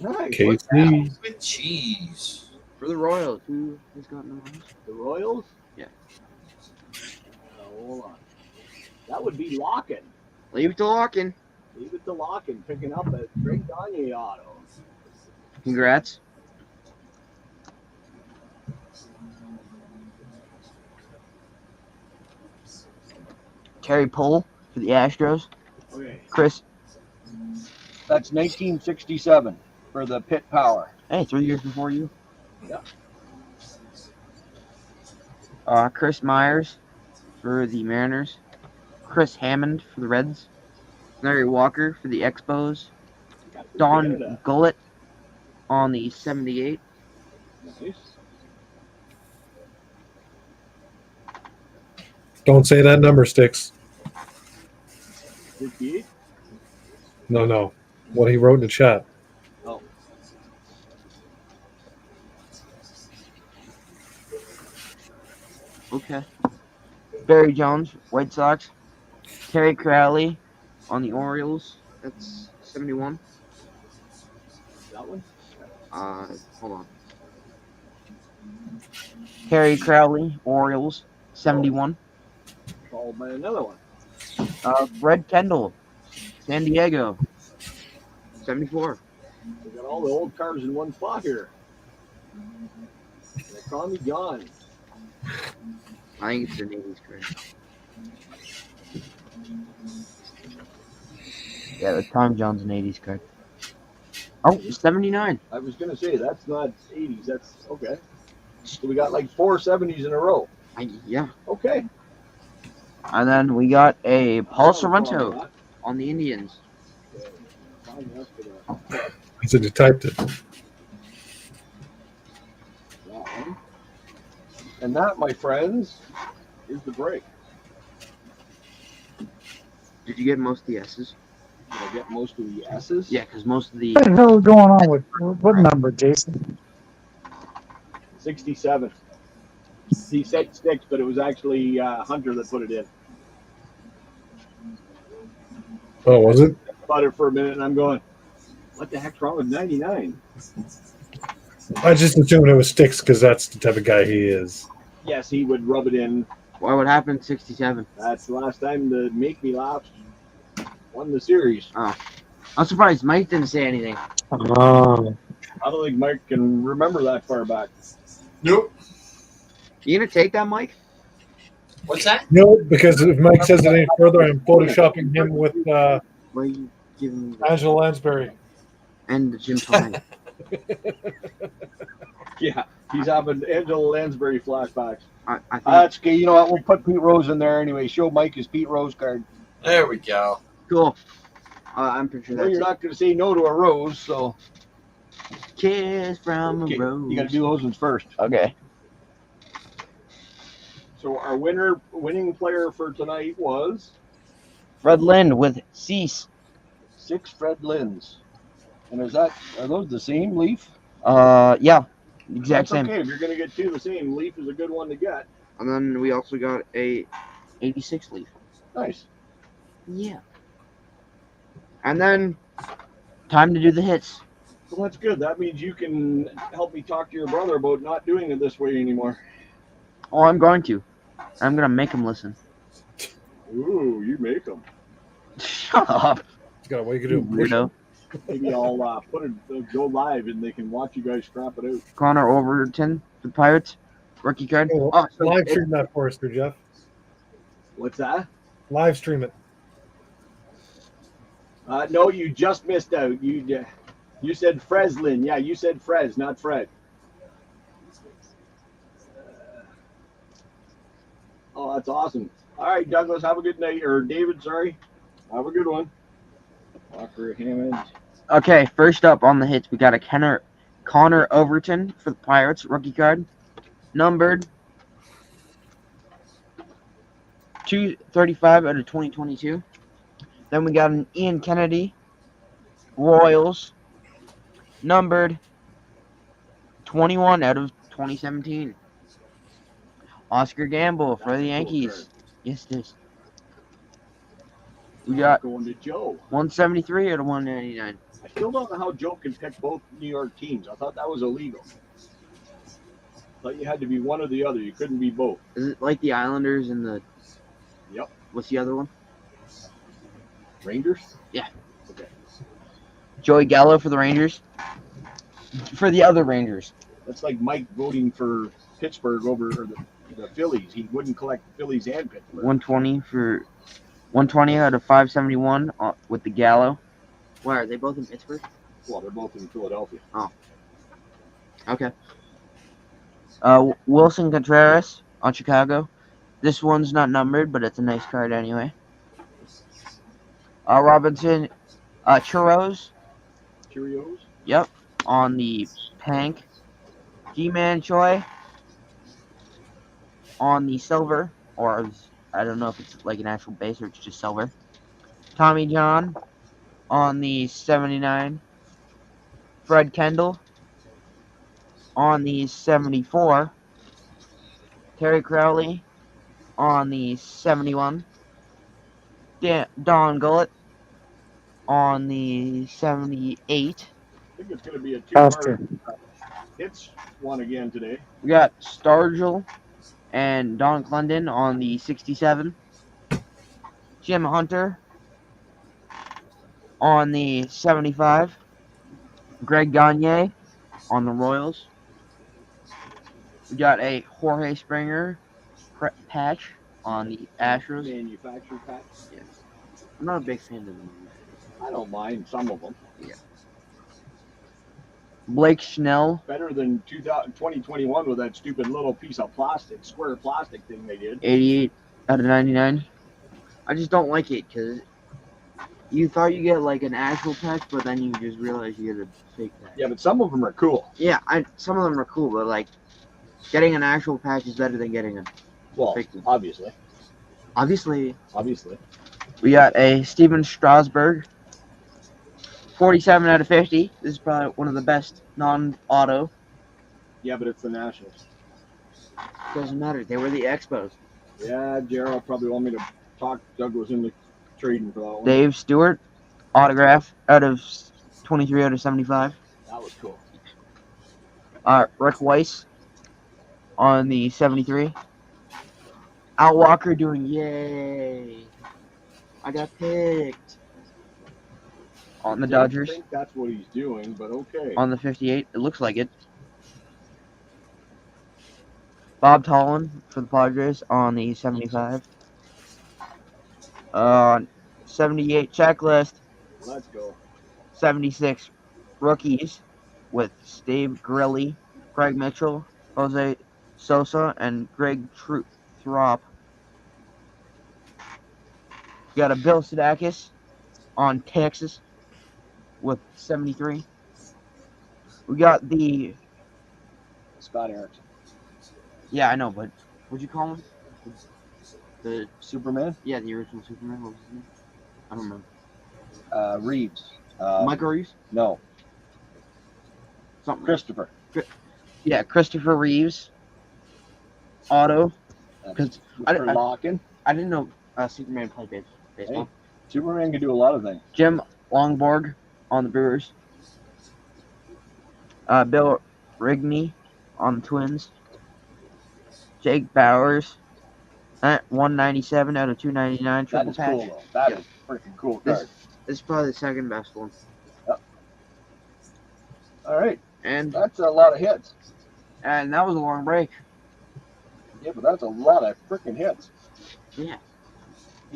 Nice. KC. With cheese. for the Royals. Who has gotten the most? The Royals? Yeah. Hold on. That would be Locken. Leave it to Larkin. Leave it to Locken, picking up a Greg Gagne auto. Congrats. Terry Pohl for the Astros. Okay. Chris. That's 1967 for the Pitt Power. Hey, 3 years before you. Yeah. Chris Myers for the Mariners. Chris Hammond for the Reds. Larry Walker for the Expos. Don Canada. Gullett on the 78. Nice. Don't say that number, Sticks. 58? No. What he wrote in the chat. Oh. Okay. Barry Jones, White Sox. Terry Crowley on the Orioles. That's 71. That one? Hold on. Terry Crowley, Orioles, 71. Followed by another one. Fred Kendall, San Diego, 74. We got all the old cars in one spot here. They call me John. I think it's the Navy's card. Yeah, the Tom John's an 80s card. Oh, 79. I was going to say, that's not 80s. That's okay. So we got like 4 70s in a row. Yeah. Okay. And then we got a Paul Sorrento on the Indians. Okay. Fine, that's good. He said you typed it. That one. And that, my friends, is the break. Did you get most of the S's? Did I get most of the S's? Yeah, because most of the What the hell is going on with what number, Jason? 67. He said 6, but it was actually Hunter that put it in. Oh, was it? About it for a minute, and I'm going, what the heck's wrong with 99? I just assumed it was Sticks because that's the type of guy he is. Yes, he would rub it in. Why would happen 67? That's the last time the Make Me Laugh won the series. I'm surprised Mike didn't say anything. Oh, I don't think Mike can remember that far back. Nope. You gonna take that, Mike? What's that? No, because if Mike says it any further, I'm photoshopping him with Why are you giving me that? Angela Lansbury. And the Jim Tommy? Yeah, he's having Angela Lansbury flashbacks. I think That's okay. You know what? We'll put Pete Rose in there anyway. Show Mike his Pete Rose card. There we go. cool. I'm pretty sure Well, that's you're it. not going to say no to a rose, so Kiss from okay, a rose. you got to do those ones first. Okay. So our winning player for tonight was Fred Lind with Cease. 6 Fred Linds. And are those the same Leaf? Yeah. Exact That's same. okay. If you're going to get 2 the same, Leaf is a good one to get. And then we also got a 86 Leaf. Nice. Yeah. And then time to do the hits. Well, that's good. That means you can help me talk to your brother about not doing it this way anymore. Oh, I'm going to. I'm gonna make him listen. Ooh, you make them. Shut up, He's got a way to do a push. weirdo. Maybe I'll put it go live and they can watch you guys scrap it out. Connor Overton for the Pirates. Rookie card. Oh, Oh, so live stream that for us, there, Jeff. What's that? Live stream it. No, you just missed out. You said Freslin. Yeah, you said Frez, not Fred. Oh, that's awesome. All right, Douglas, have a good night. Or David, sorry. Have a good one. Walker Hammond. Okay, first up on the hits, we got a Connor Overton for the Pirates, rookie card, numbered 235 out of 2022. Then we got an Ian Kennedy, Royals, numbered 21 out of 2017. Oscar Gamble for the Yankees. Yes, it is. We got Going to Joe. 173 out of 199. I still don't know how Joe can pick both New York teams. I thought that was illegal. I thought you had to be one or the other. You couldn't be both. Is it like the Islanders and the... Yep. What's the other one? Rangers? Yeah. Okay. Joey Gallo for the Rangers. For the other Rangers. That's like Mike voting for Pittsburgh over the Phillies. He wouldn't collect the Phillies and Pittsburgh. 120 out of 571 with the Gallo. Why are they both in Pittsburgh? Well, they're both in Philadelphia. Okay. Wilson Contreras on Chicago. This one's not numbered, but it's a nice card anyway. Robinson Churros. Cheerios. Yep. On the Pank. G-Man Choi. On the silver, or I don't know if it's like an actual base or it's just silver. Tommy John on the 79. Fred Kendall on the 74. Terry Crowley on the 71. Don Gullett on the 78. I think it's going to be a Pastor. two-part hits one again today. We got Stargell and Don Clendon on the 67. Jim Hunter on the 75. Greg Gagne on the Royals. We got a Jorge Springer patch on the Astros. Manufactured patch. Yes. I'm not a big fan of them. I don't mind some of them. Blake Schnell. Better than 2021 with that stupid little piece of plastic, square plastic thing they did. 88 out of 99. I just don't like it because You thought you get like an actual patch, but then you just realize you get a fake patch. Yeah, but some of them are cool. Yeah, some of them are cool, but like getting an actual patch is better than getting a Well, fake one. obviously. Obviously, we got a Steven Strasburg, 47 out of 50. This is probably one of the best non-auto. Yeah, but it's the Nationals. Doesn't matter. They were the Expos. Yeah, Gerald probably want me to talk Douglas into trading for that one. Dave Stewart, autograph out of 23 out of 75. That was cool. Rick Weiss on the 73. Al Walker doing yay. I got picked. On the Dodgers. I think that's what he's doing, but okay. On the 58. It looks like it. Bob Tolan for the Padres on the 75. 78 checklist. Let's go. 76 rookies with Steve Grilly, Craig Mitchell, Jose Sosa, and Greg Throp. We got a Bill Sadakis on Texas with 73. We got the Scott Erickson. Yeah, I know, but what'd you call him? The Superman? Yeah, the original Superman. What was his name? I don't remember. Reeves. Michael Reeves? No. Something. Christopher. Yeah, Christopher Reeves. Auto. Because I didn't know Superman played baseball. Hey, Superman can do a lot of things. Jim Longborg on the Brewers. Bill Rigney on the Twins. Jake Bowers at 197 out of 299 triple That is patch. cool, though. That is a freaking cool card. This is probably the second best one. Yep. All right. And that's a lot of hits. And that was a long break. Yeah, but that's a lot of freaking hits. Yeah.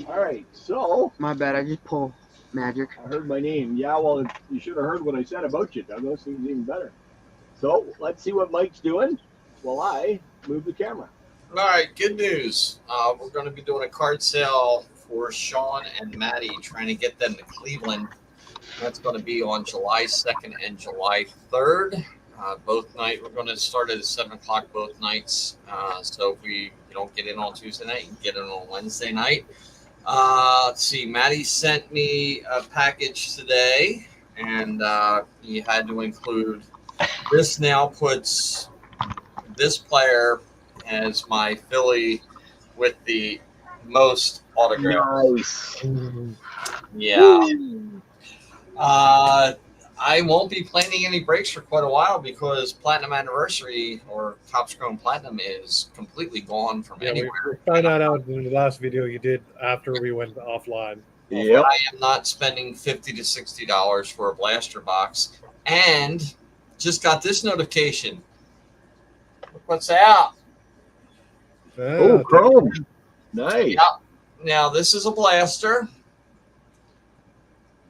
All right, so. My bad, I just pulled magic. I heard my name. Yeah, well, you should have heard what I said about you, Douglas. It was even better. So let's see what Mike's doing while I move the camera. All right, good news. We're going to be doing a card sale for Sean and Maddie, trying to get them to Cleveland. That's going to be on July 2nd and July 3rd. Both night, we're going to start at 7 o'clock both nights. So if you don't get in on Tuesday night, you can get in on Wednesday night. Let's see, Maddie sent me a package today, and he had to include this. Now puts this player as my Philly with the most autographs. Nice. Yeah. I won't be planning any breaks for quite a while because Platinum Anniversary or Topps Chrome Platinum is completely gone from anywhere. We found that out in the last video you did after we went offline. Yep. I am not spending $50 to $60 for a blaster box. And just got this notification. Look what's out. Oh, Chrome. Nice. Yeah. Now, this is a blaster.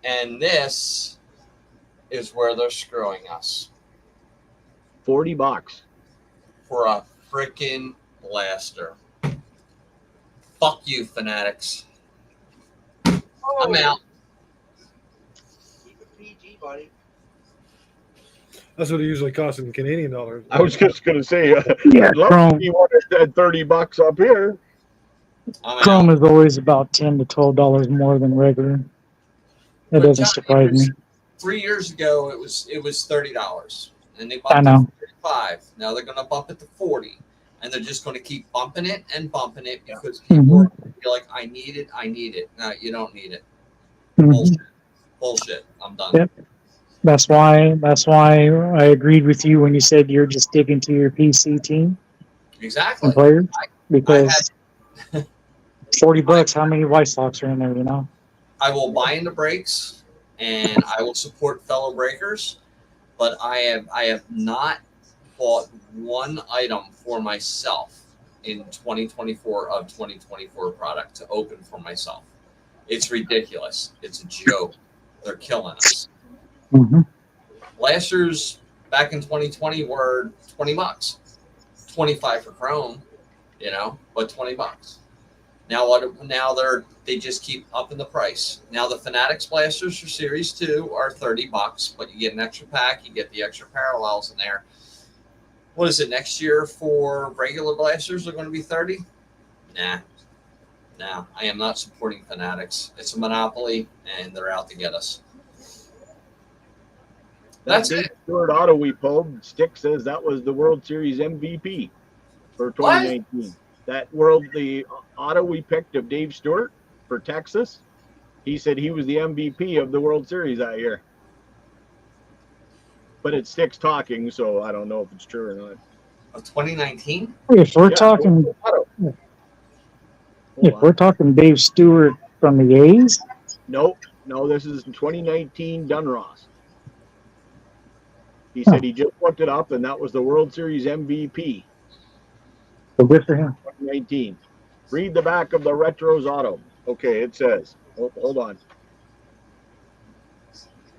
And this is where they're screwing us. $40 for a freaking blaster. Fuck you, fanatics. I'm out. Keep it PG, buddy. That's what it usually costs in Canadian dollars. I was just gonna say, Yeah, Chrome. You wanted that $30 up here. Chrome is always about $10 to $12 more than regular. That doesn't surprise me. 3 years ago, it was $30, and they I bumped know. it to $35. Now they're going to bump it to $40, and they're just going to keep bumping it because people are going to be like, "I need it, I need it." No, you don't need it. Bullshit. I'm done. Yep. That's why I agreed with you when you said you're just sticking to your PC team Exactly. and players because $40. How many White Sox are in there? You know. I will buy into breaks, and I will support fellow breakers, but I have not bought one item for myself in 2024 of 2024 product to open for myself. It's ridiculous. It's a joke. They're killing us. Mm-hmm. Blasters back in 2020 were $20, $25 for Chrome, but $20. Now they just keep upping the price. Now the Fanatics blasters for Series 2 are $30, but you get an extra pack, you get the extra parallels in there. What is it next year for regular blasters? Are going to be 30? Nah. No, I am not supporting Fanatics. It's a monopoly, and they're out to get us. That's Dave it. Stewart auto we pulled. Stick says that was the World Series MVP for 2019. The auto we picked of Dave Stewart for Texas, he said he was the MVP of the World Series that year. But it's Stick's talking, so I don't know if it's true or not. Of 2019? If we're talking, Dave Stewart from the A's, No, this is 2019 Dunross. He said he just looked it up, and that was the World Series MVP. so good for him. 2019. Read the back of the Retros auto. Okay, it says, hold on.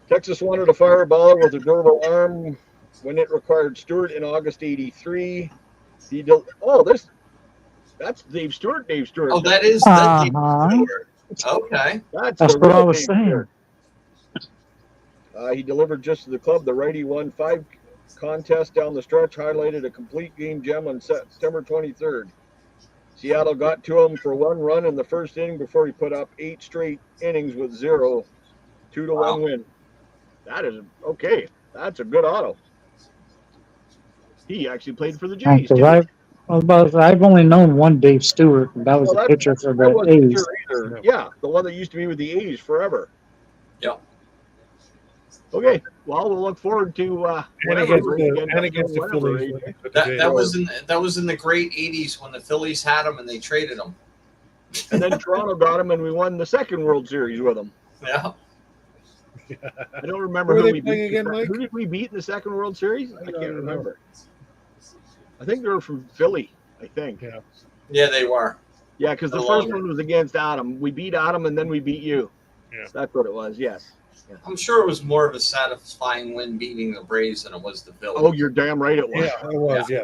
Texas wanted a fireballer with a durable arm when it required Stewart in August '83. That's Dave Stewart. Oh, that is the Uh-huh. Dave Stewart. Okay. That's That's the what I real was Dave saying. Stewart. He delivered just to the club. The righty won 5 contests down the stretch, highlighted a complete game gem on September 23rd. Seattle got to him for 1 run in the first inning before he put up 8 straight innings with 0, 2-1 win. That is okay. That's a good auto. He actually played for the Jays too. I've only known one Dave Stewart, and that was a pitcher for I the wasn't A's. sure either. Yeah, the one that used to be with the A's forever. Yep. Okay, well, we'll look forward to And against the Phillies. That was in the great '80s when the Phillies had him and they traded him. And then Toronto got him, and we won the second World Series with him. Yeah. I don't remember Who who are we they playing beat. again, Mike? Who did we beat in the second World Series? I can't don't remember. I think they were from Philly. I think. Yeah. Yeah, they were. Yeah, because the first one was against Adam. We beat Adam, and then we beat you. Yeah. That's what it was. Yes. Yeah. I'm sure it was more of a satisfying win beating the Braves than it was the Phillies. Oh, you're damn right it was. Yeah, it was. Yeah.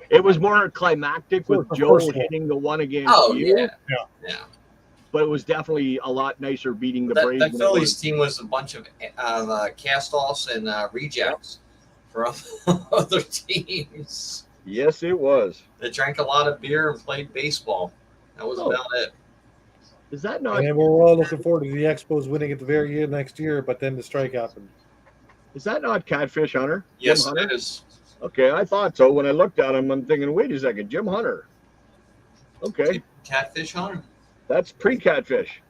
It was more climactic with The Joe first one. hitting the one against you. Yeah. But it was definitely a lot nicer beating the That Braves. than it Phillies was. team was a bunch of cast-offs and rejects from other teams. Yes, it was. They drank a lot of beer and played baseball. That was about it. Is that not? And we're all looking forward to the Expos winning at the very end next year, but then the strike happened. Is that not Catfish Hunter? Yes, Jim Hunter? it is. Okay, I thought so. When I looked at him, I'm thinking, wait a second, Jim Hunter. Okay, Catfish Hunter. that's pre-Catfish.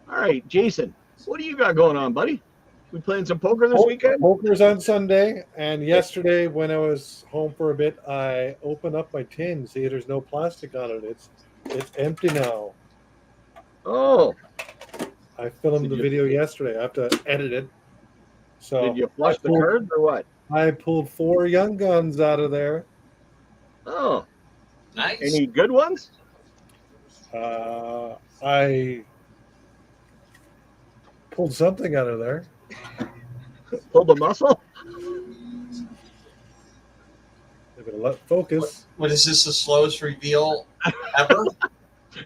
All right, Jason, what do you got going on, buddy? We playing some poker this weekend? Poker's on Sunday, and yesterday when I was home for a bit, I opened up my tin. See, there's no plastic on it. It's empty now. Oh, I filmed the video yesterday. I have to edit it. So did you flush the cards or what? I pulled 4 young guns out of there. Oh, Nice. any good ones? I pulled something out of there. Pulled a muscle? They're gonna let focus. What is this, the slowest reveal ever?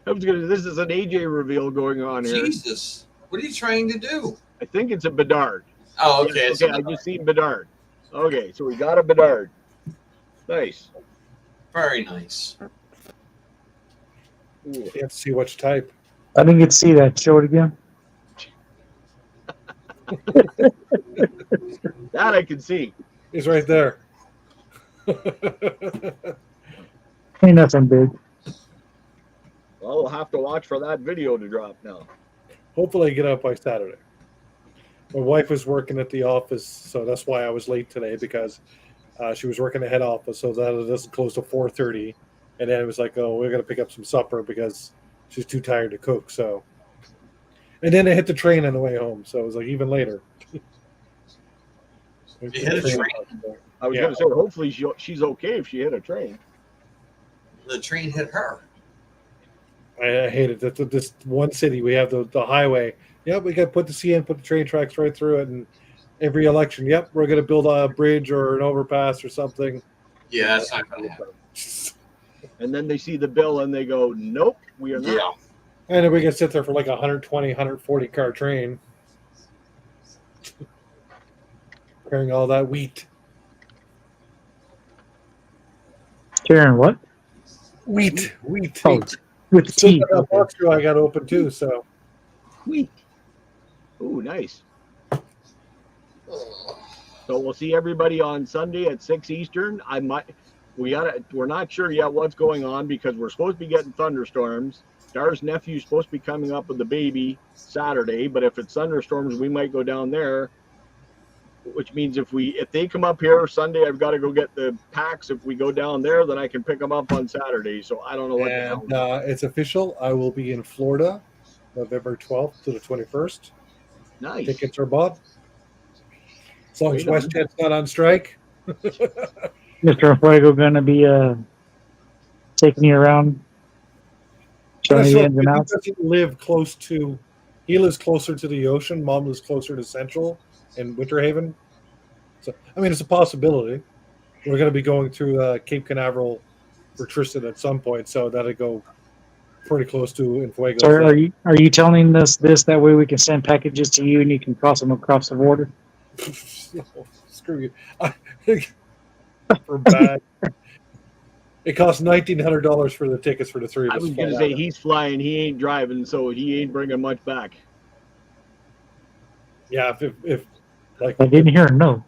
This is an AJ reveal going on here. Jesus. What are you trying to do? I think it's a Bedard. Oh, okay. Yeah, I just seen Bedard. Okay, so we got a Bedard. Nice. Very nice. Ooh. Can't see which type. I didn't get to see that. Show it again. That I can see. He's right there. Ain't nothing big. Well, we'll have to watch for that video to drop now. Hopefully, I get out by Saturday. My wife was working at the office, so that's why I was late today, because she was working at head office, so that it doesn't close till 4:30. And then it was like, oh, we're gonna pick up some supper because she's too tired to cook. So, and then I hit the train on the way home, so it was like even later. You hit a train? I was going to say, hopefully she's okay if she hit a train. The train hit her. I hate it. That's this one city we have the highway. Yep, we got to put the CN, put the train tracks right through it, and every election, yep, we're going to build a bridge or an overpass or something. Yeah, that's not going to happen. and then they see the bill and they go, nope, we are not. Yeah. And then we can sit there for like a 120, 140 car train, carrying all that wheat. Karen, what? Wheat. Oh, with Still tea. got that Okay. box I got open too. So Sweet. Ooh, nice. So we'll see everybody on Sunday at 6 Eastern. We're not sure yet what's going on because we're supposed to be getting thunderstorms. Dar's nephew's supposed to be coming up with the baby Saturday, but if it's thunderstorms, we might go down there. Which means if they come up here Sunday, I've got to go get the packs. If we go down there, then I can pick them up on Saturday. So I don't know what the hell. and it's official. I will be in Florida, November 12th to the 21st. Nice. Tickets are bought. As long as Right on. WestJet's not on strike. Mr. Fuego gonna be taking you around, showing you the ins and outs. He lives closer to the ocean. Mom lives closer to Central and Winter Haven. So, I mean, it's a possibility. We're going to be going through Cape Canaveral for Tristan at some point, so that'll go pretty close to Enfuego. So are you telling us this that way we can send packages to you and you can cross them across the border? Screw you. For bad. It costs $1,900 for the tickets for the three of I us. was going to say he's flying, he ain't driving, so he ain't bringing much back. Yeah, if like I didn't hear no.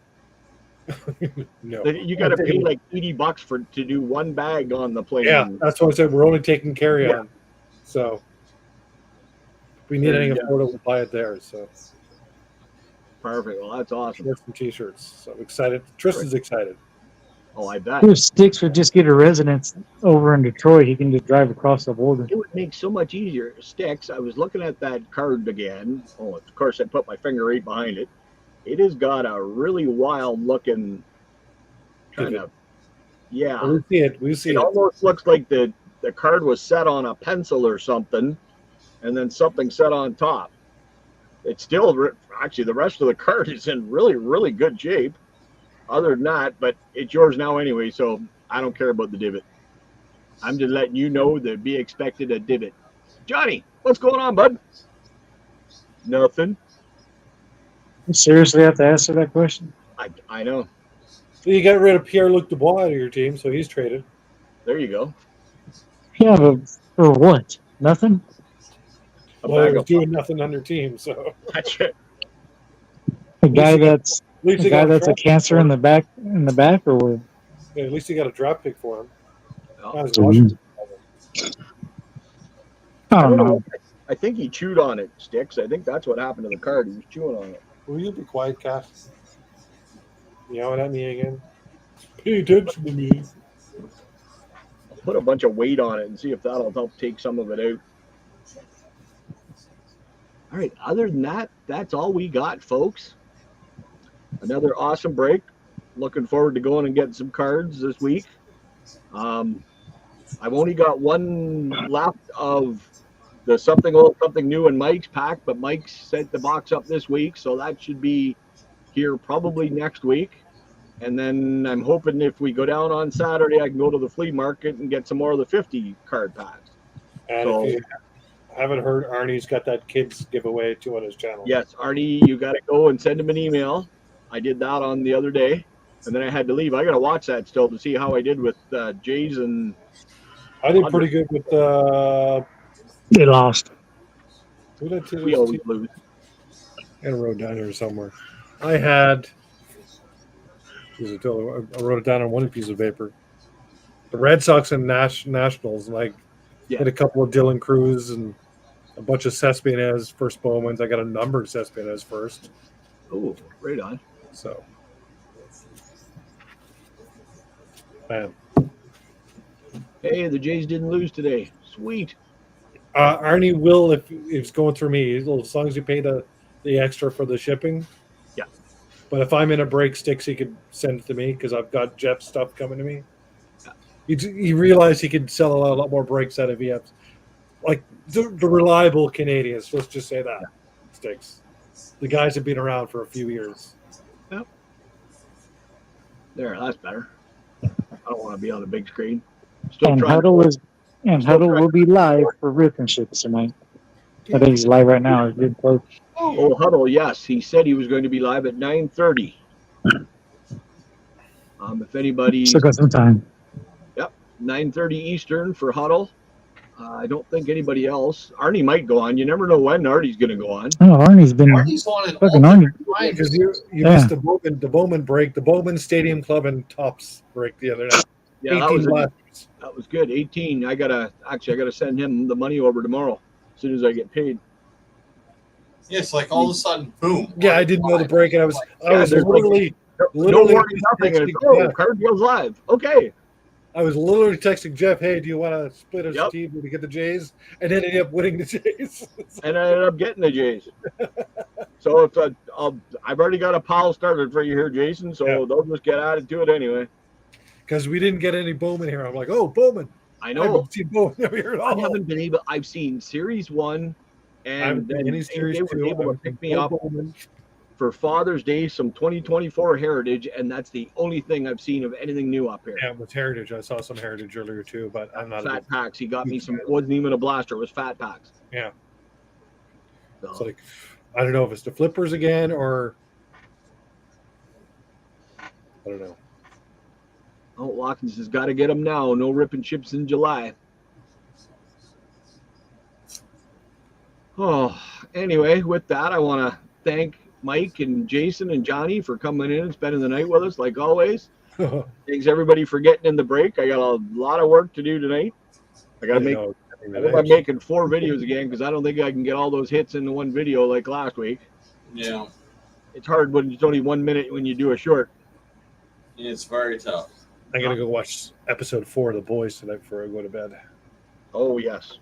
no. You got to pay like $80 to do one bag on the plane. Yeah, that's what I said. We're only taking carry on. So if we need There any you go. Florida, we'll buy it there. So Perfect. Well, that's awesome. shirts and t-shirts. So I'm excited. Tristan's excited. Oh, I bet. If Sticks would just get a residence over in Detroit, he can just drive across the border. It would make so much easier. Sticks, I was looking at that card again. Oh, of course, I put my finger right behind it. It has got a really wild looking kind of, yeah. We see it. We see It it. almost looks like the card was set on a pencil or something, and then something set on top. It's still, actually, the rest of the card is in really, really good shape. Other than that, but it's yours now anyway, so I don't care about the divot. I'm just letting you know that be expected a divot. Johnny, what's going on, bud? Nothing. You seriously have to answer that question? I know. So you got rid of Pierre-Luc Dubois out of your team, so he's traded. There you go. Yeah, but for what? Nothing? Well, he bag was of- doing nothing on their team, so That's it. A guy that's at least a he guy got that's a draft cancer pick in the back or what? yeah, at least he got a draft pick for him. Oh. That was Washington. I don't know. I think he chewed on it, Sticks. I think that's what happened to the card. He was chewing on it. Will you be quiet, Cass? Yelling at me again? Pay attention to me. Put a bunch of weight on it and see if that'll help take some of it out. All right. Other than that, that's all we got, folks. Another awesome break. Looking forward to going and getting some cards this week. I've only got one left of the something old, something new in Mike's pack, but Mike set the box up this week, so that should be here probably next week. And then I'm hoping if we go down on Saturday, I can go to the flea market and get some more of the 50 card packs. And So- if you haven't heard, Arnie's got that kids giveaway too on his channel. Yes, Arnie, you got to go and send him an email. I did that on the other day, and then I had to leave. I got to watch that still to see how I did with Jays and I did pretty good with They lost. who did I choose? we always lose. I wrote down here somewhere. I had. I wrote it down on one piece of paper. The Red Sox and Nationals, and I hit a couple of Dylan Cruz and a bunch of Cespedes first Bowmans. I got a number of Cespedes first. Oh, right on. So, man. Hey, the Jays didn't lose today. Sweet. Arnie will if it's going through me, as long as you pay the extra for the shipping. Yeah. But if I'm in a break, Sticks, he could send it to me because I've got Jeff's stuff coming to me. He realized he could sell a lot more breaks out of VF. Like the reliable Canadians, let's just say that. Sticks. The guys have been around for a few years. There, that's better. I don't want to be on the big screen. Still And trying Huddle to, is and still Huddle trying will be live for Rip and Ships tonight. I think he's live right now. Good coach. Oh, Huddle, yes. He said he was going to be live at 9:30. If anybody's Still got some time. 9:30 Eastern for Huddle. I don't think anybody else. Arnie might go on. You never know when Arnie's going to go on. Oh, Arnie's been Arnie's on an fucking alternate Arnie. time. Because you Yeah. missed the Bowman break, the Bowman Stadium Club and Tops break the other night. Yeah, 18 laps. that was good. 18. I gotta send him the money over tomorrow as soon as I get paid. Yeah, it's like all of a sudden, boom. Yeah, I didn't know the break, and I was there's like- literally No warning, nothing. texting And it's, Jeff. Card Deal's live. Okay. I was literally texting Jeff, "Hey, do you want to split us Yep. team to get the Jays?" And ended up winning the Jays. And I ended up getting the Jays. So if I've already got a pile started for you here, Jason. So Yeah. they'll just get added to it anyway. Because we didn't get any Bowman here. I'm like, "Oh, Bowman!" I I know. haven't seen Bowman here at all. I haven't been able. I've seen Series 1, I haven't and seen then any Series they were 2. able to I've pick seen me no up Bowman. for Father's Day some 2024 Heritage, and that's the only thing I've seen of anything new up here. Yeah, with Heritage, I saw some Heritage earlier too, but I'm not. Fat packs. He got me some. It wasn't even a blaster. It was fat packs. Yeah. So, It's like, I don't know if it's the flippers again or I don't know. oh, Watkins has got to get them now. No ripping chips in July. Oh, anyway, with that, I want to thank Mike and Jason and Johnny for coming in and spending the night with us, like always. Thanks everybody for getting in the break. I got a lot of work to do tonight. I got to make. I hope I'm making 4 videos again because I don't think I can get all those hits into one video like last week. Yeah, It's hard when it's only 1 minute when you do a short. it's very tough. I gotta go watch episode 4 of The Boys tonight before I go to bed. Oh yes.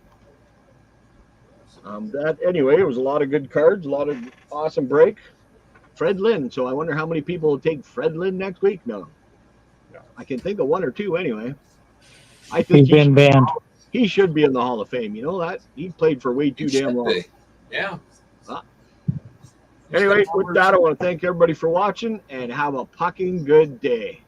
That anyway, it was a lot of good cards, a lot of awesome break. Fred Lynn. So I wonder how many people will take Fred Lynn next week. No. I can think of 1 or 2 anyway. I think He's been banned. he should be in the Hall of Fame. You know that? He played for way too It damn should long. be. Yeah. Anyway, with that, I want to thank everybody for watching and have a fucking good day.